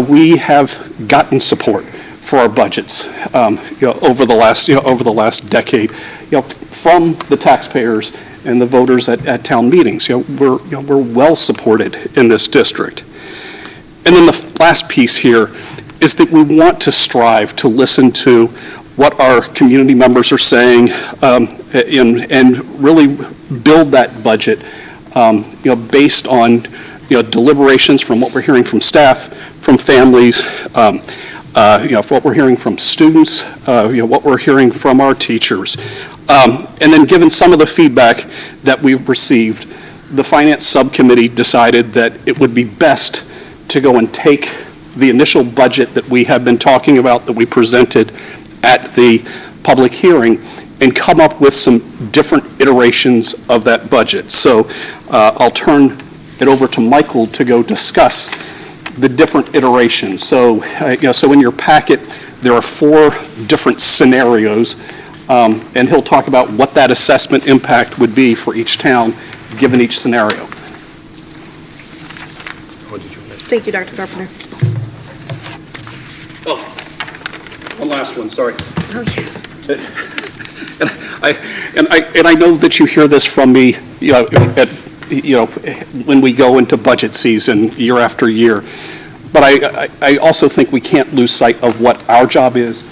We have gotten support for our budgets over the last decade, from the taxpayers and the voters at town meetings. We're well supported in this district. And then the last piece here is that we want to strive to listen to what our community members are saying, and really build that budget, based on deliberations from what we're hearing from staff, from families, from what we're hearing from students, what we're hearing from our teachers. And then given some of the feedback that we've received, the Finance Subcommittee decided that it would be best to go and take the initial budget that we have been talking about, that we presented at the public hearing, and come up with some different iterations of that budget. So I'll turn it over to Michael to go discuss the different iterations. So, so in your packet, there are 4 different scenarios, and he'll talk about what that assessment impact would be for each town, given each scenario. Thank you, Dr. Carpenter. Oh, one last one, sorry. Oh, yeah. And I know that you hear this from me, when we go into budget season year after year. But I also think we can't lose sight of what our job is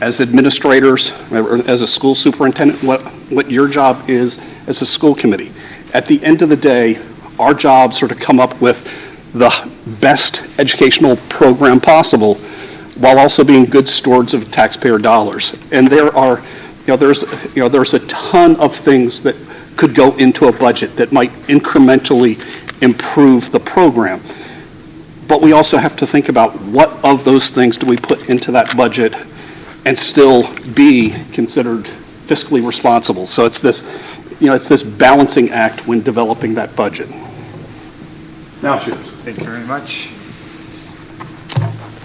as administrators, or as a school superintendent, what your job is as a school committee. At the end of the day, our jobs are to come up with the best educational program possible while also being good stewards of taxpayer dollars. And there's a ton of things that could go into a budget that might incrementally improve the program. But we also have to think about what of those things do we put into that budget and still be considered fiscally responsible. So it's this balancing act when developing that budget. Now it's yours. Thank you very much.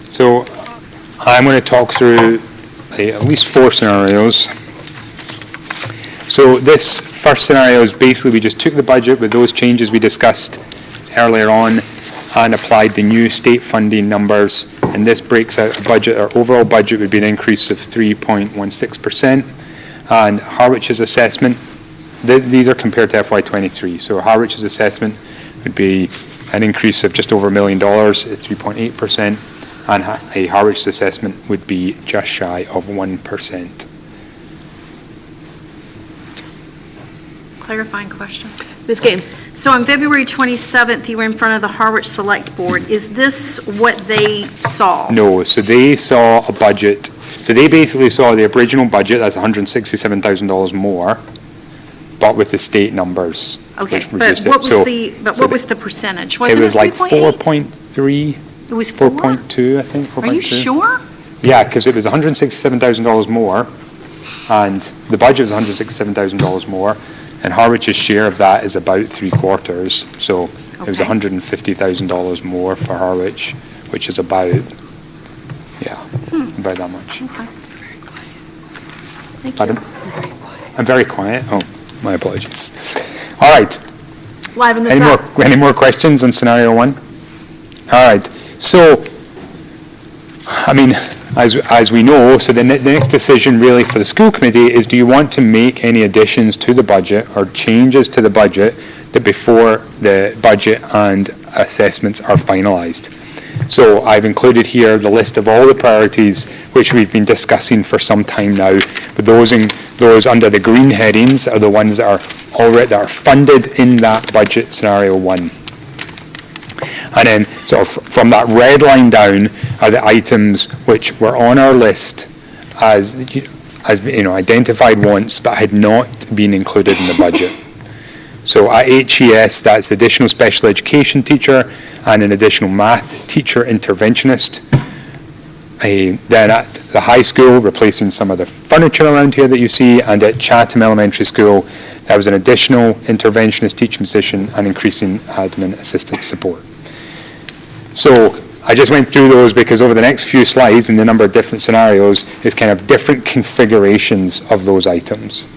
So I'm going to talk through at least 4 scenarios. So this first scenario is basically we just took the budget with those changes we discussed earlier on and applied the new state funding numbers, and this breaks out a budget. Our overall budget would be an increase of 3.16%, and Harwich's assessment, these are compared to FY23, so Harwich's assessment would be an increase of just over $1 million at 3.8%, and a Harwich's assessment would be just shy of 1%. Clarifying question. Ms. Games. So on February 27th, you were in front of the Harwich Select Board. Is this what they saw? No, so they saw a budget, so they basically saw the original budget, that's $167,000 more, but with the state numbers. Okay, which but reduced it. what was the percentage? Wasn't it was like 3.8? 4.3. It was 4? 4.2, I think. 4.2. Are you sure? Yeah, because it was $167,000 more, and the budget was $167,000 more, and Harwich's share of that is about 3/4, so it was $150,000 more for Harwich, which is about, about that much. Okay. Thank Pardon? you. I'm very quiet. Oh, my apologies. All right. It's live in the chat. Any more questions on scenario 1? All right. So, I mean, as we know, so the next decision really for the school committee is, do you want to make any additions to the budget or changes to the budget before the budget and assessments are finalized? So I've included here the list of all the priorities which we've been discussing for some time now, but those under the green headings are the ones that are funded in that budget scenario 1. And then, sort of from that red line down are the items which were on our list as as, identified once, but had not been included in the budget. So at HES, that's additional special education teacher and an additional math teacher interventionist. Then at the high school, replacing some of the furniture around here that you see, and at Chatham Elementary School, that was an additional interventionist teaching position and increasing admin assistant support. So I just went through those because over the next few slides, in the number of different scenarios, is kind of different configurations of those items.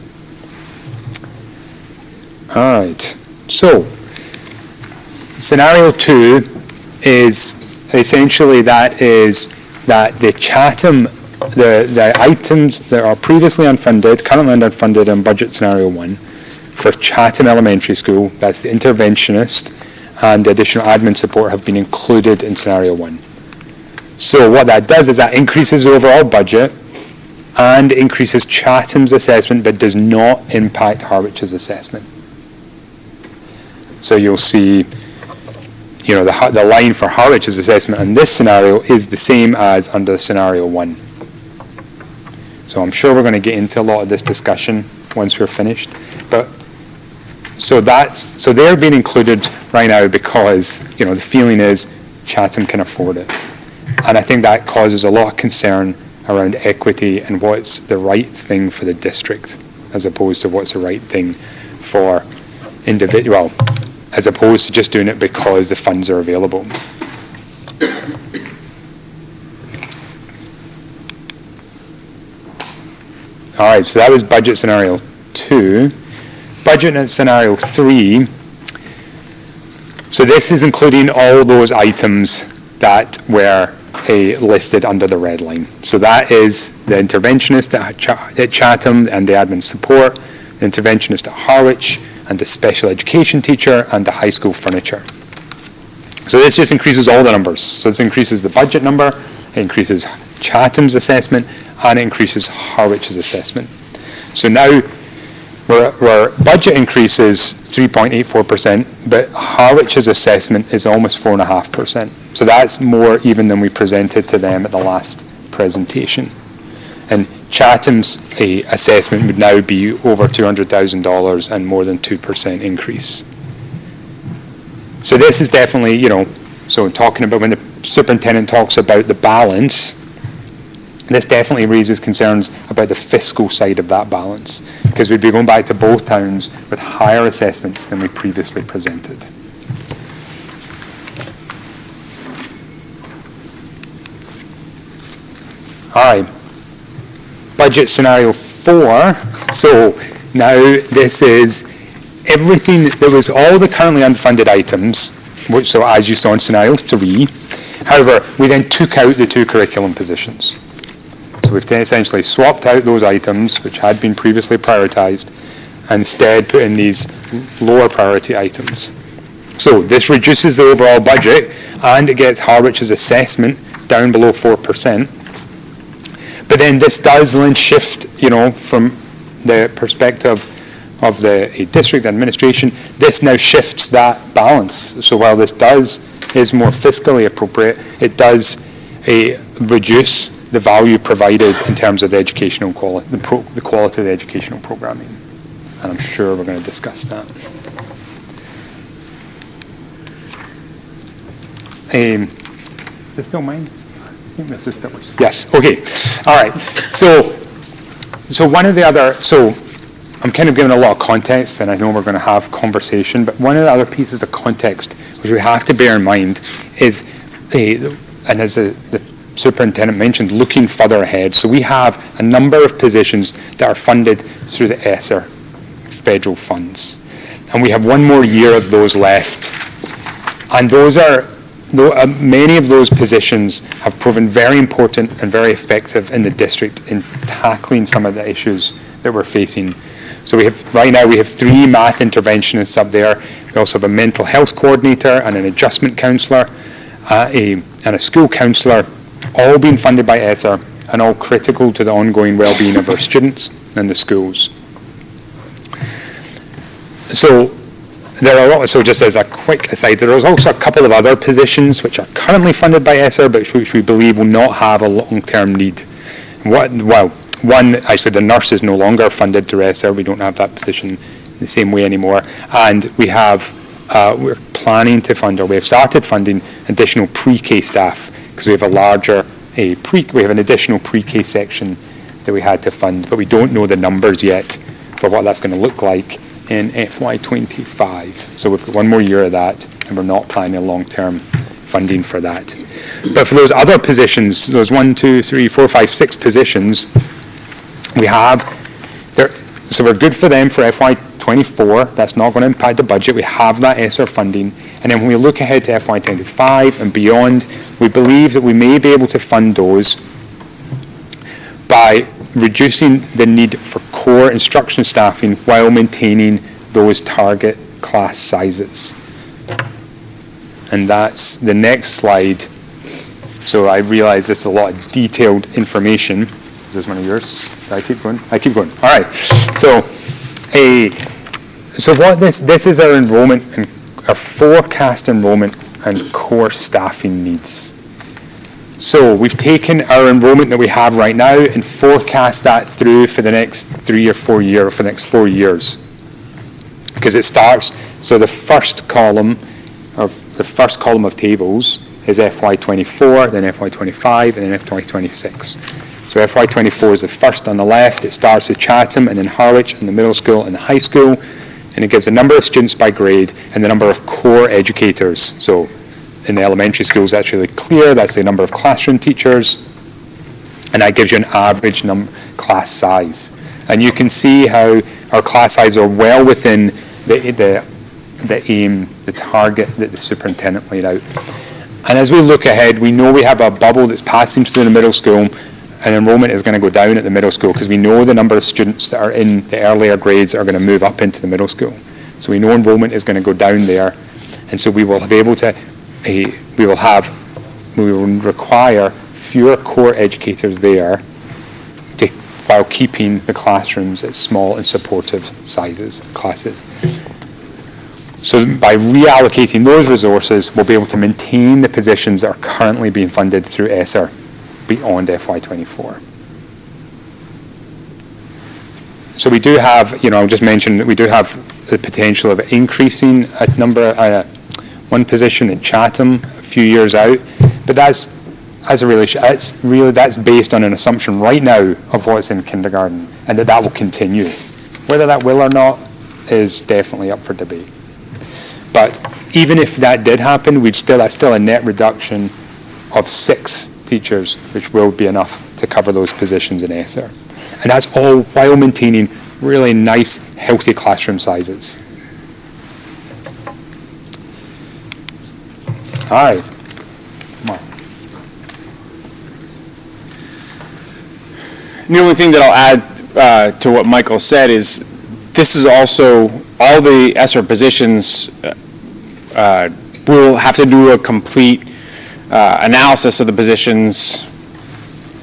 All right, so scenario 2 is essentially that the Chatham, the items that are previously unfunded, currently unfunded in budget scenario 1 for Chatham Elementary School, that's the interventionist and the additional admin support, have been included in scenario 1. So what that does is that increases the overall budget and increases Chatham's assessment, but does not impact Harwich's assessment. So you'll see, the line for Harwich's assessment in this scenario is the same as under scenario 1. So I'm sure we're going to get into a lot of this discussion once we're finished. But so they're being included right now because, the feeling is Chatham can afford it. And I think that causes a lot of concern around equity and what's the right thing for the district, as opposed to what's the right thing for individual, as opposed to just doing it because the funds are available. All right, so that was budget scenario 2. Budget scenario 3. So this is including all those items that were listed under the red line. So that is the interventionist at Chatham and the admin support, the interventionist at Harwich, and the special education teacher, and the high school furniture. So this just increases all the numbers. So this increases the budget number, it increases Chatham's assessment, and it increases Harwich's assessment. So now where budget increases 3.84%, but Harwich's assessment is almost 4.5%. So that's more even than we presented to them at the last presentation. And Chatham's assessment would now be over $200,000 and more than 2% increase. So this is definitely, so talking about when the superintendent talks about the balance, this definitely raises concerns about the fiscal side of that balance, because we'd be going back to both towns with higher assessments than we previously presented. All right. Budget scenario 4. So now this is everything, there was all the currently unfunded items, which, so as you saw in scenario 3. However, we then took out the 2 curriculum positions. So we've essentially swapped out those items, which had been previously prioritized, and instead put in these lower priority items. So this reduces the overall budget, and it gets Harwich's assessment down below 4%. But then this does then shift, from the perspective of the district administration, this now shifts that balance. So while this is more fiscally appropriate, it does reduce the value provided in terms of the educational quality, the quality of the educational programming. And I'm sure we're going to discuss that. Is this still mine? This is still yours. Yes, okay. All right. So one of the other, so I'm kind of giving a lot of context, and I know we're going to have conversation, but one of the other pieces of context which we have to bear in mind is, and as the superintendent mentioned, looking further ahead. So we have a number of positions that are funded through the ESSER federal funds. And we have one more year of those left. And many of those positions have proven very important and very effective in the district in tackling some of the issues that we're facing. So right now we have 3 math interventionists up there. We also have a mental health coordinator and an adjustment counsellor and a school counsellor, all being funded by ESSER and all critical to the ongoing well-being of our students and the schools. So so just as a quick aside, there is also a couple of other positions which are currently funded by ESSER, but which we believe will not have a long-term need. One, actually, the nurse is no longer funded to ESSER. We don't have that position in the same way anymore. And we have, we're planning to fund, or we have started funding additional pre-K staff, because we have we have an additional pre-K section that we had to fund, but we don't know the numbers yet for what that's going to look like in FY25. So we've got one more year of that, and we're not planning long-term funding for that. But for those other positions, those 1, 2, 3, 4, 5, 6 positions, we have there. So we're good for them for FY24. That's not going to impact the budget. We have that ESSER funding. And then when we look ahead to FY25 and beyond, we believe that we may be able to fund those by reducing the need for core instruction staffing while maintaining those target class sizes. And that's the next slide. So I realize this is a lot of detailed information. Is this one of yours? Should I keep going? I keep going. All right. So what this is our enrollment and our forecast enrollment and core staffing needs. So we've taken our enrollment that we have right now and forecast that through for the next 3 or 4 years, or for the next 4 years. Because it starts, so the first column of tables is FY24, then FY25, and then FY26. So FY24 is the first on the left. It starts with Chatham and then Harwich in the middle school and the high school. And it gives the number of students by grade and the number of core educators. So in the elementary schools, that's really clear. That's the number of classroom teachers. And that gives you an average class size. And you can see how our class size are well within the aim, the target that the superintendent laid out. And as we look ahead, we know we have a bubble that's passing through the middle school, and enrollment is going to go down at the middle school because we know the number of students that are in the earlier grades are going to move up into the middle school. So we know enrollment is going to go down there, and so we will be able to, we will require fewer core educators there while keeping the classrooms at small and supportive classes. So by reallocating those resources, we'll be able to maintain the positions that are currently being funded through ESSER beyond FY24. So we do have, I just mentioned that we do have the potential of increasing one position in Chatham a few years out, but that's based on an assumption right now of what's in kindergarten, and that will continue. Whether that will or not is definitely up for debate. But even if that did happen, that's still a net reduction of 6 teachers, which will be enough to cover those positions in ESSER. And that's all while maintaining really nice, healthy classroom sizes. All right. Come on. The only thing that I'll add to what Michael said is this is also, all the ESSER positions will have to do a complete analysis of the positions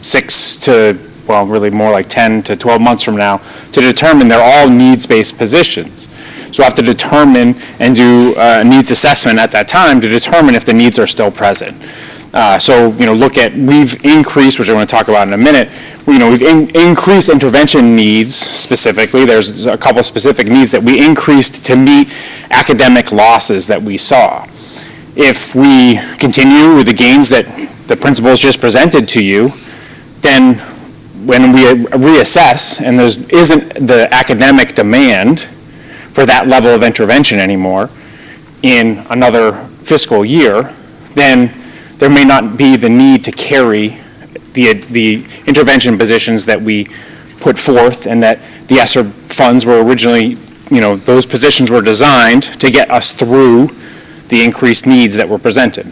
6 to, well, really more like 10 to 12 months from now to determine they're all needs-based positions. So we'll have to determine and do a needs assessment at that time to determine if the needs are still present. We've increased, which I want to talk about in a minute, we've increased intervention needs specifically. There's a couple specific needs that we increased to meet academic losses that we saw. If we continue with the gains that the principals just presented to you, then when we reassess and there isn't the academic demand for that level of intervention anymore in another fiscal year, then there may not be the need to carry the intervention positions that we put forth and that the ESSER funds were originally, those positions were designed to get us through the increased needs that were presented.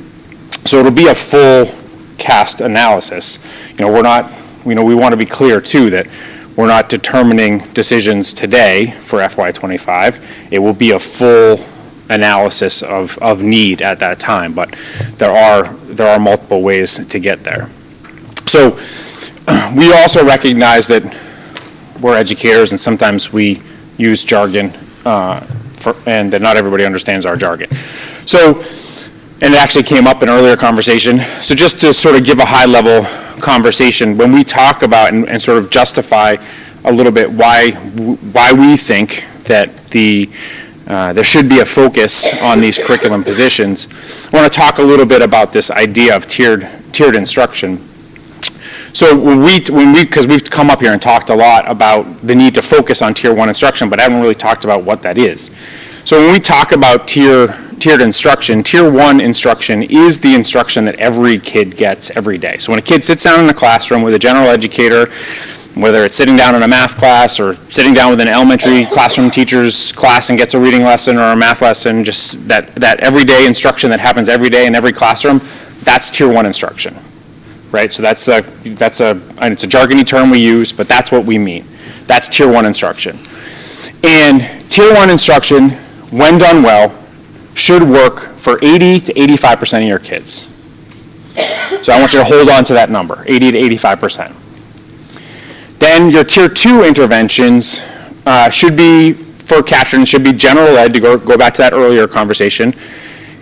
So it'll be a full cast analysis. We want to be clear too that we're not determining decisions today for FY25. It will be a full analysis of need at that time, but there are multiple ways to get there. So we also recognize that we're educators and sometimes we use jargon and that not everybody understands our jargon. So, and it actually came up in an earlier conversation. So just to sort of give a high level conversation, when we talk about and sort of justify a little bit why we think that there should be a focus on these curriculum positions, I want to talk a little bit about this idea of tiered instruction. So because we've come up here and talked a lot about the need to focus on Tier 1 instruction, but I haven't really talked about what that is. So when we talk about tiered instruction, Tier 1 instruction is the instruction that every kid gets every day. So when a kid sits down in a classroom with a general educator, whether it's sitting down in a math class or sitting down with an elementary classroom teacher's class and gets a reading lesson or a math lesson, just that everyday instruction that happens every day in every classroom, that's Tier 1 instruction. Right, so and it's a jargony term we use, but that's what we mean. That's Tier 1 instruction. And Tier 1 instruction, when done well, should work for 80 to 85% of your kids. So I want you to hold on to that number, 80 to 85%. Then your Tier 2 interventions should be, for capturing, should be general ed, to go back to that earlier conversation.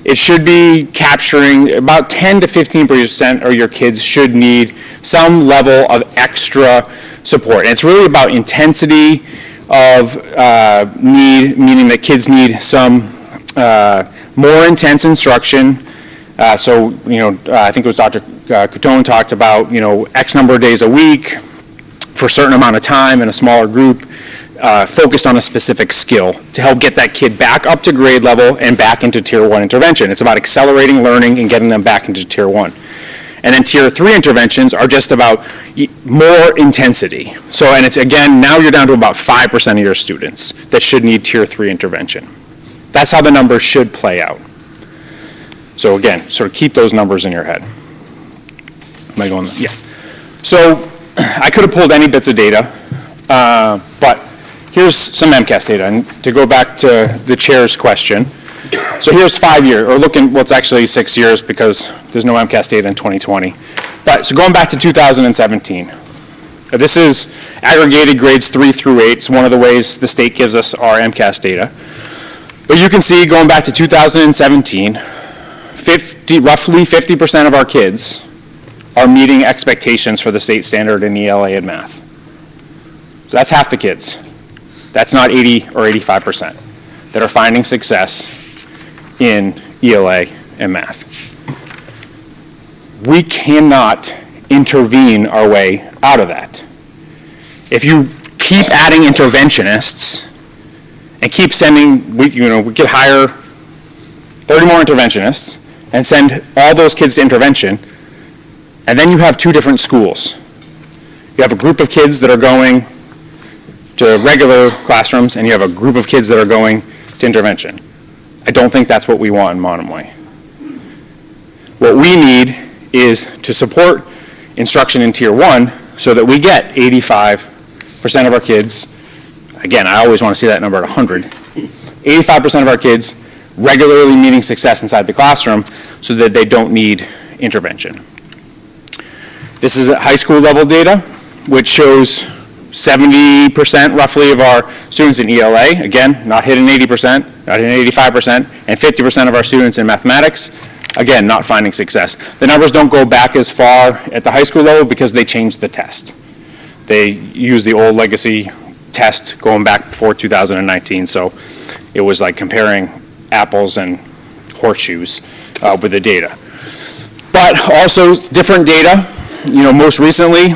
It should be capturing about 10 to 15% of your kids should need some level of extra support. And it's really about intensity of need, meaning that kids need some more intense instruction. I think it was Dr. Coutone talked about, X number of days a week for a certain amount of time in a smaller group. Focused on a specific skill to help get that kid back up to grade level and back into Tier 1 intervention. It's about accelerating learning and getting them back into Tier 1. And then Tier 3 interventions are just about more intensity. So, and it's again, now you're down to about 5% of your students that should need Tier 3 intervention. That's how the numbers should play out. So again, sort of keep those numbers in your head. Am I going? Yeah. So I could have pulled any bits of data, but here's some MCAS data, and to go back to the chair's question. So here's 5 years, or well, it's actually 6 years because there's no MCAS data in 2020. But so going back to 2017, this is aggregated grades 3 through 8. It's one of the ways the state gives us our MCAS data. But you can see going back to 2017, roughly 50% of our kids are meeting expectations for the state standard in ELA and math. So that's half the kids. That's not 80 or 85% that are finding success in ELA and math. We cannot intervene our way out of that. If you keep adding interventionists and keep sending, we could hire 30 more interventionists and send all those kids to intervention, and then you have two different schools. You have a group of kids that are going to regular classrooms, and you have a group of kids that are going to intervention. I don't think that's what we want in Monomoy. What we need is to support instruction in Tier 1 so that we get 85% of our kids, again, I always want to see that number at 100, 85% of our kids regularly meeting success inside the classroom so that they don't need intervention. This is high school level data, which shows 70% roughly of our students in ELA, again, not hitting 80%, not hitting 85%, and 50% of our students in mathematics, again, not finding success. The numbers don't go back as far at the high school level because they changed the test. They use the old legacy test going back before 2019, so it was like comparing apples and horseshoes with the data. But also different data, most recently,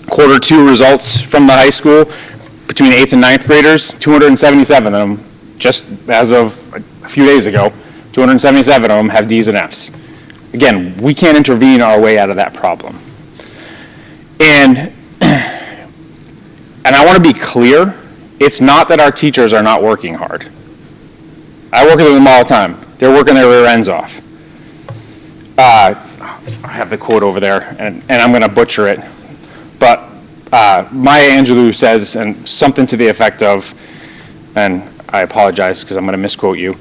quarter 2 results from the high school between 8th and 9th graders, 277 of them, just as of a few days ago, 277 of them have D's and F's. Again, we can't intervene our way out of that problem. And I want to be clear, it's not that our teachers are not working hard. I work with them all the time. They're working their rear ends off. I have the quote over there, and I'm going to butcher it. But Maya Angelou says, and something to the effect of, and I apologize because I'm going to misquote you,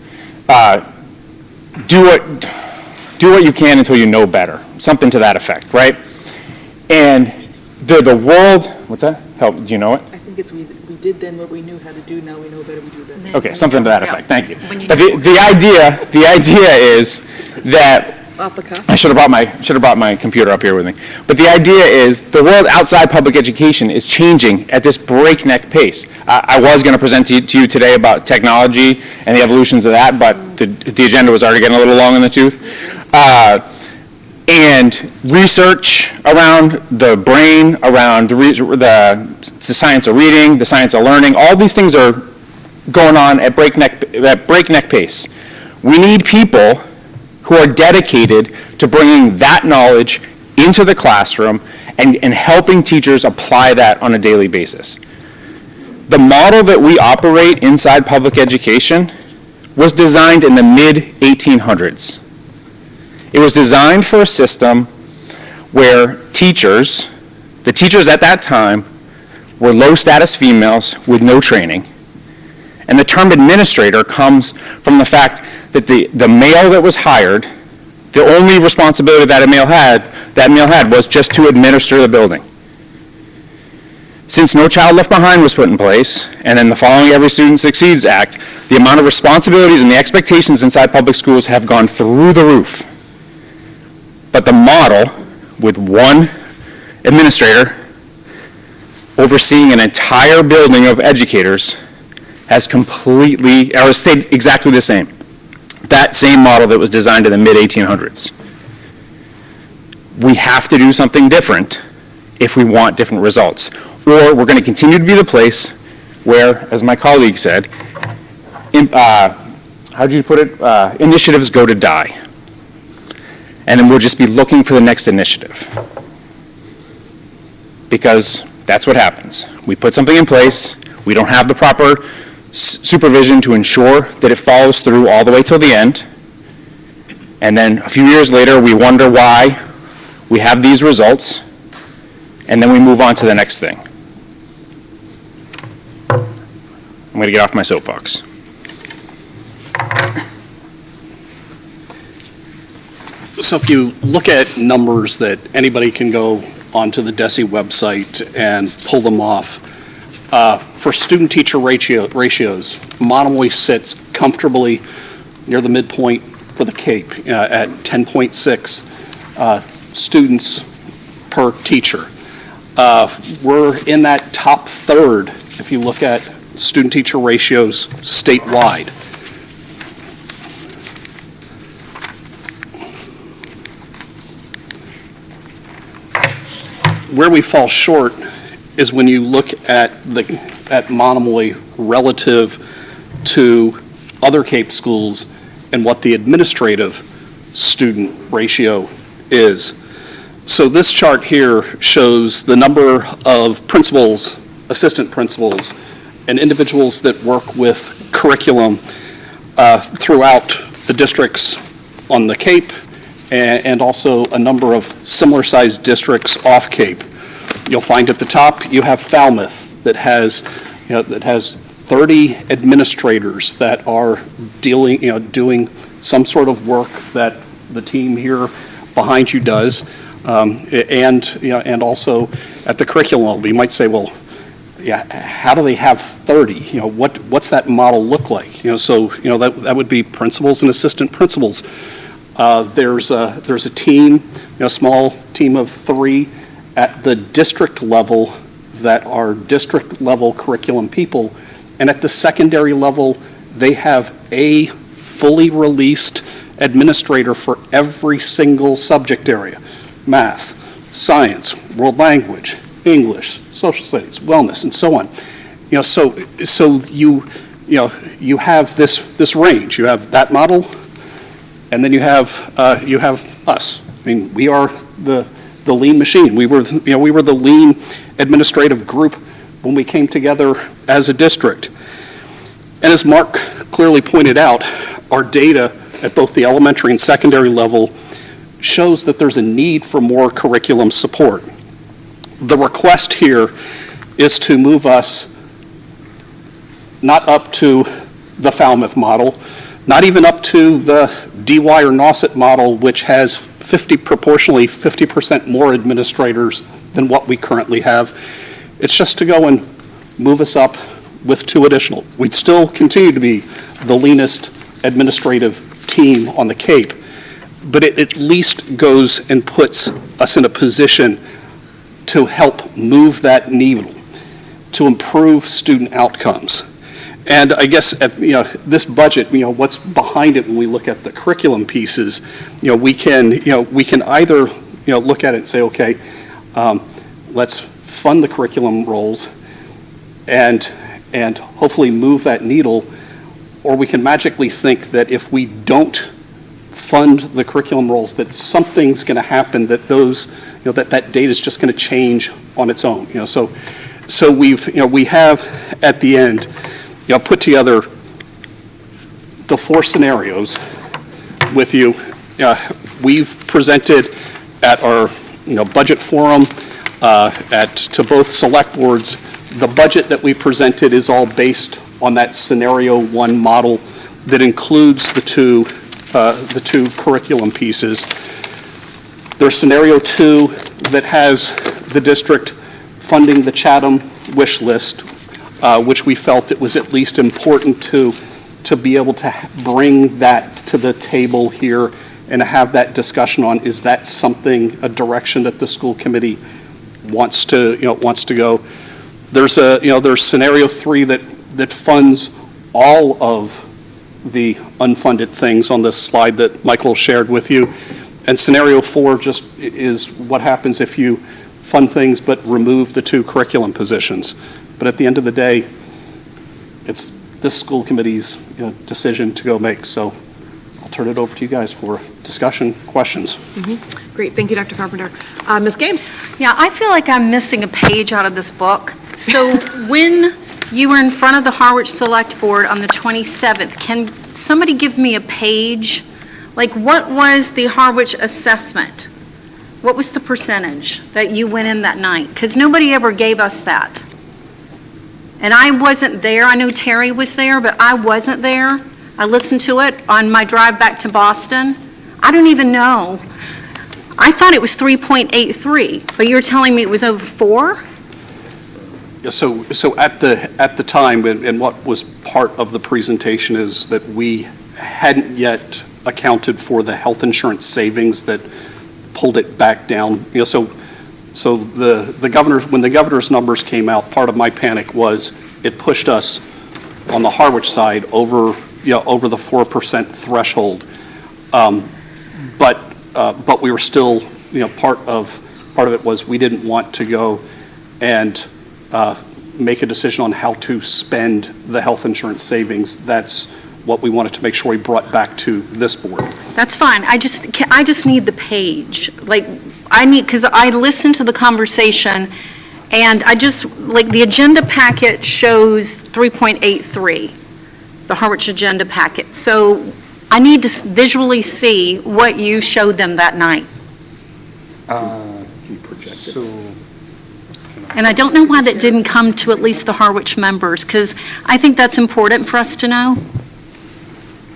do what you can until you know better. Something to that effect, right? And the world, what's that? Help, do you know it? I think it's we did then what we knew how to do, now we know better we do that. Okay, something to that effect, thank you. But the idea is that off the cuff. I should have brought my computer up here with me. But the idea is the world outside public education is changing at this breakneck pace. I was going to present to you today about technology and the evolutions of that, but the agenda was already getting a little long in the tooth. And research around the brain, around the science of reading, the science of learning, all these things are going on at breakneck pace. We need people who are dedicated to bringing that knowledge into the classroom and helping teachers apply that on a daily basis. The model that we operate inside public education was designed in the mid-1800s. It was designed for a system where the teachers at that time were low-status females with no training. And the term administrator comes from the fact that the male that was hired, the only responsibility that male had was just to administer the building. Since No Child Left Behind was put in place, and then the following Every Student Succeeds Act, the amount of responsibilities and the expectations inside public schools have gone through the roof. But the model, with one administrator overseeing an entire building of educators, has stayed exactly the same. That same model that was designed in the mid-1800s. We have to do something different if we want different results. Or we're going to continue to be the place where, as my colleague said, how'd you put it? Initiatives go to die. And then we'll just be looking for the next initiative. Because that's what happens. We put something in place, we don't have the proper supervision to ensure that it follows through all the way till the end, and then a few years later we wonder why we have these results, and then we move on to the next thing. I'm going to get off my soapbox. So if you look at numbers that anybody can go onto the DESE website and pull them off, for student-teacher ratios, Monomoy sits comfortably near the midpoint for the CAPE at 10.6 students per teacher. We're in that top third if you look at student-teacher ratios statewide. Where we fall short is when you look at Monomoy relative to other CAPE schools and what the administrative student ratio is. So this chart here shows the number of principals, assistant principals, and individuals that work with curriculum throughout the districts on the CAPE, and also a number of similar-sized districts off CAPE. You'll find at the top you have Falmouth that has 30 administrators that are doing some sort of work that the team here behind you does, and also at the curriculum level. You might say, well, yeah, how do they have 30? What's that model look like? That would be principals and assistant principals. There's a team, a small team of 3 at the district level that are district level curriculum people, and at the secondary level they have a fully released administrator for every single subject area: math, science, world language, English, social studies, wellness, and so on. So you have this range. You have that model, and then you have us. I mean, we are the lean machine. We were the lean administrative group when we came together as a district. And as Mark clearly pointed out, our data at both the elementary and secondary level shows that there's a need for more curriculum support. The request here is to move us not up to the Falmouth model, not even up to the DY or Nauset model, which has proportionally 50% more administrators than what we currently have. It's just to go and move us up with 2 additional. We'd still continue to be the leanest administrative team on the CAPE, but it at least goes and puts us in a position to help move that needle, to improve student outcomes. And I guess, this budget, what's behind it when we look at the curriculum pieces, we can either, look at it and say, okay, let's fund the curriculum roles and hopefully move that needle, or we can magically think that if we don't fund the curriculum roles, that something's going to happen, that that data is just going to change on its own. So we have at the end, put together the 4 scenarios with you. We've presented at our budget forum to both select boards. The budget that we presented is all based on that scenario 1 model that includes the two curriculum pieces. There's scenario 2 that has the district funding the Chatham wish list, which we felt it was at least important to be able to bring that to the table here and have that discussion on, is that something, a direction that the school committee wants to go. There's scenario 3 that funds all of the unfunded things on this slide that Michael shared with you. And scenario 4 just is what happens if you fund things but remove the 2 curriculum positions. But at the end of the day, it's this school committee's decision to go make. So I'll turn it over to you guys for discussion, questions. Great, thank you, Dr. Carpenter. Ms. Games? Yeah, I feel like I'm missing a page out of this book. So when you were in front of the Harwich Select Board on the 27th, can somebody give me a page? Like, what was the Harwich assessment? What was the percentage that you went in that night? Because nobody ever gave us that. And I wasn't there. I know Terry was there, but I wasn't there. I listened to it on my drive back to Boston. I don't even know. I thought it was 3.83, but you're telling me it was over 4? Yeah, so at the time, and what was part of the presentation is that we hadn't yet accounted for the health insurance savings that pulled it back down. So the governor, when the governor's numbers came out, part of my panic was it pushed us on the Harwich side over the 4% threshold. But we were still, part of it was we didn't want to go and make a decision on how to spend the health insurance savings. That's what we wanted to make sure we brought back to this board. That's fine. I just need the page. Because I listened to the conversation, and the agenda packet shows 3.83, the Harwich agenda packet. So I need to visually see what you showed them that night. Can you project it? And I don't know why that didn't come to at least the Harwich members, because I think that's important for us to know.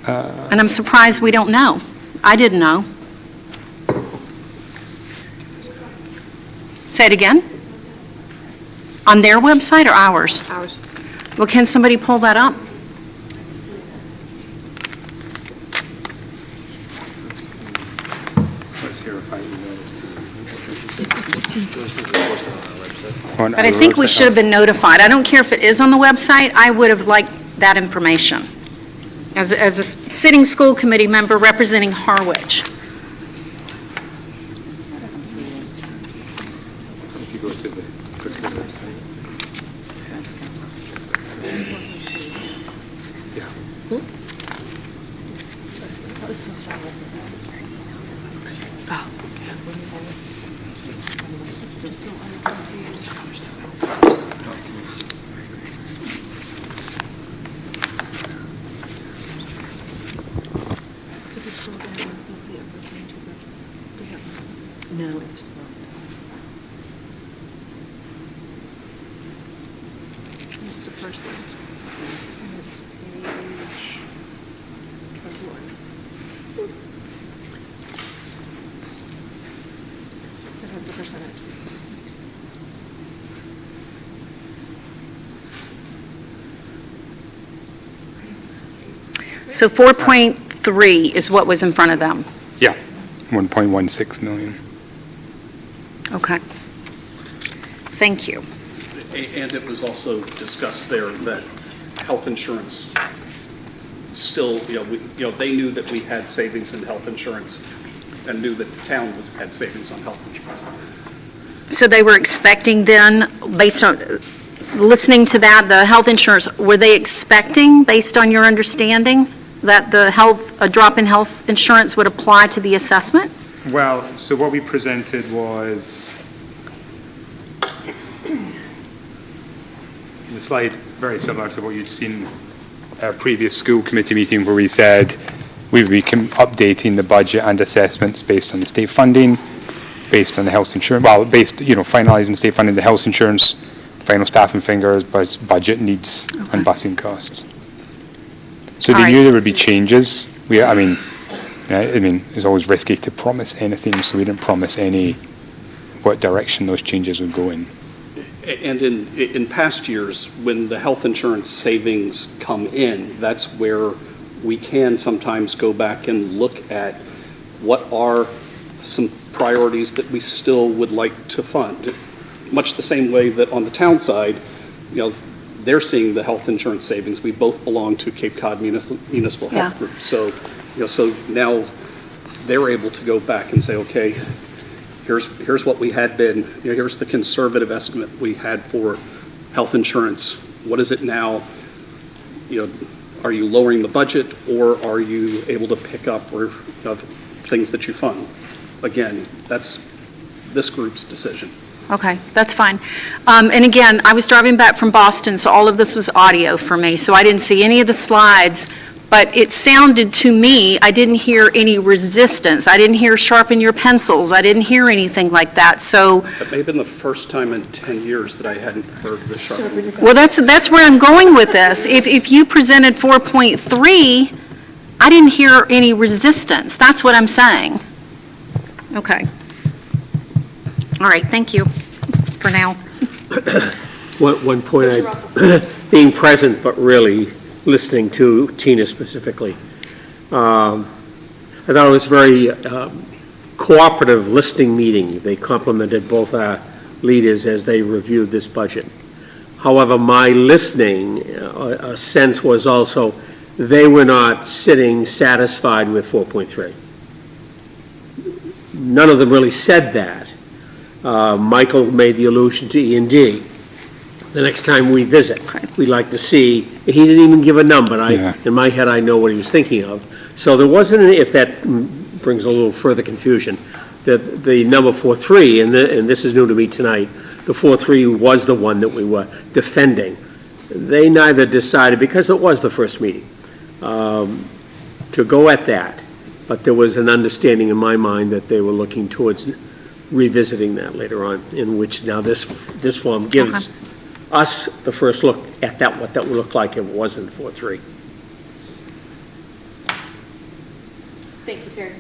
And I'm surprised we don't know. I didn't know. Say it again? On their website or ours? Ours. Well, can somebody pull that up? But I think we should have been notified. I don't care if it is on the website, I would have liked that information. As a sitting school committee member representing Harwich. If you go to the curriculum website. No, it's not. It's the first thing. And it's page 21. It has the percentage. So 4.3 is what was in front of them. Yeah. 1.16 million. Okay. Thank you. And it was also discussed there that health insurance still, they knew that we had savings in health insurance and knew that the town had savings on health insurance. So they were expecting then, based on, listening to that, the health insurance, were they expecting, based on your understanding, that a drop in health insurance would apply to the assessment? Well, so what we presented was the slide very similar to what you'd seen at a previous school committee meeting where we said we would be updating the budget and assessments based on the state funding, based on the health insurance, finalizing state funding, the health insurance, final staffing figures, budget needs, and busing costs. So they knew there would be changes. I mean, it's always risky to promise anything, so we didn't promise what direction those changes would go in. And in past years, when the health insurance savings come in, that's where we can sometimes go back and look at what are some priorities that we still would like to fund. Much the same way that on the town side, they're seeing the health insurance savings. We both belong to Cape Cod Municipal Health Group. So, so now they're able to go back and say, okay, here's what we had been, here's the conservative estimate we had for health insurance. What is it now? Are you lowering the budget, or are you able to pick up things that you fund? Again, that's this group's decision. Okay, that's fine. And again, I was driving back from Boston, so all of this was audio for me, so I didn't see any of the slides, but it sounded to me, I didn't hear any resistance. I didn't hear sharpen your pencils. I didn't hear anything like that, so. That may have been the first time in 10 years that I hadn't heard the sharpen. Well, that's where I'm going with this. If you presented 4.3, I didn't hear any resistance. That's what I'm saying. Okay. All right, thank you for now. One point, being present but really listening to Tina specifically. I thought it was very cooperative listening meeting. They complimented both our leaders as they reviewed this budget. However, my listening sense was also they were not sitting satisfied with 4.3. None of them really said that. Michael made the allusion to E&D. The next time we visit, we'd like to see, he didn't even give a number, in my head I know what he was thinking of. So there wasn't, if that brings a little further confusion, that the number 4.3, and this is new to me tonight, the 4.3 was the one that we were defending. They neither decided, because it was the first meeting, to go at that, but there was an understanding in my mind that they were looking towards revisiting that later on, in which now this form gives us the first look at that, what that would look like if it wasn't 4.3. Thank you, Terry.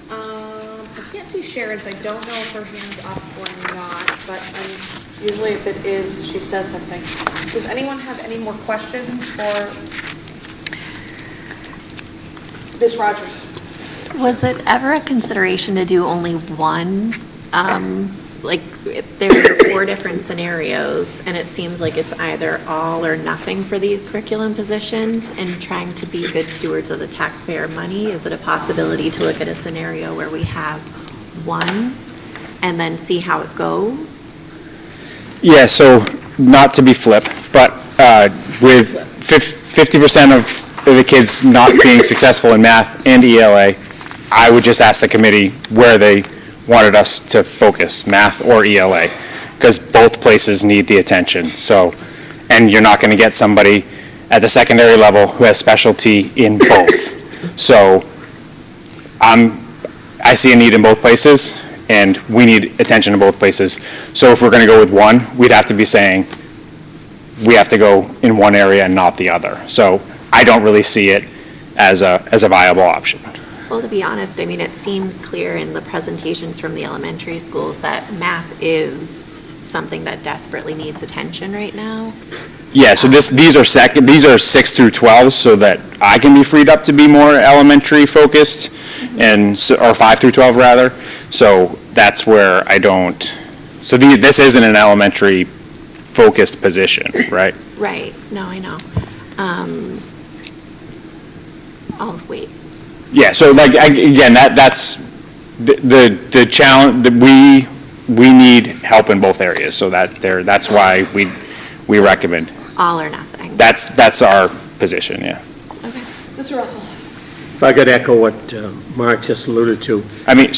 I can't see Sharon, so I don't know if her hand's up or not, but usually if it is, she says something. Does anyone have any more questions for Ms. Rogers? Was it ever a consideration to do only one? There are 4 different scenarios, and it seems like it's either all or nothing for these curriculum positions, and trying to be good stewards of the taxpayer money. Is it a possibility to look at a scenario where we have one and then see how it goes? Yeah, so not to be flip, but with 50% of the kids not being successful in math and ELA, I would just ask the committee where they wanted us to focus, math or ELA, because both places need the attention. So, and you're not going to get somebody at the secondary level who has specialty in both. So I see a need in both places, and we need attention in both places. So if we're going to go with one, we'd have to be saying we have to go in one area and not the other. So I don't really see it as a viable option. Well, to be honest, it seems clear in the presentations from the elementary schools that math is something that desperately needs attention right now. Yeah, so these are 6 through 12, so that I can be freed up to be more elementary focused, or 5 through 12 rather. So that's where I don't, so this isn't an elementary focused position, right? Right, no, I know. I'll wait. Yeah, so like, again, that's the challenge, that we need help in both areas, so that's why we recommend. All or nothing. That's our position, yeah. Mr. Russell? If I could echo what Mark just alluded to. Quite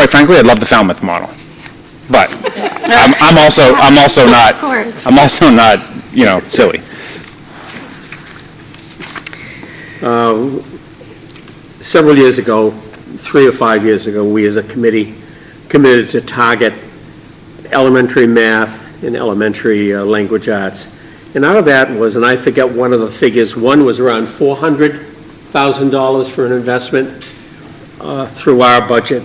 frankly, I'd love the Falmouth model. But I'm also not, Of course. I'm also not, silly. Several years ago, 3 or 5 years ago, we as a committee committed to target elementary math and elementary language arts. And out of that was, and I forget one of the figures, one was around $400,000 for an investment through our budget,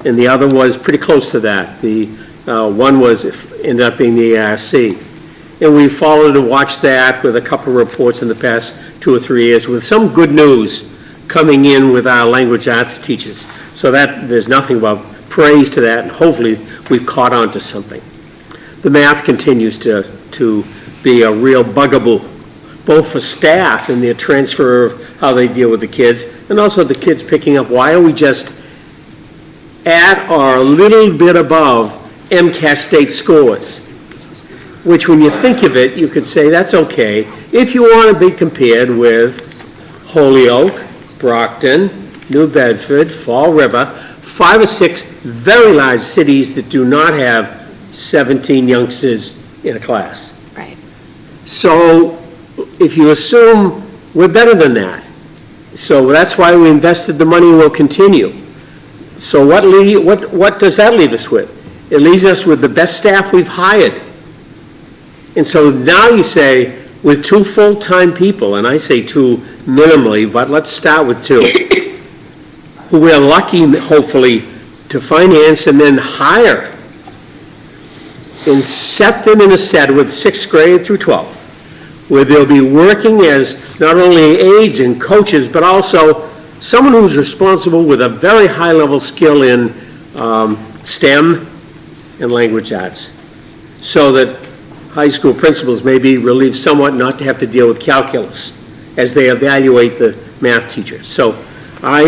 and the other was pretty close to that. The one ended up being the ARC. And we followed and watched that with a couple of reports in the past 2 or 3 years with some good news coming in with our language arts teachers. So that there's nothing but praise to that, and hopefully we've caught on to something. The math continues to be a real bugaboo, both for staff and their transfer of how they deal with the kids, and also the kids picking up, why are we just at or a little bit above MCAS state scores? Which, when you think of it, you could say that's okay if you want to be compared with Holyoke, Brockton, New Bedford, Fall River, 5 or 6 very large cities that do not have 17 youngsters in a class. Right. So if you assume we're better than that, so that's why we invested the money and will continue. So what does that leave us with? It leaves us with the best staff we've hired. And so now you say, with 2 full-time people, and I say 2 minimally, but let's start with 2, who we're lucky, hopefully, to finance and then hire, and set them in a set with 6th grade through 12th, where they'll be working as not only aides and coaches, but also someone who's responsible with a very high-level skill in STEM and language arts, so that high school principals may be relieved somewhat not to have to deal with calculus as they evaluate the math teachers. So I'll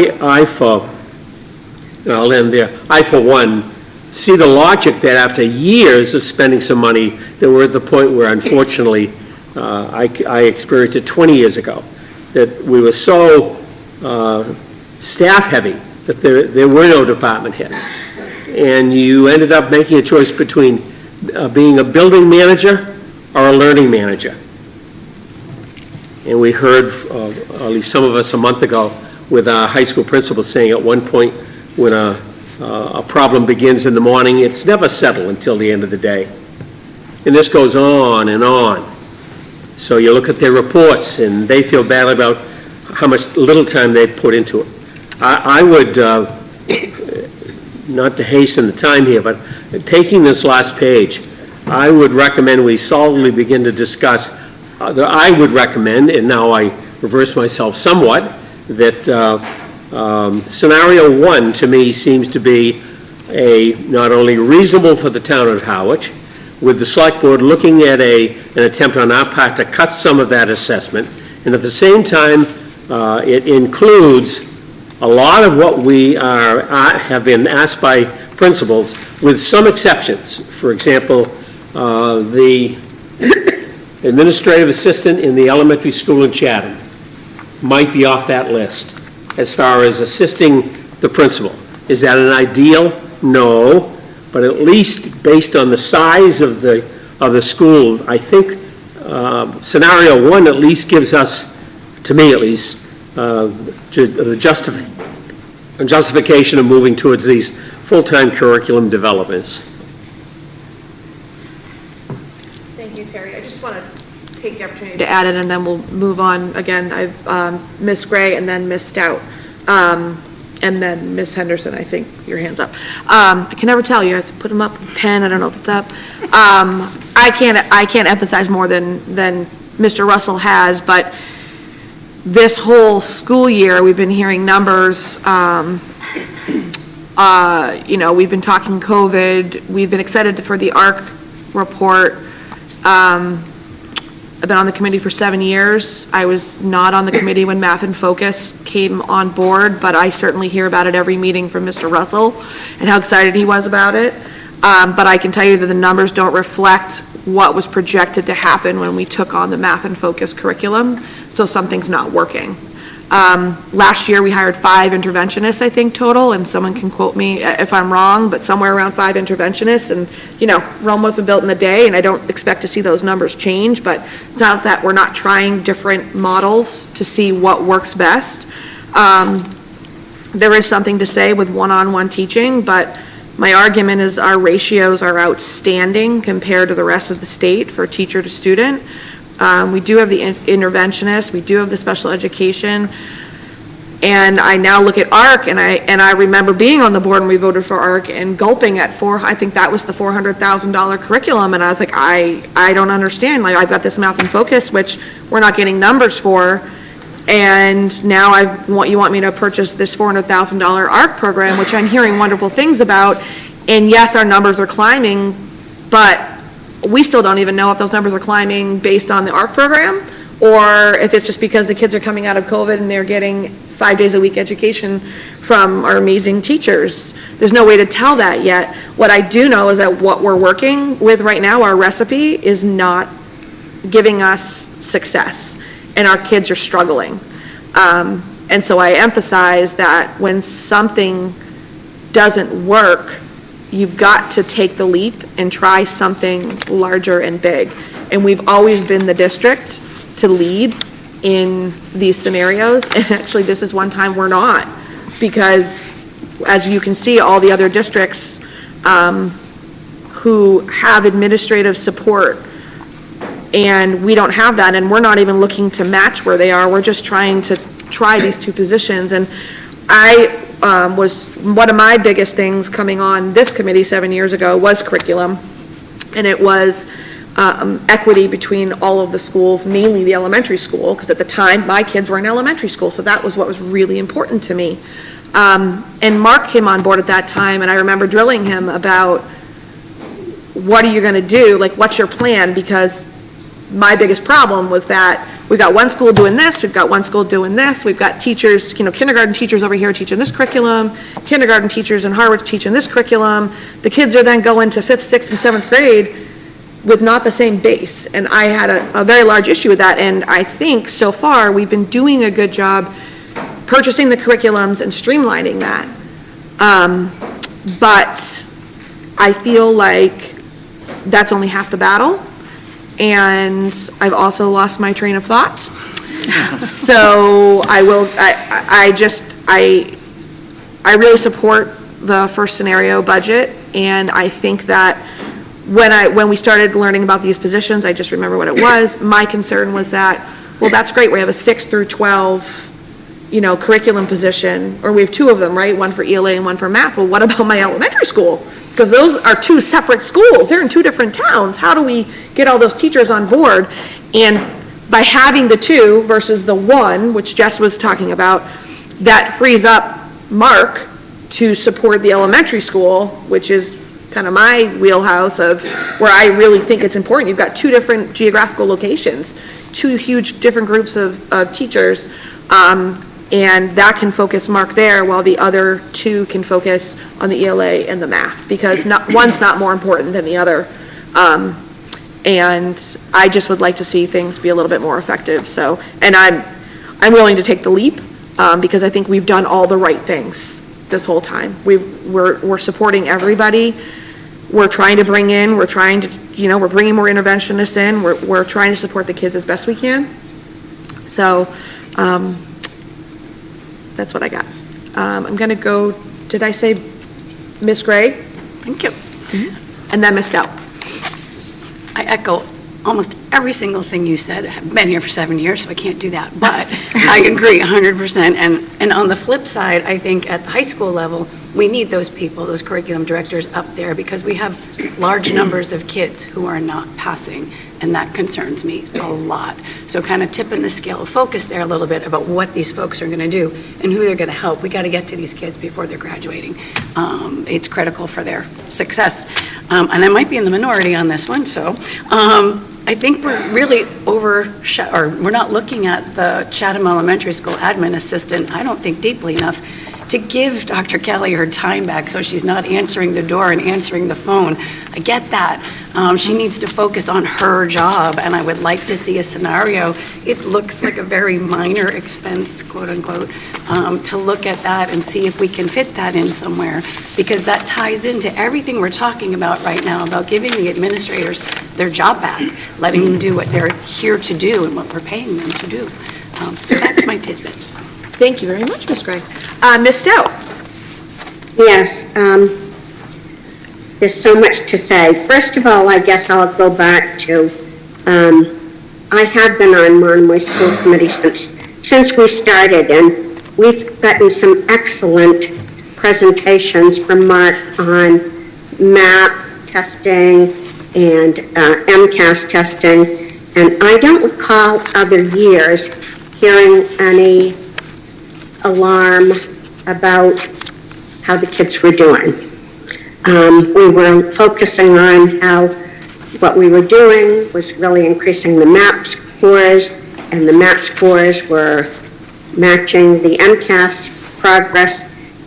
end there. I, for one, see the logic that after years of spending some money, that we're at the point where, unfortunately, I experienced it 20 years ago, that we were so staff-heavy that there were no department heads. And you ended up making a choice between being a building manager or a learning manager. And we heard, at least some of us a month ago, with our high school principal saying at one point, when a problem begins in the morning, it's never settled until the end of the day. And this goes on and on. So you look at their reports, and they feel badly about how much little time they put into it. I would, not to hasten the time here, but taking this last page, I would recommend we solidly begin to discuss, I would recommend, and now I reverse myself somewhat, that scenario 1 to me seems to be not only reasonable for the town of Harwich, with the select board looking at an attempt on our part to cut some of that assessment, and at the same time, it includes a lot of what we have been asked by principals, with some exceptions. For example, the administrative assistant in the elementary school in Chatham might be off that list as far as assisting the principal. Is that an ideal? No, but at least based on the size of the school, I think scenario 1 at least gives us, to me at least, the justification of moving towards these full-time curriculum developments. Thank you, Terry. I just want to take the opportunity To add it, and then we'll move on. Again, I've Ms. Gray and then Ms. Stout. And then Ms. Henderson, I think your hand's up. I can never tell, you guys put them up with a pen, I don't know if it's up. I can't emphasize more than Mr. Russell has, but this whole school year, we've been hearing numbers, we've been talking COVID, we've been excited for the ARC report. I've been on the committee for 7 years. I was not on the committee when Math in Focus came on board, but I certainly hear about it every meeting from Mr. Russell and how excited he was about it. But I can tell you that the numbers don't reflect what was projected to happen when we took on the Math in Focus curriculum, so something's not working. Last year, we hired 5 interventionists, I think, total, and someone can quote me if I'm wrong, but somewhere around 5 interventionists, and, Rome wasn't built in a day, and I don't expect to see those numbers change, but it's not that we're not trying different models to see what works best. There is something to say with one-on-one teaching, but my argument is our ratios are outstanding compared to the rest of the state for teacher to student. We do have the interventionists, we do have the special education, and I now look at ARC, and I remember being on the board when we voted for ARC and gulping at I think that was the $400,000 curriculum, and I was like, I don't understand, like, I've got this Math in Focus, which we're not getting numbers for, and now you want me to purchase this $400,000 ARC program, which I'm hearing wonderful things about, and yes, our numbers are climbing, but we still don't even know if those numbers are climbing based on the ARC program, or if it's just because the kids are coming out of COVID and they're getting 5 days a week education from our amazing teachers. There's no way to tell that yet. What I do know is that what we're working with right now, our recipe, is not giving us success, and our kids are struggling. And so I emphasize that when something doesn't work, you've got to take the leap and try something larger and big. And we've always been the district to lead in these scenarios, and actually this is one time we're not, because as you can see, all the other districts who have administrative support, and we don't have that, and we're not even looking to match where they are, we're just trying to try these 2 positions. And was one of my biggest things coming on this committee 7 years ago was curriculum, and it was equity between all of the schools, mainly the elementary school, because at the time my kids were in elementary school, so that was what was really important to me. And Mark came on board at that time, and I remember drilling him about, what are you going to do, like, what's your plan, because my biggest problem was that we've got one school doing this, we've got one school doing this, we've got teachers, kindergarten teachers over here teaching this curriculum, kindergarten teachers in Harwich teaching this curriculum. The kids are then going to 5th, 6th, and 7th grade with not the same base. And I had a very large issue with that, and I think so far we've been doing a good job purchasing the curriculums and streamlining that. But I feel like that's only half the battle. And I've also lost my train of thought. So I really support the first scenario budget, and I think that when we started learning about these positions, I just remember what it was. My concern was that, well, that's great, we have a 6 through 12, curriculum position, or we have 2 of them, right? One for ELA and one for math. Well, what about my elementary school? Because those are 2 separate schools. They're in 2 different towns. How do we get all those teachers on board? And by having the 2 versus the 1, which Jess was talking about, that frees up Mark to support the elementary school, which is kind of my wheelhouse of where I really think it's important. You've got 2 different geographical locations, 2 huge different groups of teachers, and that can focus Mark there, while the other 2 can focus on the ELA and the math, because one's not more important than the other. And I just would like to see things be a little bit more effective. So, and I'm willing to take the leap, because I think we've done all the right things this whole time. We're supporting everybody. We're trying to bring in, we're bringing more interventionists in. We're trying to support the kids as best we can. So, that's what I got. I'm going to go, did I say Miss Gray? Thank you. And then Miss Stout. I echo almost every single thing you said. I've been here for 7 years, so I can't do that, but I agree 100%. And on the flip side, I think at the high school level, we need those people, those curriculum directors up there, because we have large numbers of kids who are not passing, and that concerns me a lot. So kind of tipping the scale of focus there a little bit about what these folks are going to do and who they're going to help. We got to get to these kids before they're graduating. It's critical for their success. And I might be in the minority on this one, so I think we're really we're not looking at the Chatham Elementary School admin assistant, I don't think deeply enough, to give Dr. Kelly her time back so she's not answering the door and answering the phone. I get that. She needs to focus on her job, and I would like to see a scenario. It looks like a very minor expense, quote unquote, to look at that and see if we can fit that in somewhere, because that ties into everything we're talking about right now, about giving the administrators their job back, letting them do what they're here to do and what we're paying them to do. So that's my tidbit. Thank you very much, Ms. Gray. Ms. Stout? Yes, there's so much to say. First of all, I guess I'll go back to, I have been on Monomoy School Committee since we started, and we've gotten some excellent presentations from Mark on MAP testing and MCAS testing, and I don't recall other years hearing any alarm about how the kids were doing. We were focusing on how what we were doing was really increasing the MAP scores, and the MAP scores were matching the MCAS progress,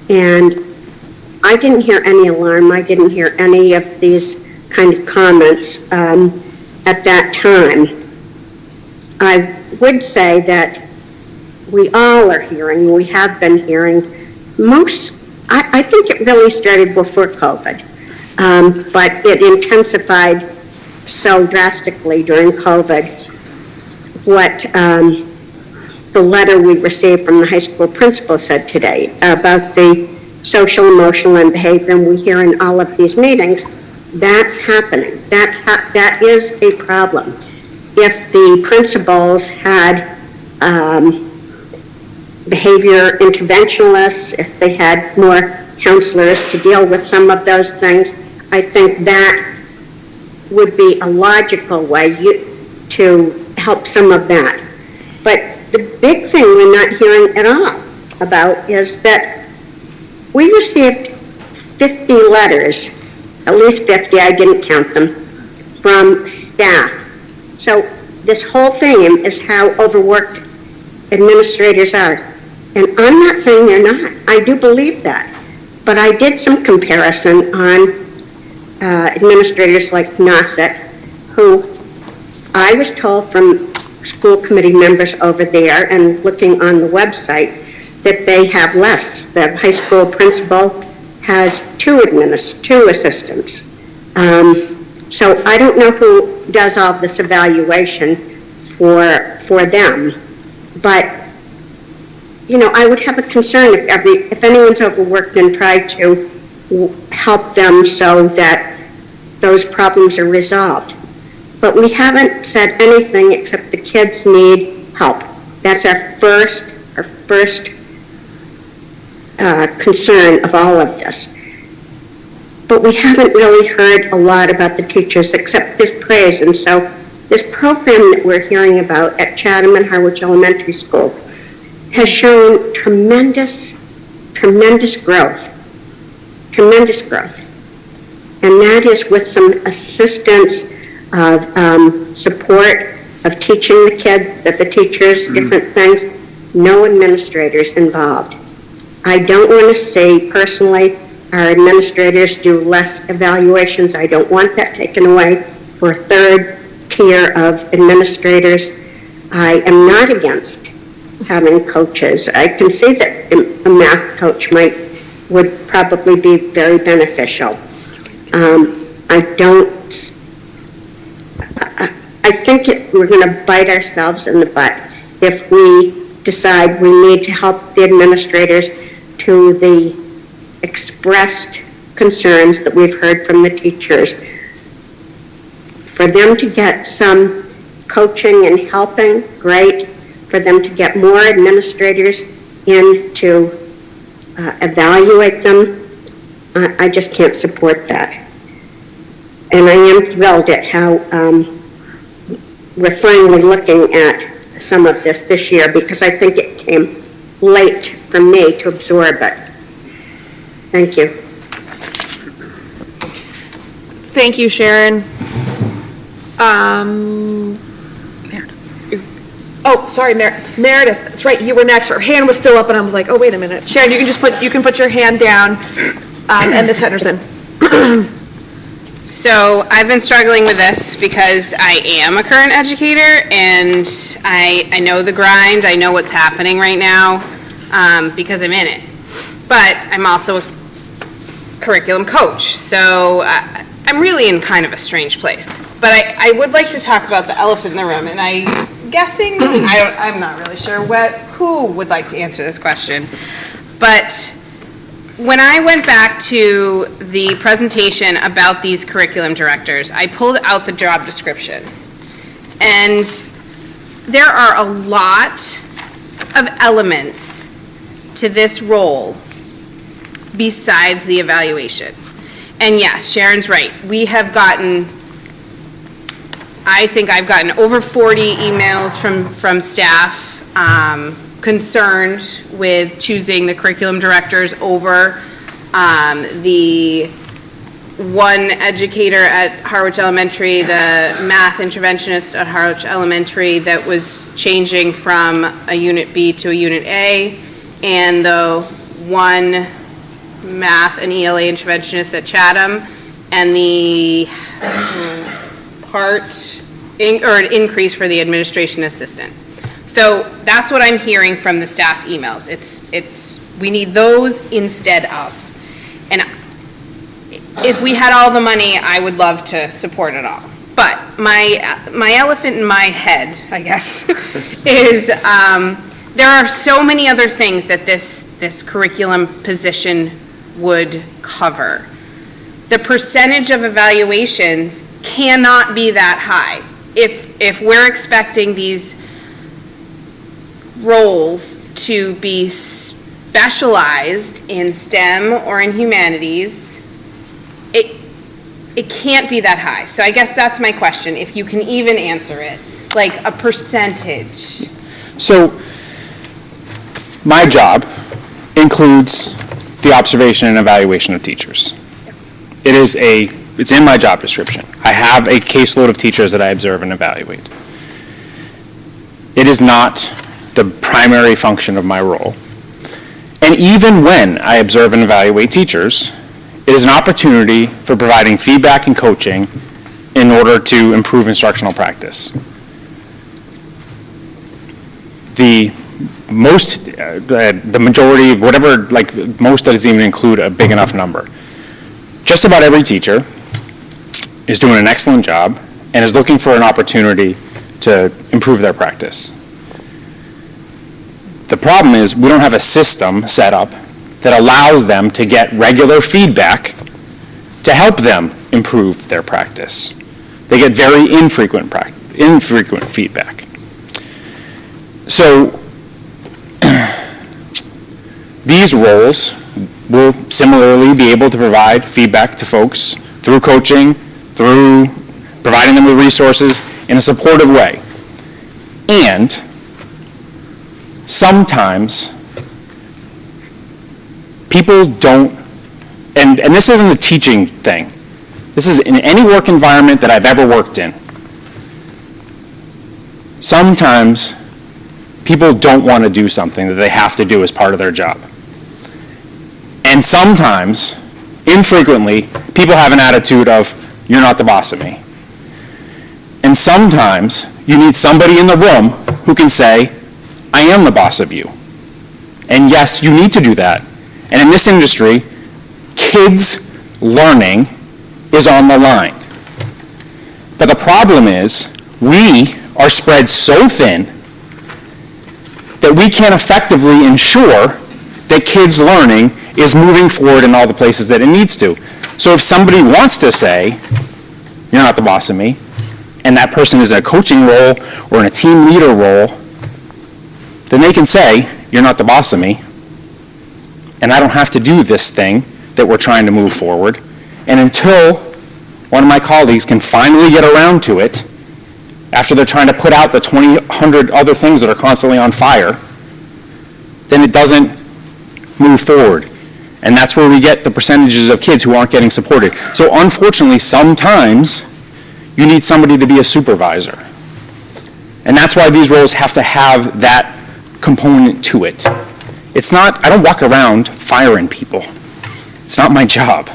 and I didn't hear any alarm. I didn't hear any of these kind of comments at that time. I would say that we all are hearing, we have been hearing, I think it really started before COVID, but it intensified so drastically during COVID. What the letter we received from the high school principal said today about the social, emotional, and behavior, and we hear in all of these meetings, that's happening. That is a problem. If the principals had behavior interventionalists, if they had more counselors to deal with some of those things, I think that would be a logical way to help some of that. But the big thing we're not hearing at all about is that we received 50 letters, at least 50, I didn't count them, from staff. So this whole theme is how overworked administrators are. And I'm not saying they're not. I do believe that. But I did some comparison on administrators like Nauset, who I was told from school committee members over there and looking on the website that they have less. The high school principal has two assistants. So I don't know who does all this evaluation for them, but you know, I would have a concern if anyone's overworked and tried to help them so that those problems are resolved. But we haven't said anything except the kids need help. That's our first concern of all of this. But we haven't really heard a lot about the teachers except this praise. And so this program that we're hearing about at Chatham and Harwich Elementary School has shown tremendous growth. And that is with some assistance of support of teaching the kids, the teachers, different things, no administrators involved. I don't want to say personally our administrators do less evaluations. I don't want that taken away for a third tier of administrators. I am not against having coaches. I can see that a math coach would probably be very beneficial. I think we're going to bite ourselves in the butt if we decide we need to help the administrators to the expressed concerns that we've heard from the teachers For them to get some coaching and helping, great. For them to get more administrators in to evaluate them, I just can't support that. And I am thrilled at how we're finally looking at some of this year, because I think it came late for me to absorb it. Thank you. Thank you, Sharon. Oh, sorry, Meredith, that's right, you were next. Her hand was still up, and I was like, oh, wait a minute. Sharon, you can put your hand down, and Ms. Henderson. So I've been struggling with this because I am a current educator, and I know the grind, I know what's happening right now, because I'm in it. But I'm also a curriculum coach, so I'm really in kind of a strange place. But I would like to talk about the elephant in the room, and I'm guessing, I'm not really sure who would like to answer this question. But when I went back to the presentation about these curriculum directors, I pulled out the job description. And there are a lot of elements to this role besides the evaluation. And yes, Sharon's right. I think I've gotten over 40 emails from staff concerned with choosing the curriculum directors over the one educator at Harwich Elementary, the math interventionist at Harwich Elementary that was changing from a Unit B to a Unit A, and the one math and ELA interventionist at Chatham, and the an increase for the administration assistant. So that's what I'm hearing from the staff emails. We need those instead of. And if we had all the money, I would love to support it all. But my elephant in my head, I guess, is there are so many other things that this curriculum position would cover. The percentage of evaluations cannot be that high. If we're expecting these roles to be specialized in STEM or in humanities, it can't be that high. So I guess that's my question, if you can even answer it, like a percentage. So my job includes the observation and evaluation of teachers. It's in my job description. I have a caseload of teachers that I observe and evaluate. It is not the primary function of my role. And even when I observe and evaluate teachers, it is an opportunity for providing feedback and coaching in order to improve instructional practice. The majority, whatever, like most doesn't even include a big enough number. Just about every teacher is doing an excellent job and is looking for an opportunity to improve their practice. The problem is we don't have a system set up that allows them to get regular feedback to help them improve their practice. They get very infrequent feedback. So these roles will similarly be able to provide feedback to folks through coaching, through providing them with resources in a supportive way. And sometimes people don't, and this isn't a teaching thing, this is in any work environment that I've ever worked in. Sometimes people don't want to do something that they have to do as part of their job. And sometimes, infrequently, people have an attitude of, you're not the boss of me. And sometimes you need somebody in the room who can say, I am the boss of you. And yes, you need to do that. And in this industry, kids' learning is on the line. But the problem is, we are spread so thin that we can't effectively ensure that kids' learning is moving forward in all the places that it needs to. So if somebody wants to say, you're not the boss of me, and that person is in a coaching role or in a team leader role, then they can say, you're not the boss of me, and I don't have to do this thing that we're trying to move forward. And until one of my colleagues can finally get around to it, after they're trying to put out the 200 other things that are constantly on fire, then it doesn't move forward. And that's where we get the percentages of kids who aren't getting supported. So unfortunately, sometimes you need somebody to be a supervisor. And that's why these roles have to have that component to it. It's not, I don't walk around firing people. It's not my job.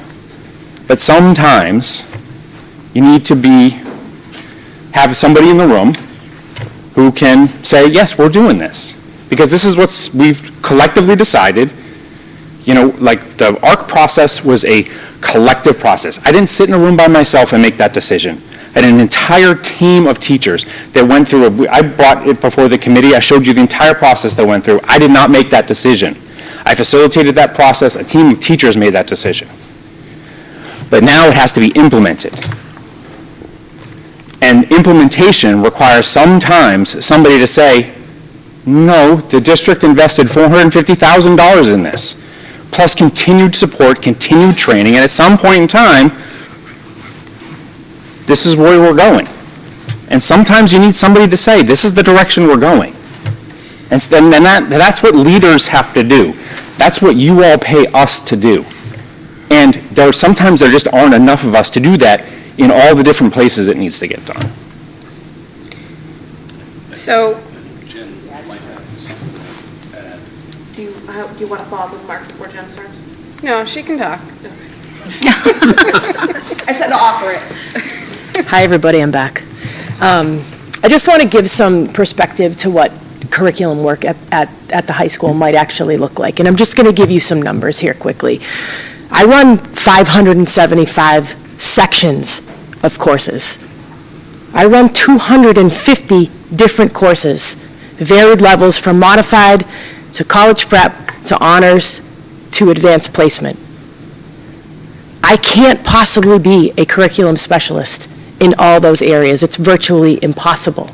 But sometimes you need to have somebody in the room who can say, yes, we're doing this. Because this is what we've collectively decided. You know, like the ARC process was a collective process. I didn't sit in a room by myself and make that decision. I had an entire team of teachers that went through, I brought it before the committee, I showed you the entire process that went through. I did not make that decision. I facilitated that process, a team of teachers made that decision. But now it has to be implemented. And implementation requires sometimes somebody to say, no, the district invested $450,000 in this, plus continued support, continued training, and at some point in time, this is where we're going. And sometimes you need somebody to say, this is the direction we're going. And that's what leaders have to do. That's what you all pay us to do. And sometimes there just aren't enough of us to do that in all the different places it needs to get done. So, Do you want to follow up with Mark before Jen starts? no, she can talk. I said to offer it. Hi, everybody, I'm back. I just want to give some perspective to what curriculum work at the high school might actually look like. And I'm just going to give you some numbers here quickly. I run 575 sections of courses. I run 250 different courses, varied levels from modified to college prep to honors to advanced placement. I can't possibly be a curriculum specialist in all those areas. It's virtually impossible.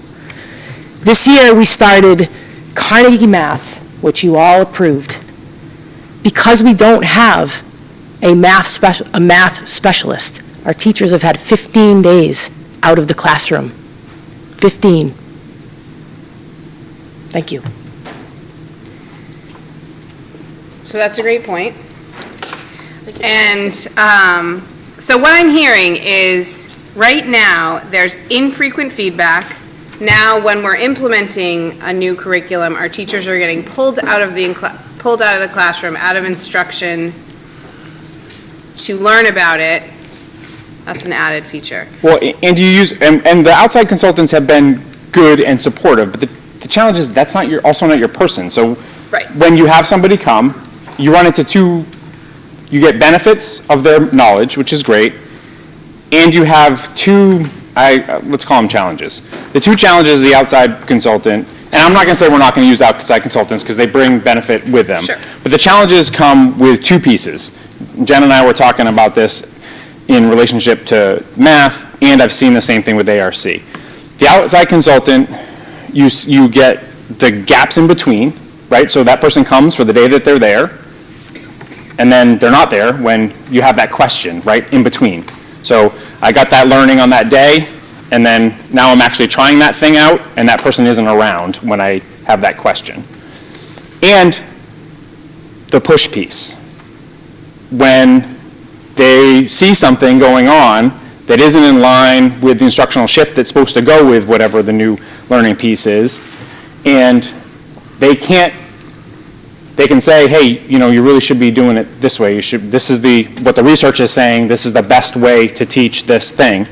This year we started Carnegie Math, which you all approved, because we don't have a math specialist. Our teachers have had 15 days out of the classroom. 15. Thank you. So that's a great point. And so what I'm hearing is, right now, there's infrequent feedback. Now, when we're implementing a new curriculum, our teachers are getting pulled out of the classroom, out of instruction to learn about it. That's an added feature. Well, and the outside consultants have been good and supportive, but the challenge is that's also not your person. So right. When you have somebody come, you run into you get benefits of their knowledge, which is great, and you have let's call them challenges. The two challenges, the outside consultant, and I'm not going to say we're not going to use outside consultants because they bring benefit with them. Sure. But the challenges come with two pieces. Jen and I were talking about this in relationship to math, and I've seen the same thing with ARC. The outside consultant, you get the gaps in between, right? So that person comes for the day that they're there, and then they're not there when you have that question, right, in between. So I got that learning on that day, and then now I'm actually trying that thing out, and that person isn't around when I have that question. And the push piece. When they see something going on that isn't in line with the instructional shift that's supposed to go with whatever the new learning piece is, and they can say, hey, you really should be doing it this way. This is what the research is saying, this is the best way to teach this thing.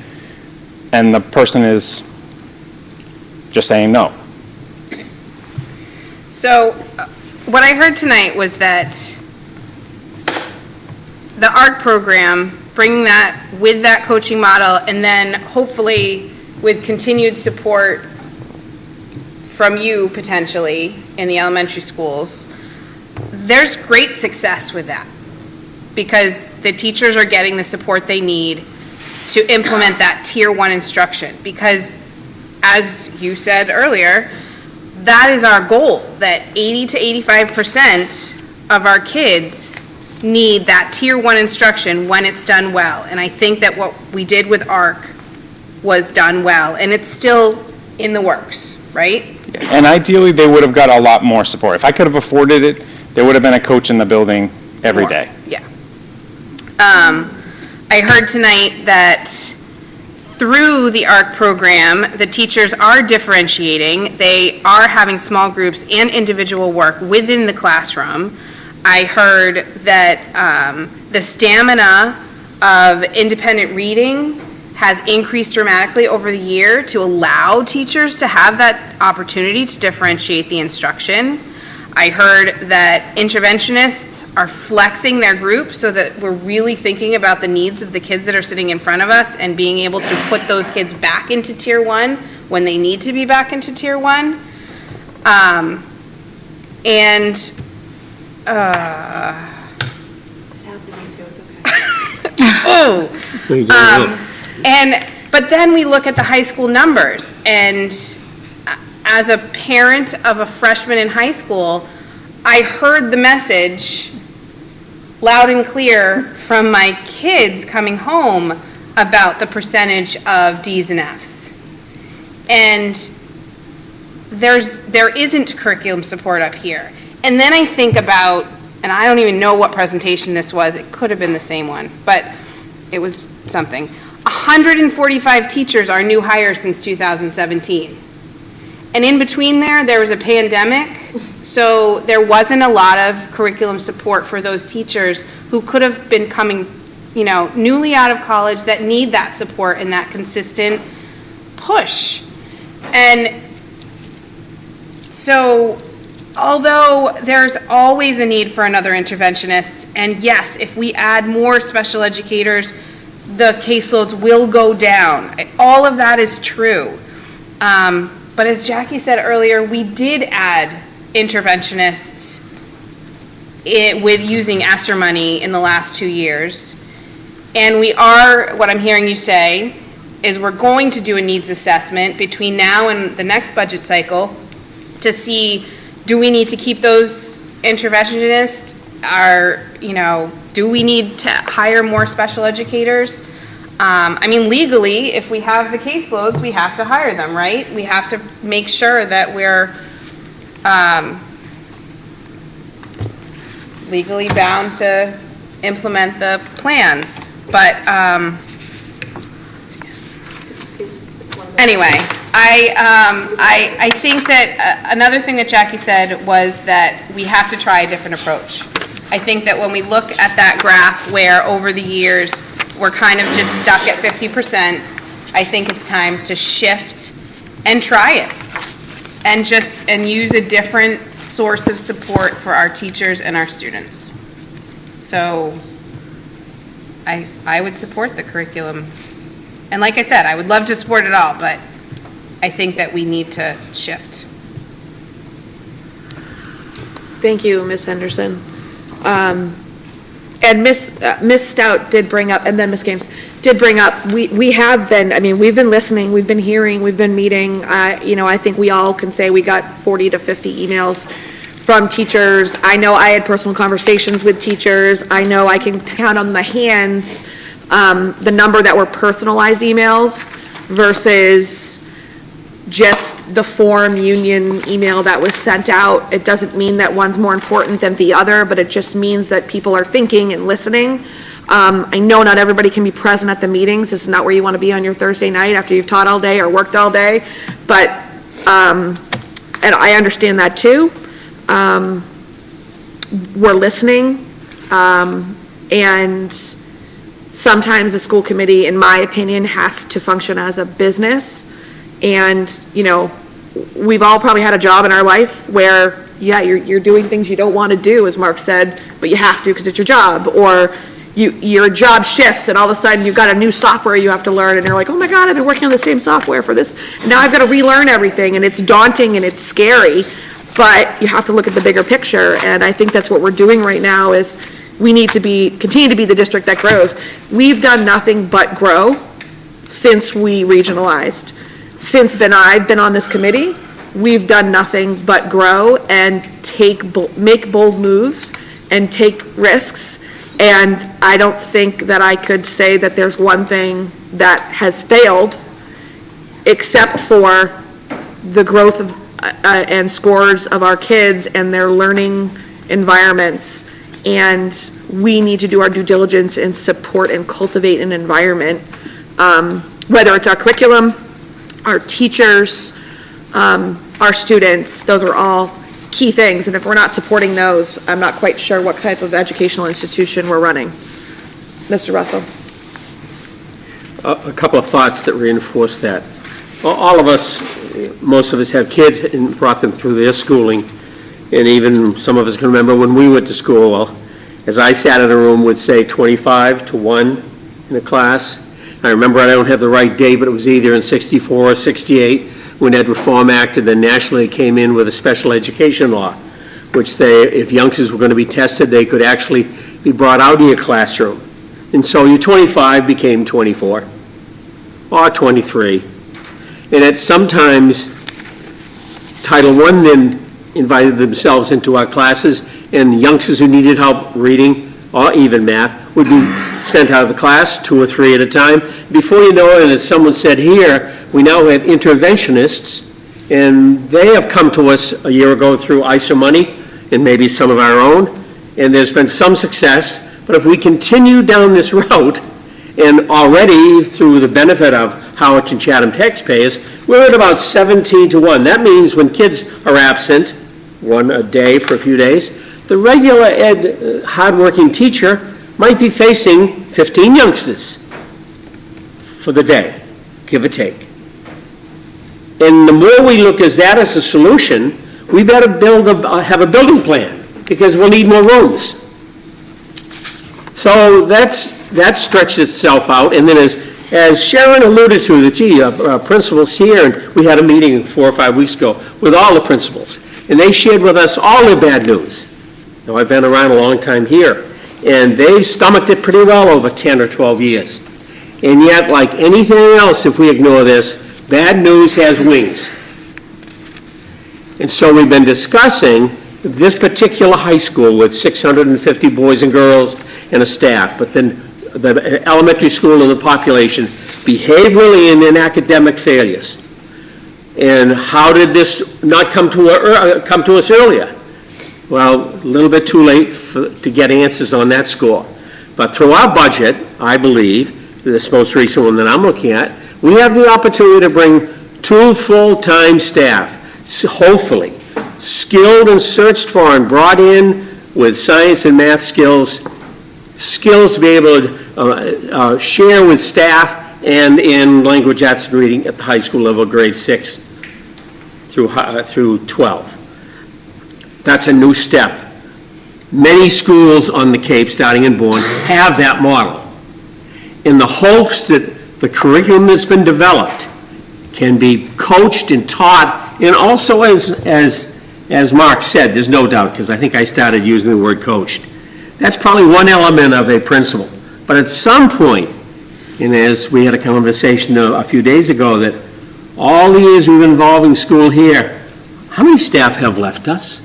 And the person is just saying no. So what I heard tonight was that the ARC program, bringing that with that coaching model, and then hopefully with continued support from you potentially in the elementary schools, there's great success with that because the teachers are getting the support they need. to implement that tier 1 instruction, because as you said earlier, that is our goal, that 80 to 85% of our kids need that tier 1 instruction when it's done well. And I think that what we did with ARC was done well, and it's still in the works, right? And ideally, they would have got a lot more support. If I could have afforded it, there would have been a coach in the building every day. Yeah. I heard tonight that through the ARC program, the teachers are differentiating. They are having small groups and individual work within the classroom. I heard that the stamina of independent reading has increased dramatically over the year to allow teachers to have that opportunity to differentiate the instruction. I heard that interventionists are flexing their group so that we're really thinking about the needs of the kids that are sitting in front of us and being able to put those kids back into tier 1 when they need to be back into tier 1. But then we look at the high school numbers, and as a parent of a freshman in high school, I heard the message loud and clear from my kids coming home about the percentage of D's and F's. And there isn't curriculum support up here. And then I think about, and I don't even know what presentation this was, it could have been the same one, but it was something. 145 teachers are new hires since 2017. And in between there was a pandemic, so there wasn't a lot of curriculum support for those teachers who could have been coming, newly out of college that need that support and that consistent push. And so, although there's always a need for another interventionist, and yes, if we add more special educators, the caseloads will go down. All of that is true. But as Jackie said earlier, we did add interventionists with using ESSER money in the last 2 years. And what I'm hearing you say, is we're going to do a needs assessment between now and the next budget cycle to see, do we need to keep those interventionists? Do we need to hire more special educators? Legally, if we have the caseloads, we have to hire them, right? We have to make sure that we're legally bound to implement the plans. But anyway, I think that another thing that Jackie said was that we have to try a different approach. I think that when we look at that graph where over the years we're kind of just stuck at 50%, I think it's time to shift and try it and use a different source of support for our teachers and our students. So I would support the curriculum. And like I said, I would love to support it all, but I think that we need to shift. Thank you, Ms. Henderson. And Ms. Stout did bring up, and then Ms. Games did bring up, we have been, we've been listening, we've been hearing, we've been meeting. I think we all can say we got 40 to 50 emails from teachers. I know I had personal conversations with teachers. I know I can count on my hands the number that were personalized emails versus just the form union email that was sent out. It doesn't mean that one's more important than the other, but it just means that people are thinking and listening. I know not everybody can be present at the meetings. This is not where you want to be on your Thursday night after you've taught all day or worked all day, but, and I understand that too. We're listening, and sometimes the school committee, in my opinion, has to function as a business. And, we've all probably had a job in our life where, yeah, you're doing things you don't want to do, as Mark said, but you have to because it's your job. Or your job shifts and all of a sudden you've got a new software you have to learn and you're like, oh my God, I've been working on the same software for this. And now I've got to relearn everything, and it's daunting and it's scary, but you have to look at the bigger picture. And I think that's what we're doing right now is we need to continue to be the district that grows. We've done nothing but grow since we regionalized. Since I've been on this committee, we've done nothing but grow and make bold moves and take risks. And I don't think that I could say that there's one thing that has failed, except for the growth of, and scores of our kids and their learning environments. And we need to do our due diligence and support and cultivate an environment, whether it's our curriculum, our teachers, our students. Those are all key things. And if we're not supporting those, I'm not quite sure what type of educational institution we're running. Mr. Russell. A couple of thoughts that reinforce that. All of us, most of us have kids and brought them through their schooling, and even some of us can remember when we went to school. Well, as I sat in a room with, say, 25 to 1 in a class, I remember, I don't have the right date, but it was either in 64 or 68 when Ed Reform Act, and then nationally it came in with a special education law, which if youngsters were going to be tested, they could actually be brought out of your classroom. And so your 25 became 24 or 23. And at sometimes Title I then invited themselves into our classes, and youngsters who needed help reading or even math would be sent out of the class, 2 or 3 at a time. Before you know it, as someone said here, we now have interventionists, and they have come to us a year ago through ISA money and maybe some of our own, and there's been some success. But if we continue down this route, and already through the benefit of Howard and Chatham taxpayers, we're at about 17 to 1. That means when kids are absent, one a day for a few days, the regular ed hardworking teacher might be facing 15 youngsters for the day, give or take. And the more we look at that as a solution, we better have a building plan, because we'll need more rooms. So that stretched itself out. And then as Sharon alluded to, the principals here, and we had a meeting 4 or 5 weeks ago with all the principals, and they shared with us all their bad news. Now, I've been around a long time here, and they've stomached it pretty well over 10 or 12 years. And yet, like anything else, if we ignore this, bad news has wings. And so we've been discussing this particular high school with 650 boys and girls and a staff, but then the elementary school and the population, behaviorally and in academic failures. And how did this not come to us earlier? Well, a little bit too late to get answers on that score. But through our budget, I believe, this most recent one that I'm looking at, we have the opportunity to bring 2 full-time staff, hopefully, skilled and searched for and brought in with science and math skills to be able to share with staff and in language arts and reading at the high school level, grade 6 through 12. That's a new step. Many schools on the Cape, starting in Bourne, have that model, in the hopes that the curriculum that's been developed can be coached and taught, and also, as Mark said, there's no doubt, because I think I started using the word coached. That's probably one element of a principle. But at some point, and as we had a conversation a few days ago, that all the years we've been involved in school here, how many staff have left us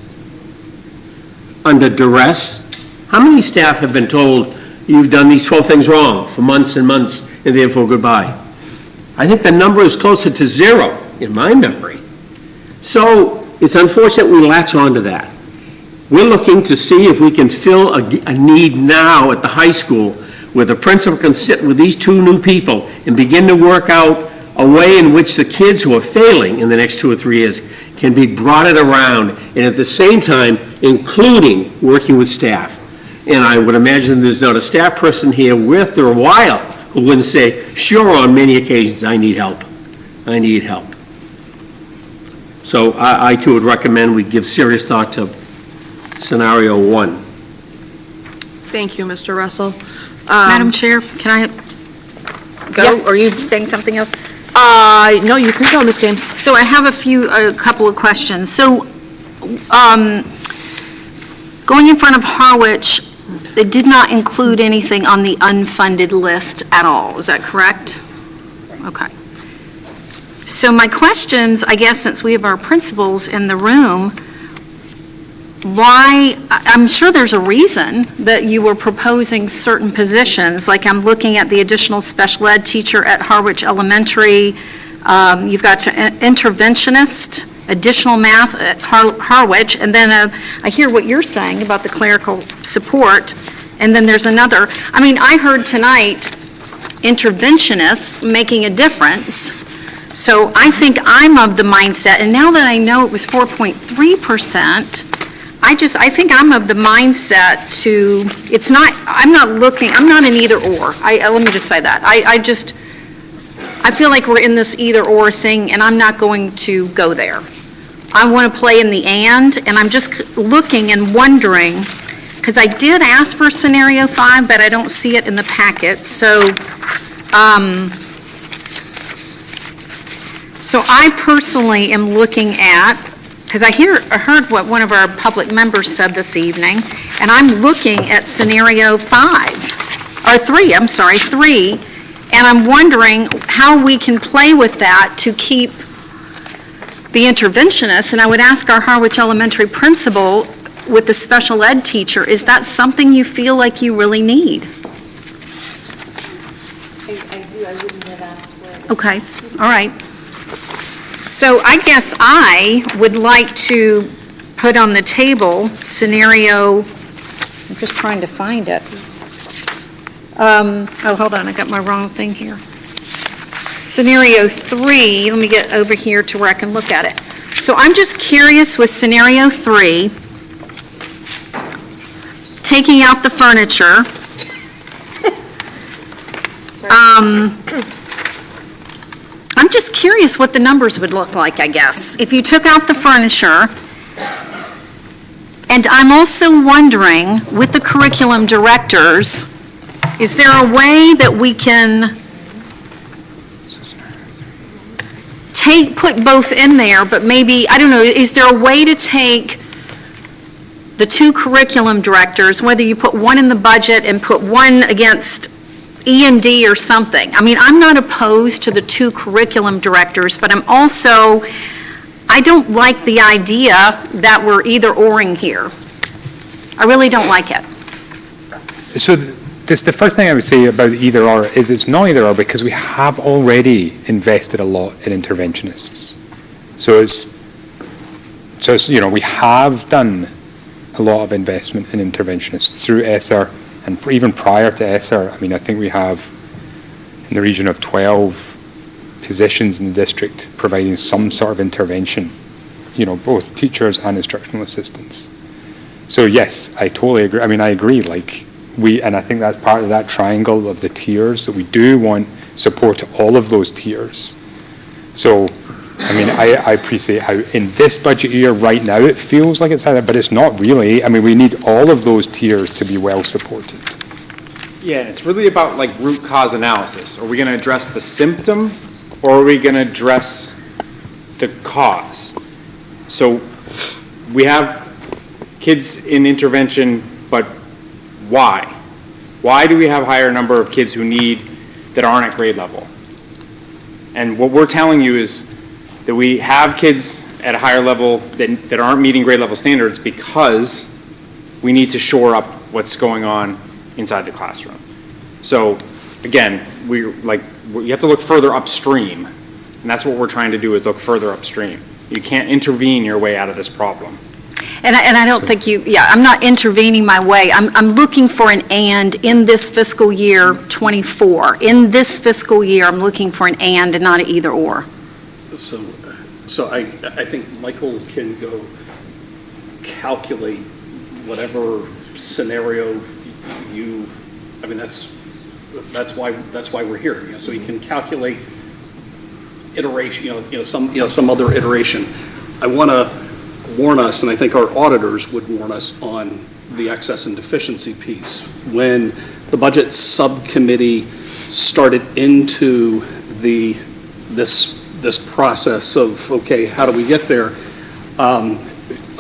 under duress? How many staff have been told, you've done these 12 things wrong for months and months, and therefore goodbye? I think the number is closer to 0 in my memory. So it's unfortunate we latch onto that. We're looking to see if we can fill a need now at the high school where the principal can sit with these 2 new people and begin to work out a way in which the kids who are failing in the next 2 or 3 years can be brought around, and at the same time, including working with staff. And I would imagine there's not a staff person here with or a while who wouldn't say, sure, on many occasions, I need help. I need help. So I too would recommend we give serious thought to scenario 1. Thank you, Mr. Russell. Madam Chair, can I go? Yeah. Or are you saying something else? No, you can go, Ms. Games. So I have a couple of questions. So, going in front of Harwich, it did not include anything on the unfunded list at all. Is that correct? Okay. So my questions, I guess, since we have our principals in the room, I'm sure there's a reason that you were proposing certain positions, like I'm looking at the additional special ed teacher at Harwich Elementary. You've got an interventionist, additional math at Harwich, and then I hear what you're saying about the clerical support, and then there's another. I mean, I heard tonight interventionists making a difference, so I think I'm of the mindset, and now that I know it was 4.3%, I think I'm of the mindset to, I'm not an either or. Let me just say that. I feel like we're in this either or thing, and I'm not going to go there. I want to play in the and I'm just looking and wondering, because I did ask for scenario 5, but I don't see it in the packet, so I personally am looking at, because I heard what one of our public members said this evening, and I'm looking at scenario 3, and I'm wondering how we can play with that to keep the interventionists, and I would ask our Harwich Elementary principal with the special ed teacher, is that something you feel like you really need? I do, I wouldn't have asked for it. Okay, all right. So I guess I would like to put on the table scenario, I'm just trying to find it. Hold on, I got my wrong thing here. Scenario 3, let me get over here to where I can look at it. So I'm just curious with scenario 3, taking out the furniture. I'm just curious what the numbers would look like, I guess, if you took out the furniture. And I'm also wondering, with the curriculum directors, is there a way that we can put both in there, but maybe, I don't know, is there a way to take the 2 curriculum directors, whether you put one in the budget and put one against E&D or something? I mean, I'm not opposed to the 2 curriculum directors, but I don't like the idea that we're either-oring here. I really don't like it. So the first thing I would say about either or is it's not either or because we have already invested a lot in interventionists. So we have done a lot of investment in interventionists through ESSER, and even prior to ESSER. I mean, I think we have in the region of 12 positions in the district providing some sort of intervention, both teachers and instructional assistants. So yes, I totally agree. I mean, I agree, and I think that's part of that triangle of the tiers, that we do want support to all of those tiers. So, I mean, I appreciate how in this budget year right now it feels like it's had it, but it's not really. I mean, we need all of those tiers to be well supported. Yeah, it's really about root cause analysis. Are we going to address the symptom or are we going to address the cause? So we have kids in intervention, but why? Why do we have a higher number of kids that aren't at grade level? And what we're telling you is that we have kids at a higher level that aren't meeting grade level standards because we need to shore up what's going on inside the classroom. So again, you have to look further upstream, and that's what we're trying to do, is look further upstream. You can't intervene your way out of this problem. And I don't think I'm not intervening my way. I'm looking for an and in this fiscal year 24. In this fiscal year, I'm looking for an and not an either or. So I think Michael can go calculate whatever scenario that's why we're here. So he can calculate iteration, some other iteration. I want to warn us, and I think our auditors would warn us on the excess and deficiency piece. When the budget subcommittee started into this process of, okay, how do we get there?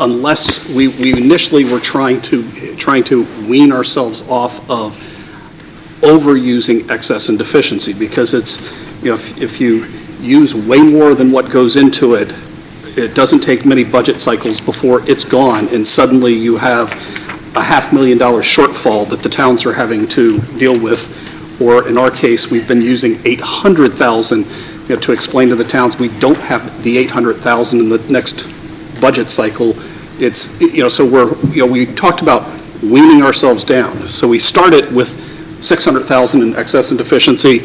Unless we initially were trying to wean ourselves off of overusing excess and deficiency, because if you use way more than what goes into it, it doesn't take many budget cycles before it's gone, and suddenly you have a $500,000 shortfall that the towns are having to deal with. Or in our case, we've been using $800,000 to explain to the towns we don't have the $800,000 in the next budget cycle. It's, so we talked about weaning ourselves down. So we started with $600,000 in excess and deficiency.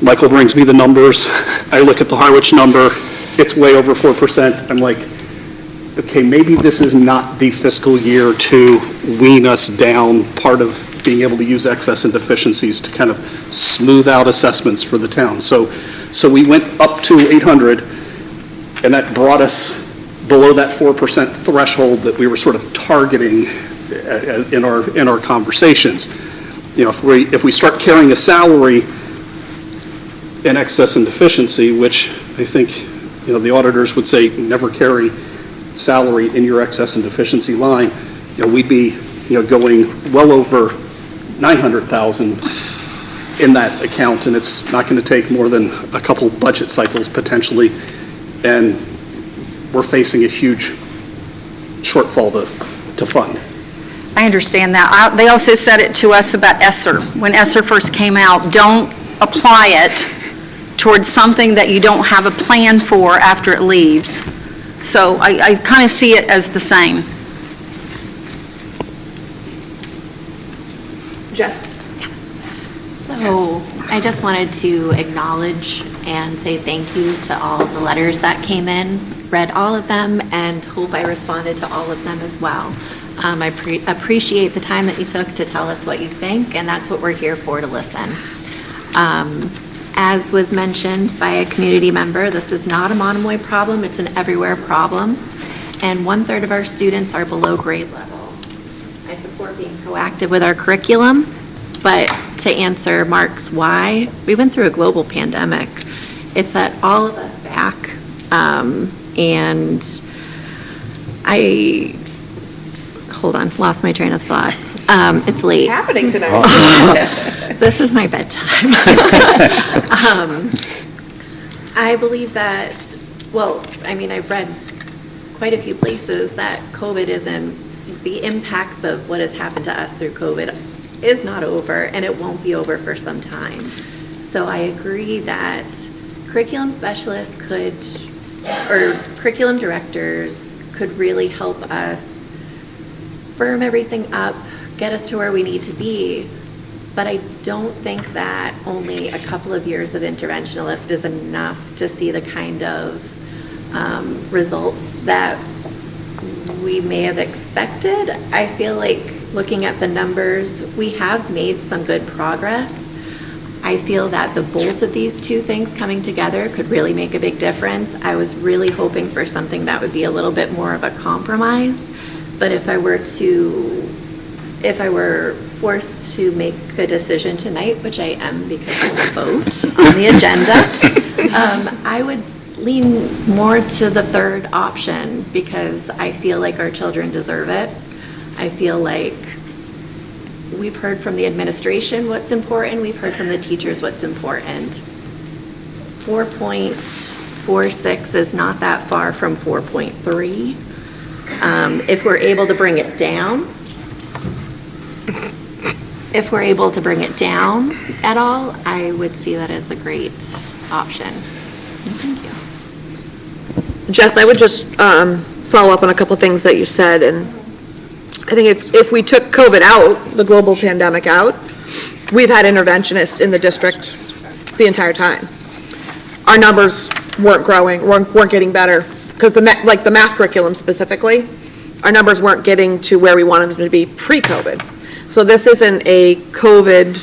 Michael brings me the numbers. I look at the Harwich number. It's way over 4%. I'm like, okay, maybe this is not the fiscal year to wean us down. Part of being able to use excess and deficiencies to kind of smooth out assessments for the town. So we went up to 800, and that brought us below that 4% threshold that we were sort of targeting in our conversations. If we start carrying a salary in excess and deficiency, which I think the auditors would say never carry salary in your excess and deficiency line, we'd be going well over 900,000 in that account, and it's not going to take more than a couple budget cycles potentially, and we're facing a huge shortfall to fund. I understand that. They also said it to us about ESSER. When ESSER first came out, don't apply it towards something that you don't have a plan for after it leaves. So I kind of see it as the same. Jess? So I just wanted to acknowledge and say thank you to all the letters that came in, read all of them, and hope I responded to all of them as well. I appreciate the time that you took to tell us what you think, and that's what we're here for, to listen. As was mentioned by a community member, this is not a Monomoy problem, it's an everywhere problem, and 1/3 of our students are below grade level. I support being proactive with our curriculum, but to answer Mark's why, we went through a global pandemic. It's set all of us back, and hold on, lost my train of thought. It's late. What's happening tonight? This is my bedtime. I believe that, I've read quite a few places that COVID the impacts of what has happened to us through COVID is not over, and it won't be over for some time. So I agree that curriculum specialists or curriculum directors could really help us firm everything up, get us to where we need to be. But I don't think that only a couple of years of interventionalist is enough to see the kind of results that we may have expected. I feel like looking at the numbers, we have made some good progress. I feel that the both of these two things coming together could really make a big difference. I was really hoping for something that would be a little bit more of a compromise, but if I were forced to make a decision tonight, which I am because of the vote on the agenda, I would lean more to the third option because I feel like our children deserve it. I feel like we've heard from the administration what's important, we've heard from the teachers what's important. 4.46 is not that far from 4.3. If we're able to bring it down, at all, I would see that as a great option. Thank you. Jess, I would just follow up on a couple things that you said, and I think if we took COVID out, the global pandemic out, we've had interventionists in the district the entire time. Our numbers weren't growing, weren't getting better, because the math curriculum specifically, our numbers weren't getting to where we wanted them to be pre-COVID. So this isn't a COVID,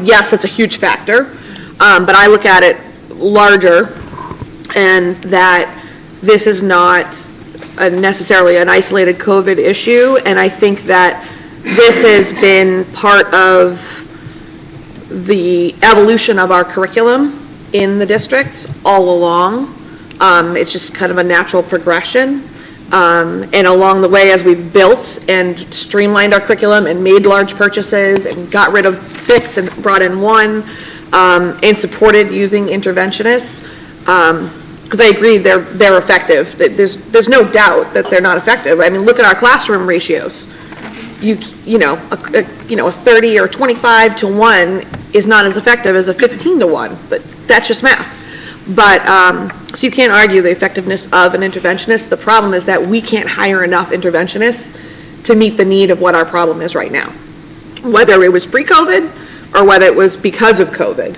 yes, it's a huge factor, but I look at it larger, and that this is not necessarily an isolated COVID issue, and I think that this has been part of the evolution of our curriculum in the districts all along. It's just kind of a natural progression. And along the way, as we've built and streamlined our curriculum and made large purchases and got rid of 6 and brought in 1, and supported using interventionists, because I agree they're effective. There's no doubt that they're not effective. I mean, look at our classroom ratios. You know, a 30 or 25 to 1 is not as effective as a 15 to 1, but that's just math. But, so you can't argue the effectiveness of an interventionist. The problem is that we can't hire enough interventionists to meet the need of what our problem is right now. Whether it was pre-COVID or whether it was because of COVID,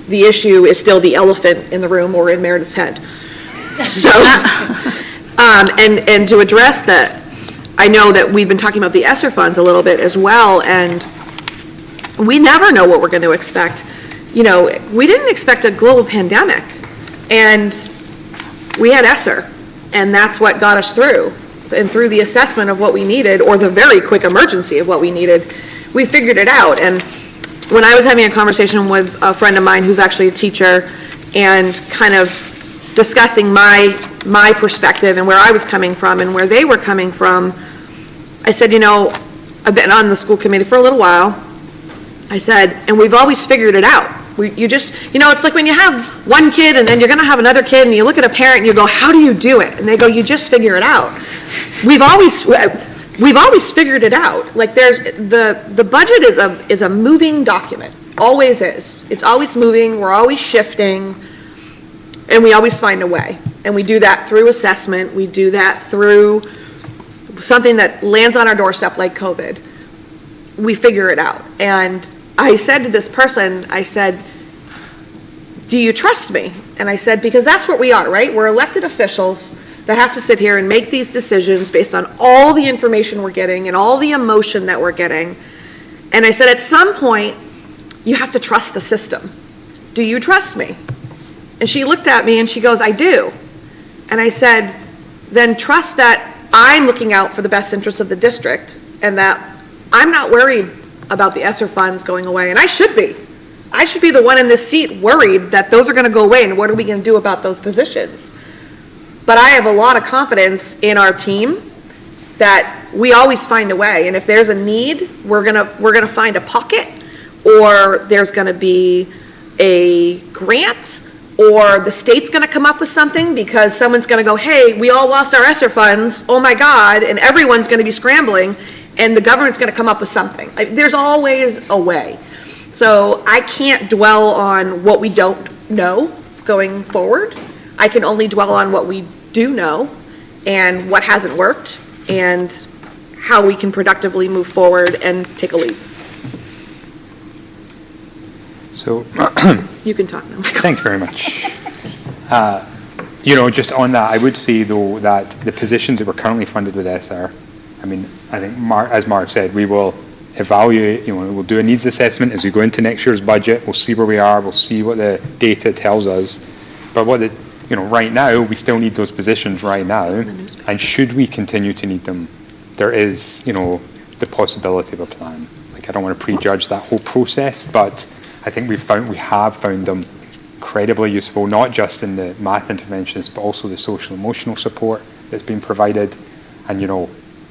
the issue is still the elephant in the room or in Meredith's head. So, and to address that, I know that we've been talking about the ESSER funds a little bit as well, and we never know what we're going to expect. You know, we didn't expect a global pandemic, and we had ESSER, and that's what got us through. And through the assessment of what we needed, or the very quick emergency of what we needed, we figured it out. And when I was having a conversation with a friend of mine who's actually a teacher and kind of discussing my perspective and where I was coming from and where they were coming from, I said, you know, I've been on the school committee for a little while. I said, and we've always figured it out. You just, you know, it's like when you have one kid and then you're going to have another kid and you look at a parent and you go, how do you do it? And they go, you just figure it out. We've always figured it out. Like the budget is a moving document, always is. It's always moving, we're always shifting, and we always find a way. And we do that through assessment, we do that through something that lands on our doorstep like COVID. We figure it out. And I said to this person, I said, do you trust me? And I said, because that's what we are, right? We're elected officials that have to sit here and make these decisions based on all the information we're getting and all the emotion that we're getting. And I said, at some point, you have to trust the system. Do you trust me? And she looked at me and she goes, I do. And I said, then trust that I'm looking out for the best interest of the district and that I'm not worried about the ESSER funds going away, and I should be. I should be the one in this seat worried that those are going to go away, and what are we going to do about those positions? But I have a lot of confidence in our team that we always find a way, and if there's a need, we're gonna find a pocket, or there's going to be a grant, or the state's going to come up with something because someone's going to go, hey, we all lost our ESSER funds, oh my God, and everyone's going to be scrambling, and the government's going to come up with something. There's always a way. So I can't dwell on what we don't know going forward. I can only dwell on what we do know and what hasn't worked and how we can productively move forward and take a leap. So you can talk now. Thank you very much. You know, just on that, I would say though that the positions that we're currently funded with ESSER, I mean, I think as Mark said, we will evaluate, you know, we'll do a needs assessment as we go into next year's budget. We'll see where we are. We'll see what the data tells us. But you know, right now, we still need those positions right now. And should we continue to need them, there is, you know, the possibility of a plan. Like, I don't want to prejudge that whole process, but I think we have found them incredibly useful, not just in the math interventions, but also the social emotional support that's been provided. And, you know,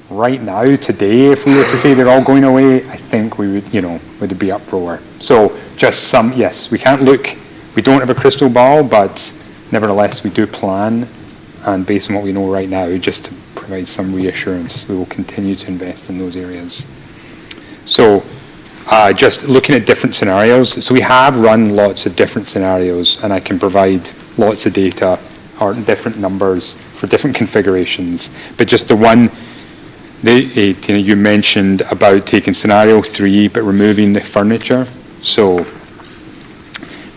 right now, today, if we were to say they're all going away, I think we would, you know, would be uproar. So just yes, we can't look, we don't have a crystal ball, but nevertheless, we do plan, and based on what we know right now, just to provide some reassurance, we will continue to invest in those areas. So just looking at different scenarios, so we have run lots of different scenarios, and I can provide lots of data or different numbers for different configurations, but just the one you mentioned about taking scenario 3 but removing the furniture. So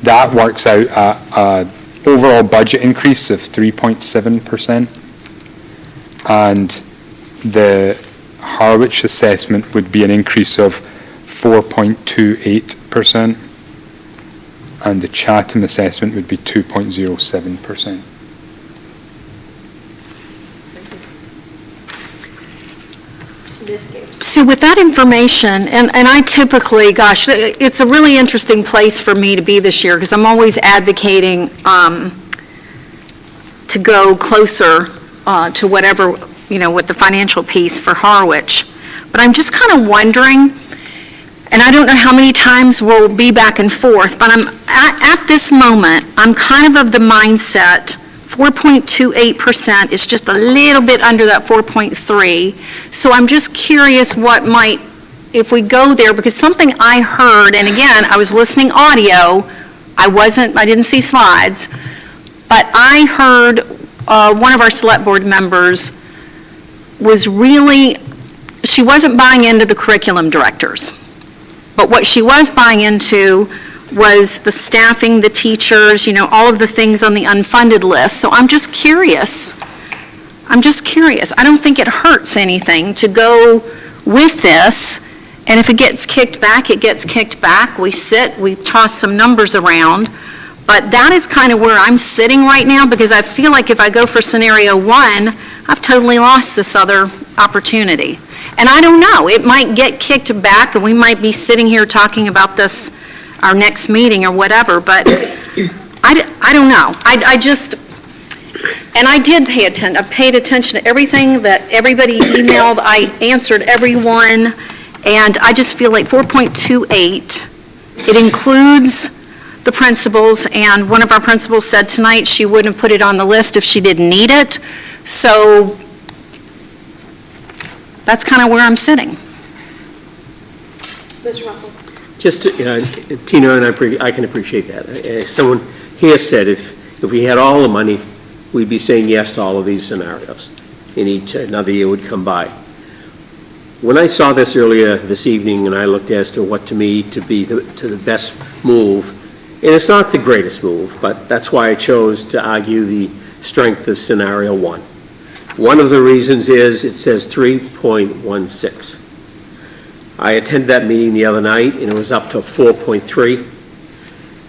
that works out at overall budget increase of 3.7%, and the Harwich assessment would be an increase of 4.28%, and the Chatham assessment would be 2.07%. So with that information, and I typically, gosh, it's a really interesting place for me to be this year because I'm always advocating to go closer to whatever, you know, with the financial piece for Harwich. But I'm just kind of wondering, and I don't know how many times we'll be back and forth, but at this moment, I'm kind of the mindset, 4.28% is just a little bit under that 4.3. So I'm just curious what might, if we go there, because something I heard, and again, I was listening audio, I didn't see slides, but I heard one of our select board members was really, she wasn't buying into the curriculum directors. But what she was buying into was the staffing, the teachers, all of the things on the unfunded list. So I'm just curious. I don't think it hurts anything to go with this. And if it gets kicked back, it gets kicked back. We sit, we toss some numbers around. But that is kind of where I'm sitting right now, because I feel like if I go for scenario 1, I've totally lost this other opportunity. And I don't know, it might get kicked back and we might be sitting here talking about this our next meeting or whatever, but I don't know. I just, and I did pay attention. I paid attention to everything that everybody emailed. I answered everyone, and I just feel like 4.28, it includes the principals, and one of our principals said tonight she wouldn't have put it on the list if she didn't need it. So that's kind of where I'm sitting. Mr. Russell? Just, Tina, and I can appreciate that. As someone here said, if we had all the money, we'd be saying yes to all of these scenarios, and another year would come by. When I saw this earlier this evening, and I looked as to what to me to be to the best move, and it's not the greatest move, but that's why I chose to argue the strength of scenario 1. One of the reasons is it says 3.16. I attended that meeting the other night, and it was up to 4.3.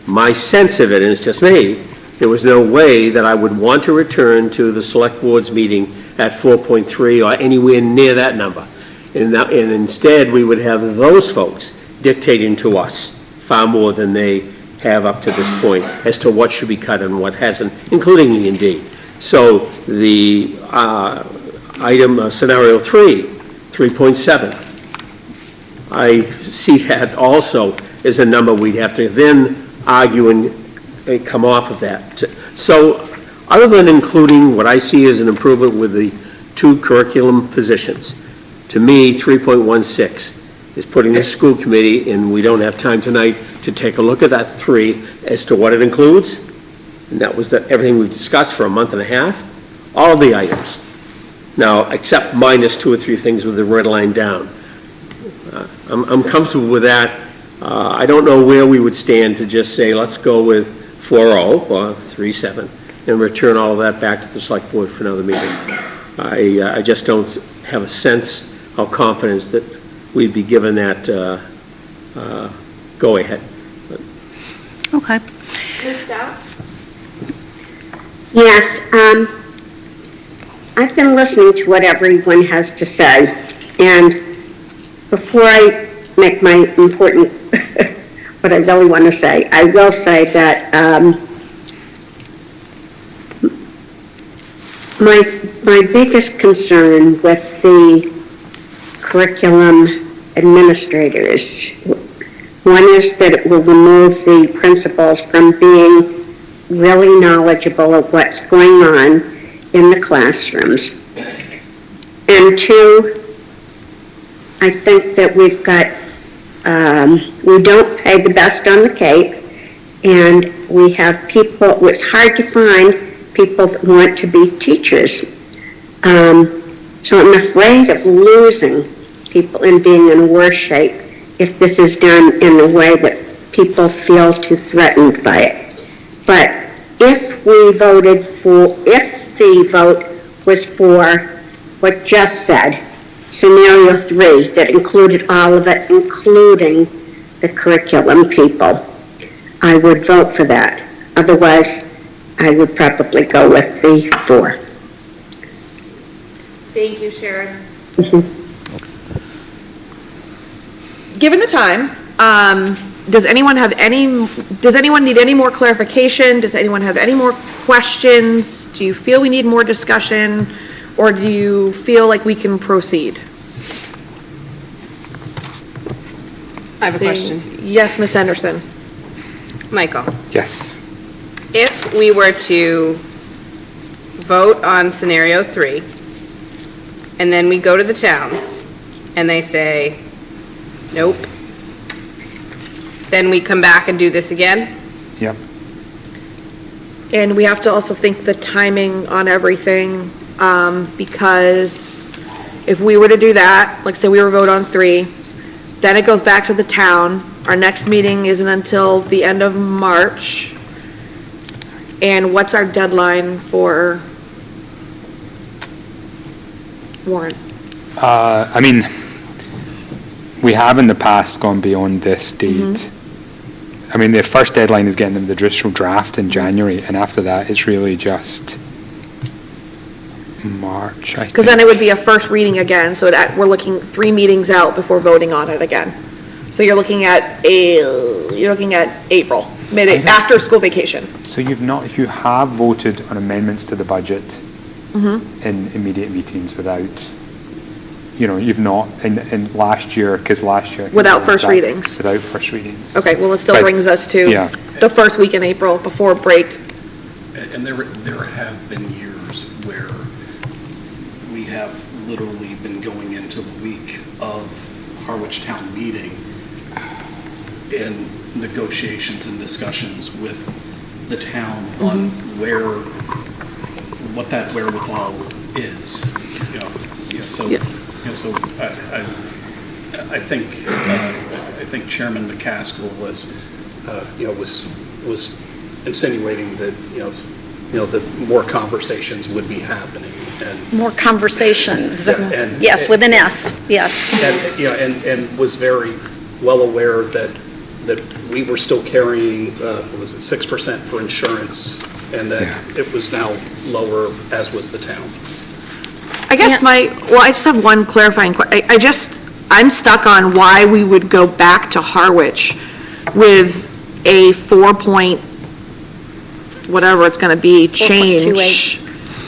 My sense of it, and it's just me, there was no way that I would want to return to the select board's meeting at 4.3 or anywhere near that number. And instead, we would have those folks dictating to us far more than they have up to this point as to what should be cut and what hasn't, including E&D. So the item, scenario 3, 3.7, I see that also as a number we'd have to then argue and come off of that. So other than including what I see as an improvement with the 2 curriculum positions, to me, 3.16 is putting the school committee, and we don't have time tonight to take a look at that 3 as to what it includes. And that was everything we've discussed for a month and a half, all of the items. Now, except minus 2 or 3 things with the red line down. I'm comfortable with that. I don't know where we would stand to just say, let's go with 4.0 or 3.7 and return all of that back to the select board for another meeting. I just don't have a sense of confidence that we'd be given that go-ahead. Okay. Ms. Stout? Yes, I've been listening to what everyone has to say, and before I make my important, what I really want to say, I will say that my biggest concern with the curriculum administrators, one is that it will remove the principals from being really knowledgeable of what's going on in the classrooms. And 2, I think that we've got, we don't pay the best on the Cape, and we have people, it's hard to find people that want to be teachers. So I'm afraid of losing people and being in worse shape if this is done in a way that people feel too threatened by it. But if we voted for, if the vote was for what just said, scenario 3, that included all of it, including the curriculum people, I would vote for that. Otherwise, I would probably go with the 4. Thank you, Sharon. Given the time, does anyone need any more clarification? Does anyone have any more questions? Do you feel we need more discussion, or do you feel like we can proceed? I have a question. Yes, Ms. Henderson. Michael, Yes. if we were to vote on scenario 3, and then we go to the towns, and they say, nope, then we come back and do this again? Yep. And we have to also think the timing on everything, because if we were to do that, like say we were vote on 3, then it goes back to the town. Our next meeting isn't until the end of March. And what's our deadline for warrant? I mean, we have in the past gone beyond this date. I mean, the first deadline is getting them the judicial draft in January, and after that, it's really just March, I think. Because then it would be a first reading again, so we're looking 3 meetings out before voting on it again. So you're looking at April, after school vacation. So you have voted on amendments to the budget in immediate meetings without, you've not, in last year, because last year. Without first readings. Without first readings. Okay, well, it still brings us to the first week in April before break. And there have been years where we have literally been going into the week of Harwich Town meeting in negotiations and discussions with the town on what that wherewithal is. So I think Chairman McCaskill was insinuating that that more conversations would be happening and More conversations. and- Yes, with an S, yes. and was very well aware that we were still carrying, 6% for insurance, and that it was now lower, as was the town. I guess I just have one clarifying question. I'm stuck on why we would go back to Harwich with a 4.whatever it's going to be, change.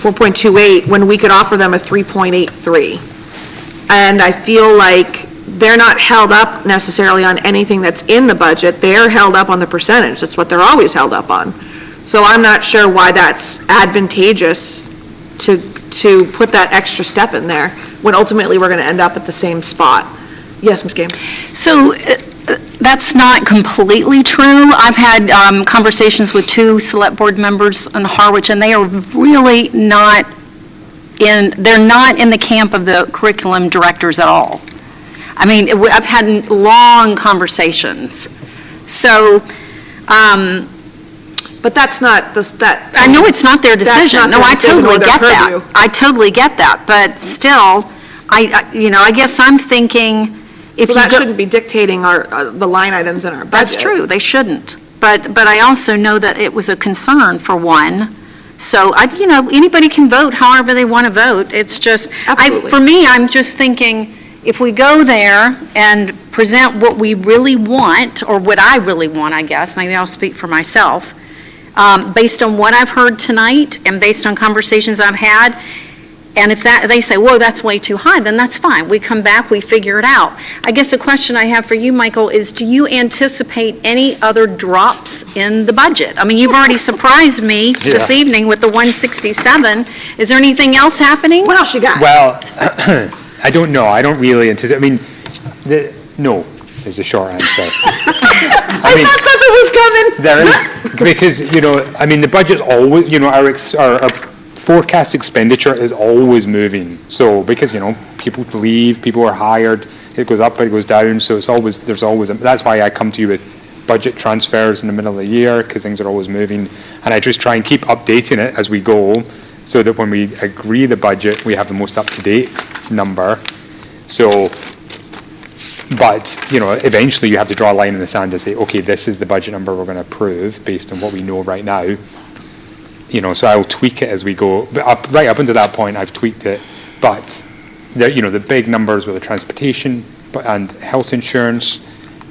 4.28, when we could offer them a 3.83. And I feel like they're not held up necessarily on anything that's in the budget. They're held up on the percentage. That's what they're always held up on. So I'm not sure why that's advantageous to put that extra step in there, when ultimately we're going to end up at the same spot. Yes, Ms. Games? So that's not completely true. I've had conversations with 2 select board members on Harwich, and they are really they're not in the camp of the curriculum directors at all. I mean, I've had long conversations. So, but that's not I know it's not their decision. No, I totally get that. I totally get that. But still, I guess I'm thinking if that shouldn't be dictating the line items in our budget. That's true. They shouldn't. But I also know that it was a concern for one. So anybody can vote however they want to vote. It's just, for me, I'm just thinking, if we go there and present what we really want, or what I really want, I guess, maybe I'll speak for myself, based on what I've heard tonight and based on conversations I've had, and if they say, whoa, that's way too high, then that's fine. We come back, we figure it out. I guess the question I have for you, Michael, is do you anticipate any other drops in the budget? I mean, you've already surprised me this evening with the 167. Is there anything else happening? What else you got? Well, I don't know. I don't really anticipate. I mean, no is the short answer. I mean, thought something was coming. there is, because, I mean, the budget's always, our forecast expenditure is always moving. So, because, people leave, people are hired, it goes up, it goes down, so there's always, that's why I come to you with budget transfers in the middle of the year, because things are always moving, and I just try and keep updating it as we go, so that when we agree the budget, we have the most up-to-date number. So, but, eventually you have to draw a line in the sand and say, okay, this is the budget number we're going to approve based on what we know right now. So I'll tweak it as we go. But right up until that point, I've tweaked it. But, the big numbers with the transportation and health insurance,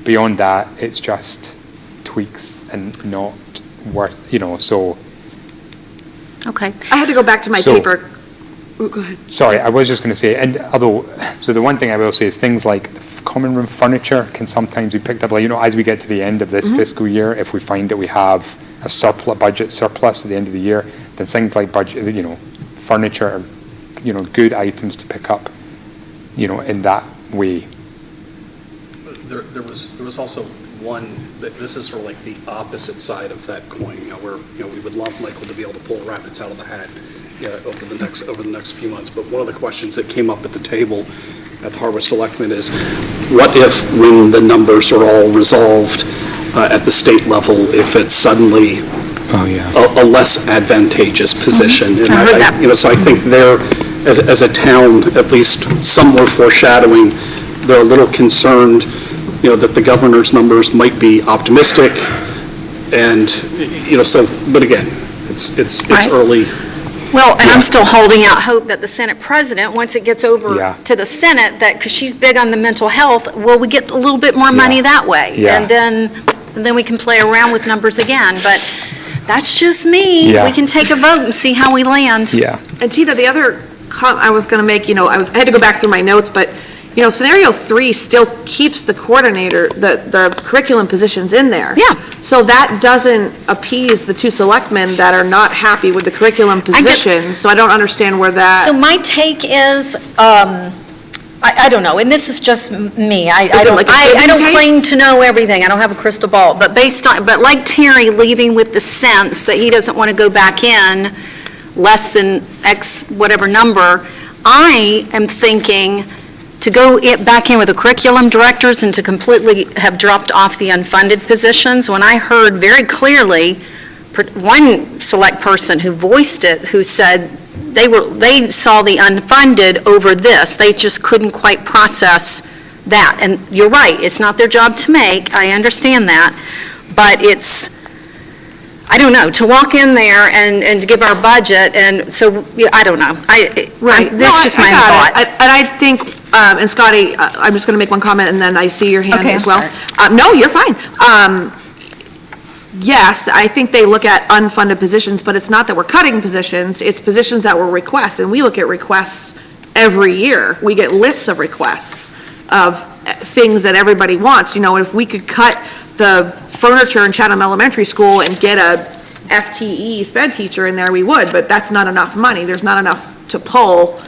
beyond that, it's just tweaks and not worth, so. Okay. I had to go back to my paper. Ooh, go ahead. Sorry, I was just going to say, so the one thing I will say is things like common room furniture can sometimes be picked up, like, as we get to the end of this fiscal year, if we find that we have a budget surplus at the end of the year, then things like budget, furniture are, good items to pick up, in that way. There was also one, this is sort of like the opposite side of that coin, where, we would love Michael to be able to pull rabbits out of the hat over the next few months. But one of the questions that came up at the table at the Harvard Selectmen is, what if, when the numbers are all resolved at the state level, if it's suddenly a less advantageous position? And I heard that. So I think there, as a town, at least some were foreshadowing, they're a little concerned, that the governor's numbers might be optimistic, and, but again, it's Right. early. Well, and I'm still holding out hope that the Senate president, once it gets over Yeah. to the Senate, because she's big on the mental health, we get a little bit more money that way. Yeah. And then we can play around with numbers again. But that's just me. Yeah. We can take a vote and see how we land. Yeah. And Tina, the other I was going to make, I had to go back through my notes, but, scenario 3 still keeps the coordinator, the curriculum positions in there. Yeah. So that doesn't appease the 2 selectmen that are not happy with the curriculum position, so I don't understand where that. So my take is, I don't know, and this is just me. I it don't, like a I giving don't take? claim to know everything. I don't have a crystal ball. But but like Terry leaving with the sense that he doesn't want to go back in less than X whatever number, I am thinking to go back in with the curriculum directors and to completely have dropped off the unfunded positions, when I heard very clearly one select person who voiced it, who said they saw the unfunded over this. They just couldn't quite process that. And you're right, it's not their job to make, I understand that, but it's, I don't know, to walk in there and to give our budget, and so, I don't know. That's just my got thought. it. And I think, and Scotty, I'm just going to make one comment, and then I see your hand Okay, as I'm well. No, you're fine. Yes, I think they look at unfunded positions, but it's not that we're cutting positions, it's positions that were requests, and we look at requests every year. We get lists of requests of things that everybody wants. If we could cut the furniture in Chatham Elementary School and get a FTE sped teacher in there, we would, but that's not enough money. There's not enough to pull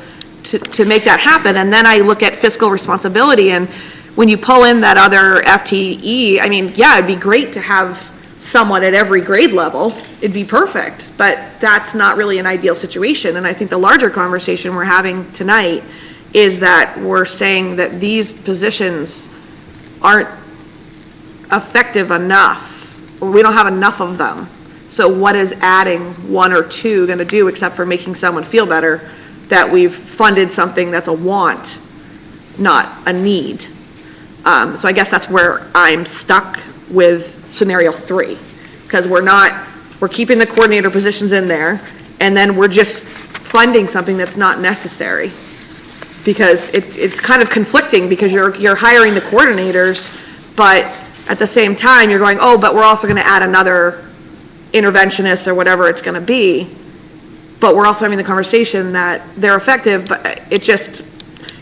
to make that happen. And then I look at fiscal responsibility, and when you pull in that other FTE, it'd be great to have someone at every grade level. It'd be perfect, but that's not really an ideal situation. And I think the larger conversation we're having tonight is that we're saying that these positions aren't effective enough, or we don't have enough of them. So what is adding 1 or 2 going to do, except for making someone feel better that we've funded something that's a want, not a need? So I guess that's where I'm stuck with scenario 3, because we're keeping the coordinator positions in there, and then we're just funding something that's not necessary. Because it's kind of conflicting, because you're hiring the coordinators, but at the same time, you're going, but we're also going to add another interventionist or whatever it's going to be. But we're also having the conversation that they're effective, but it just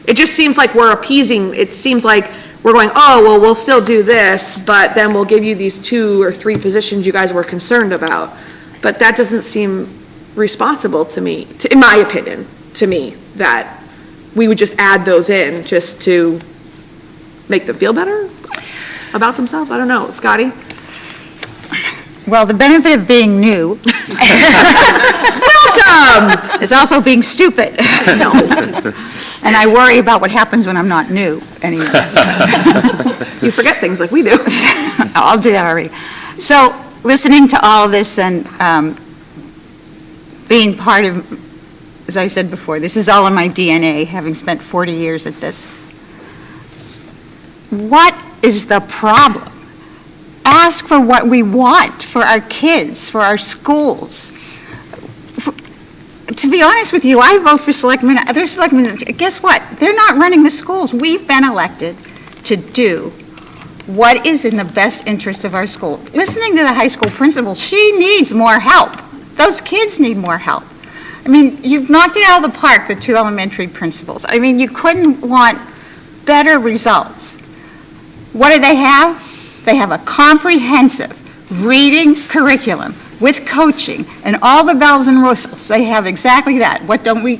seems like we're appeasing. It seems like we're going, we'll still do this, but then we'll give you these 2 or 3 positions you guys were concerned about. But that doesn't seem responsible to me, in my opinion, to me, that we would just add those in just to make them feel better about themselves. I don't know. Scotty? Well, the benefit of being new welcome, is also being stupid. No. And I worry about what happens when I'm not new, anyway. You forget things like we do. I'll do that already. So, listening to all of this and being part of, as I said before, this is all in my DNA, having spent 40 years at this. What is the problem? Ask for what we want for our kids, for our schools. To be honest with you, I vote for selectmen, other selectmen, guess what? They're not running the schools. We've been elected to do what is in the best interest of our school. Listening to the high school principal, she needs more help. Those kids need more help. You've knocked it out of the park, the 2 elementary principals. You couldn't want better results. What do they have? They have a comprehensive reading curriculum with coaching and all the bells and whistles. They have exactly that. What don't we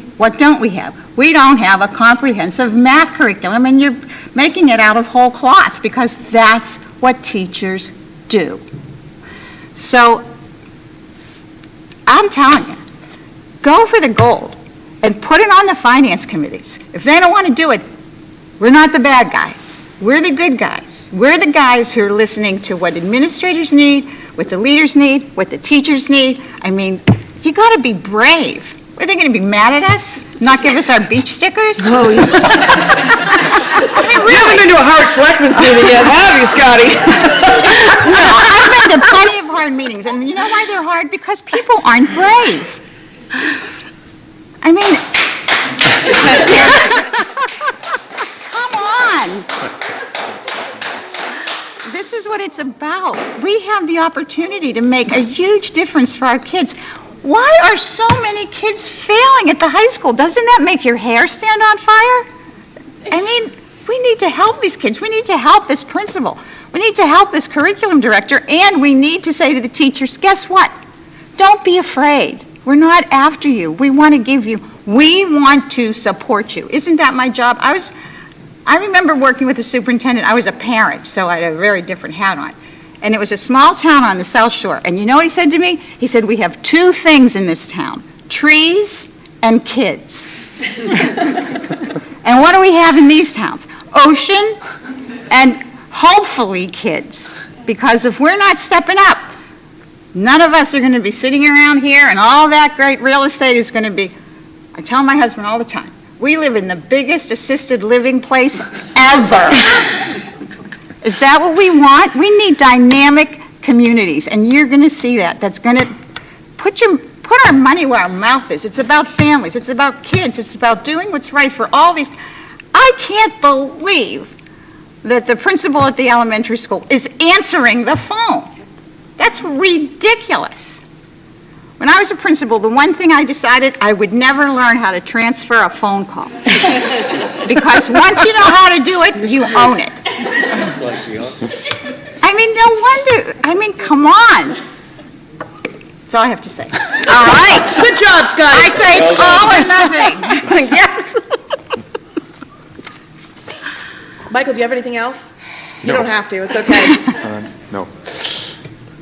have? We don't have a comprehensive math curriculum, and you're making it out of whole cloth because that's what teachers do. So I'm telling you, go for the gold and put it on the finance committees. If they don't want to do it, we're not the bad guys. We're the good guys. We're the guys who are listening to what administrators need, what the leaders need, what the teachers need. I mean, you got to be brave. Are they going to be mad at us? Not give us our beach stickers? Oh, yeah. I mean, really. You haven't been to a Howard Selectmen's meeting yet, have you, Scotty? No, I've been to plenty of hard meetings, and you know why they're hard? Because people aren't brave. I mean, come on. This is what it's about. We have the opportunity to make a huge difference for our kids. Why are so many kids failing at the high school? Doesn't that make your hair stand on fire? I mean, we need to help these kids. We need to help this principal. We need to help this curriculum director, and we need to say to the teachers, guess what? Don't be afraid. We're not after you. We want to support you. Isn't that my job? I remember working with the superintendent. I was a parent, so I had a very different hat on. And it was a small town on the South Shore. And you know what he said to me? He said, we have two things in this town, trees and kids. And what do we have in these towns? Ocean and hopefully kids. Because if we're not stepping up, none of us are going to be sitting around here, and all that great real estate is going to be, I tell my husband all the time, we live in the biggest assisted living place ever. Is that what we want? We need dynamic communities, and you're going to see that. That's going to put our money where our mouth is. It's about families. It's about kids. It's about doing what's right for all these. I can't believe that the principal at the elementary school is answering the phone. That's ridiculous. When I was a principal, the one thing I decided, I would never learn how to transfer a phone call. Because once you know how to do it, you own it. I mean, no wonder, I mean, come on. That's all I have to say. All right. Good job, Scott. I say it's all or nothing. Yes. Michael, do you have anything else? You No. don't have to, it's okay. No.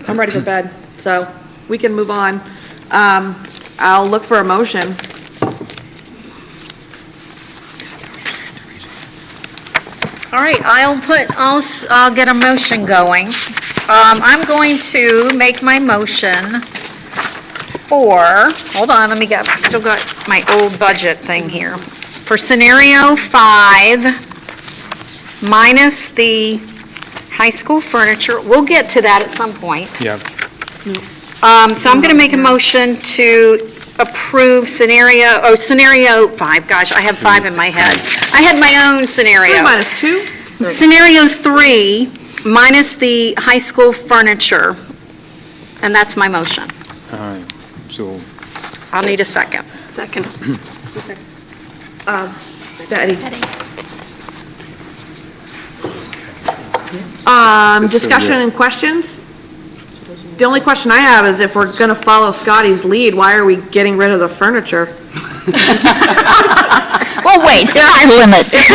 I'm ready for bed, so we can move on. I'll look for a motion. All right, I'll get a motion going. I'm going to make my motion for, hold on, still got my old budget thing here. For scenario 5, minus the high school furniture, we'll get to that at some point. Yeah. So I'm going to make a motion to approve scenario 5. Gosh, I have 5 in my head. I had my own scenario. 3 minus 2? Scenario 3, minus the high school furniture, and that's my motion. All right, so. I'll need a second. Second. Betty. Discussion and questions? The only question I have is if we're going to follow Scotty's lead, why are we getting rid of the furniture? Well, wait, there are limits. If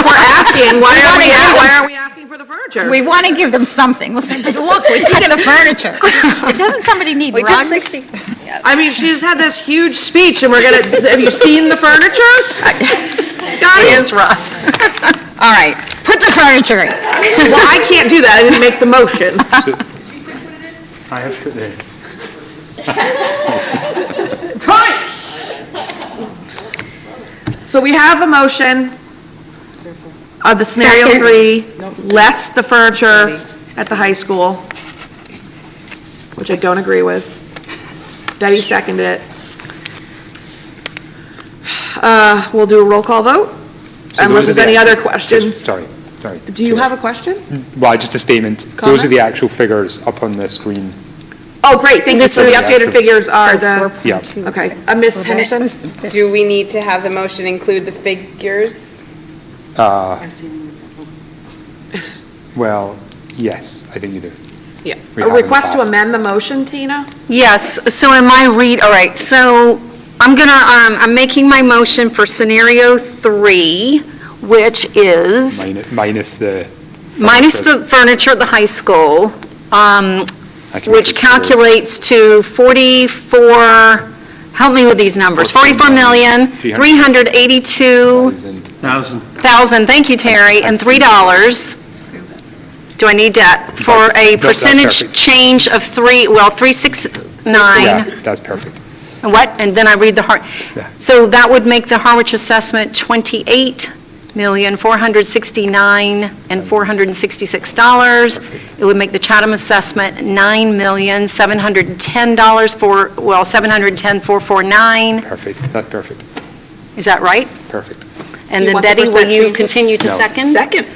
we're asking, why are we asking for the furniture? We want to give them something. We'll say, look, we cut the furniture. Doesn't somebody need We took rugs? 60. I mean, she just had this huge speech, and have you seen the furniture? Scotty? It is rough. All right, put the furniture in. Well, I can't do that, I didn't make the motion. I have put the. So we have a motion of the scenario 3, less the furniture at the high school, which I don't agree with. Betty seconded it. We'll do a roll call vote, unless there's any other questions. Sorry. Do you have a question? Well, just a statement. Those are the actual figures up on the screen. Oh, great, thank you. So the updated figures are the, Yeah. okay. Ms. Henderson? Do we need to have the motion include the figures? Well, yes, I think you do. Yeah. We A have in the request to past. amend the motion, Tina? Yes, so in my read, all right, so I'm making my motion for scenario 3, which is Minus the. minus the furniture at the high school, which calculates to 44, help me with these numbers, 44,382,000, thank you, Terry, and $3. Do I need that for a No, that's percentage perfect. change of 369? Yeah, that's perfect. And what? And then I read the so that would make the Harwich assessment $28,469,466. It would make the Chatham assessment $9,710,000 $710,449. Perfect, that's perfect, Is that right? perfect. And You then want the Betty, will percent you changes? continue to No. second? Second.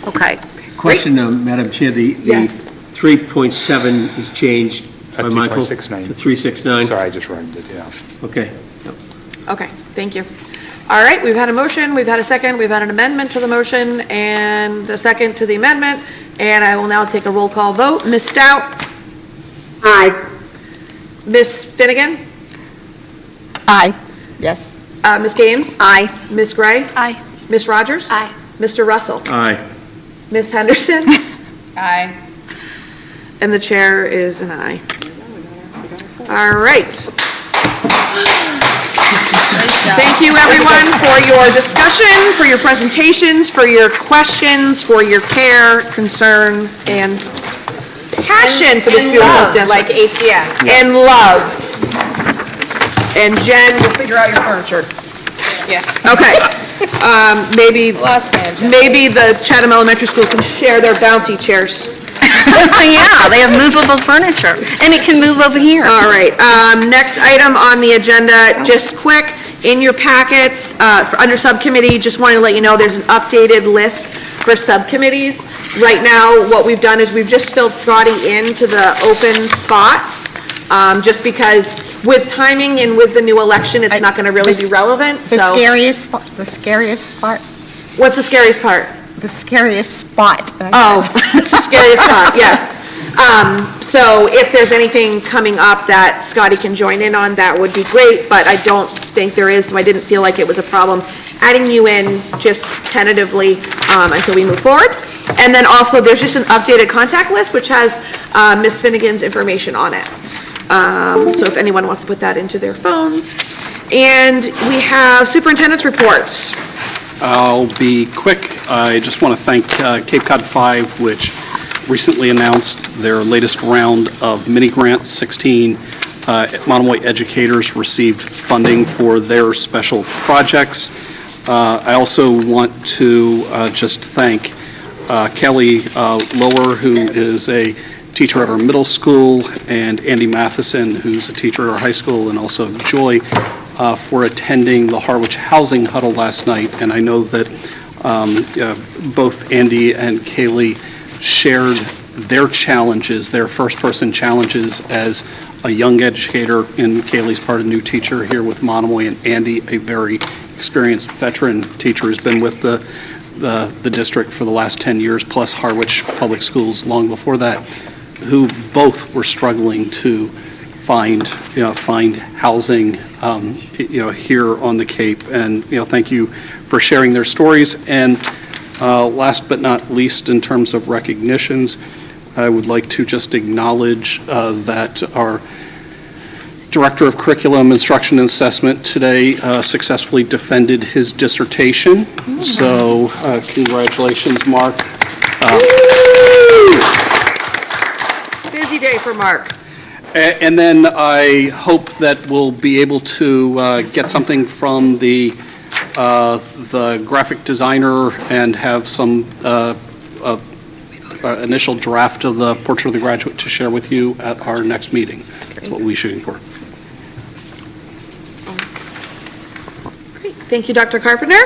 Okay. Question, Madam Chair, the Yes. 3.7 is changed by Michael to 3.69. 369? Sorry, I just rounded it, yeah. Okay. Okay, thank you. All right, we've had a motion, we've had a second, we've had an amendment to the motion, and a second to the amendment, and I will now take a roll call vote. Ms. Stout? Aye. Ms. Finnegan? Aye. Yes. Ms. Games? Aye. Ms. Gray? Aye. Ms. Rogers? Aye. Mr. Russell? Aye. Ms. Henderson? Aye. And the chair is an aye. All right. Thank you, everyone, for your discussion, for your presentations, for your questions, for your care, concern, and passion for this beautiful district. Like HES. And love. And Jen, we'll figure out your furniture. Yeah. Okay. Maybe the Chatham Elementary School can share their bouncy chairs. Yeah, they have movable furniture, and it can move over here. All right, next item on the agenda, just quick, in your packets, under subcommittee, just wanted to let you know, there's an updated list for subcommittees. Right now, what we've done is we've just filled Scotty into the open spots, just because with timing and with the new election, it's not gonna really be relevant, so. The scariest spot, the scariest part, What's the scariest part? the scariest spot. Oh, it's the scariest part, yes. So if there's anything coming up that Scotty can join in on, that would be great, but I don't think there is, so I didn't feel like it was a problem adding you in just tentatively until we move forward. And then also, there's just an updated contact list, which has Ms. Finnegan's information on it. So if anyone wants to put that into their phones. And we have superintendent's reports. I'll be quick. I just want to thank Cape Cod 5, which recently announced their latest round of mini grants. 16 Monomoy educators received funding for their special projects. I also want to just thank Kelly Lower, who is a teacher at our middle school, and Andy Matheson, who's a teacher at our high school, and also Joy, for attending the Harwich Housing Huddle last night. And I know that both Andy and Kaylee shared their challenges, their first-person challenges as a young educator, and Kaylee's part of new teacher here with Monomoy, and Andy, a very experienced veteran teacher, who's been with the district for the last 10 years, plus Harwich Public Schools long before that, who both were struggling to find housing, here on the Cape. And, thank you for sharing their stories. And last but not least, in terms of recognitions, I would like to just acknowledge that our Director of Curriculum, Instruction, and Assessment today successfully defended his dissertation. So congratulations, Mark. Busy day for Mark. And then I hope that we'll be able to get something from the graphic designer and have some initial draft of the portrait of the graduate to share with you at our next meeting. That's what we're shooting for. Great, thank you, Dr. Carpenter.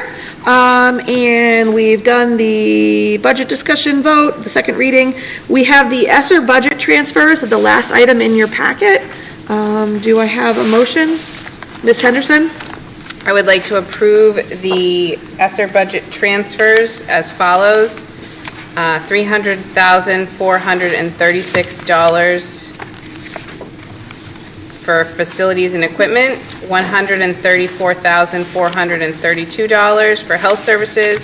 And we've done the budget discussion vote, the second reading. We have the ESSER budget transfers of the last item in your packet. Do I have a motion? Ms. Henderson? I would like to approve the ESSER budget transfers as follows. $300,436 for facilities and equipment, $134,432 for health services,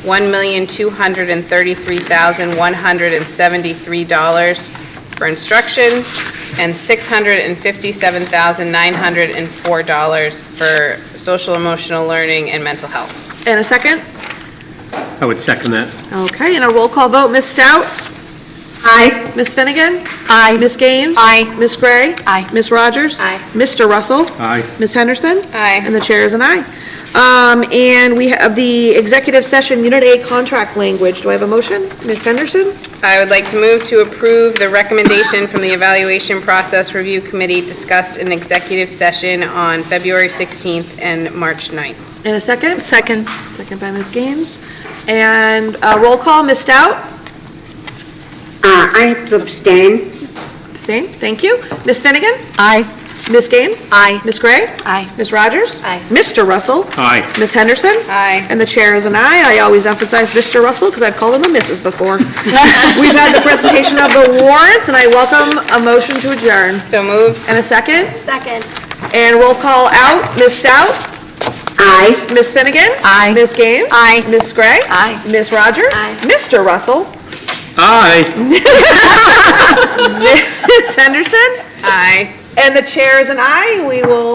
$1,233,173 for instruction, and $657,904 for social emotional learning and mental health. And a second? I would second that. Okay, and a roll call vote, Ms. Stout? Aye. Ms. Finnegan? Aye. Ms. Gaines? Aye. Ms. Gray? Aye. Ms. Rogers? Aye. Mr. Russell? Aye. Ms. Henderson? Aye. And the chair is an aye. And we have the executive session Unit A contract language. Do I have a motion? Ms. Henderson? I would like to move to approve the recommendation from the Evaluation Process Review Committee discussed in executive session on February 16th and March 9th. And a second? Second. Second by Ms. Gaines. And roll call, Ms. Stout? I have to abstain. Abstain, thank you. Ms. Finnegan? Aye. Ms. Gaines? Aye. Ms. Gray? Aye. Ms. Rogers? Aye. Mr. Russell? Aye. Ms. Henderson? Aye. And the chair is an aye. I always emphasize Mr. Russell because I've called him a Mrs. before. We've had the presentation of the warrants, and I welcome a motion to adjourn. So moved. And a second? Second. And roll call out, Ms. Stout? Aye. Ms. Finnegan? Aye. Ms. Gaines? Aye. Ms. Gray? Aye. Ms. Rogers? Aye. Mr. Russell? Aye. Ms. Henderson? Aye. And the chair is an aye. We will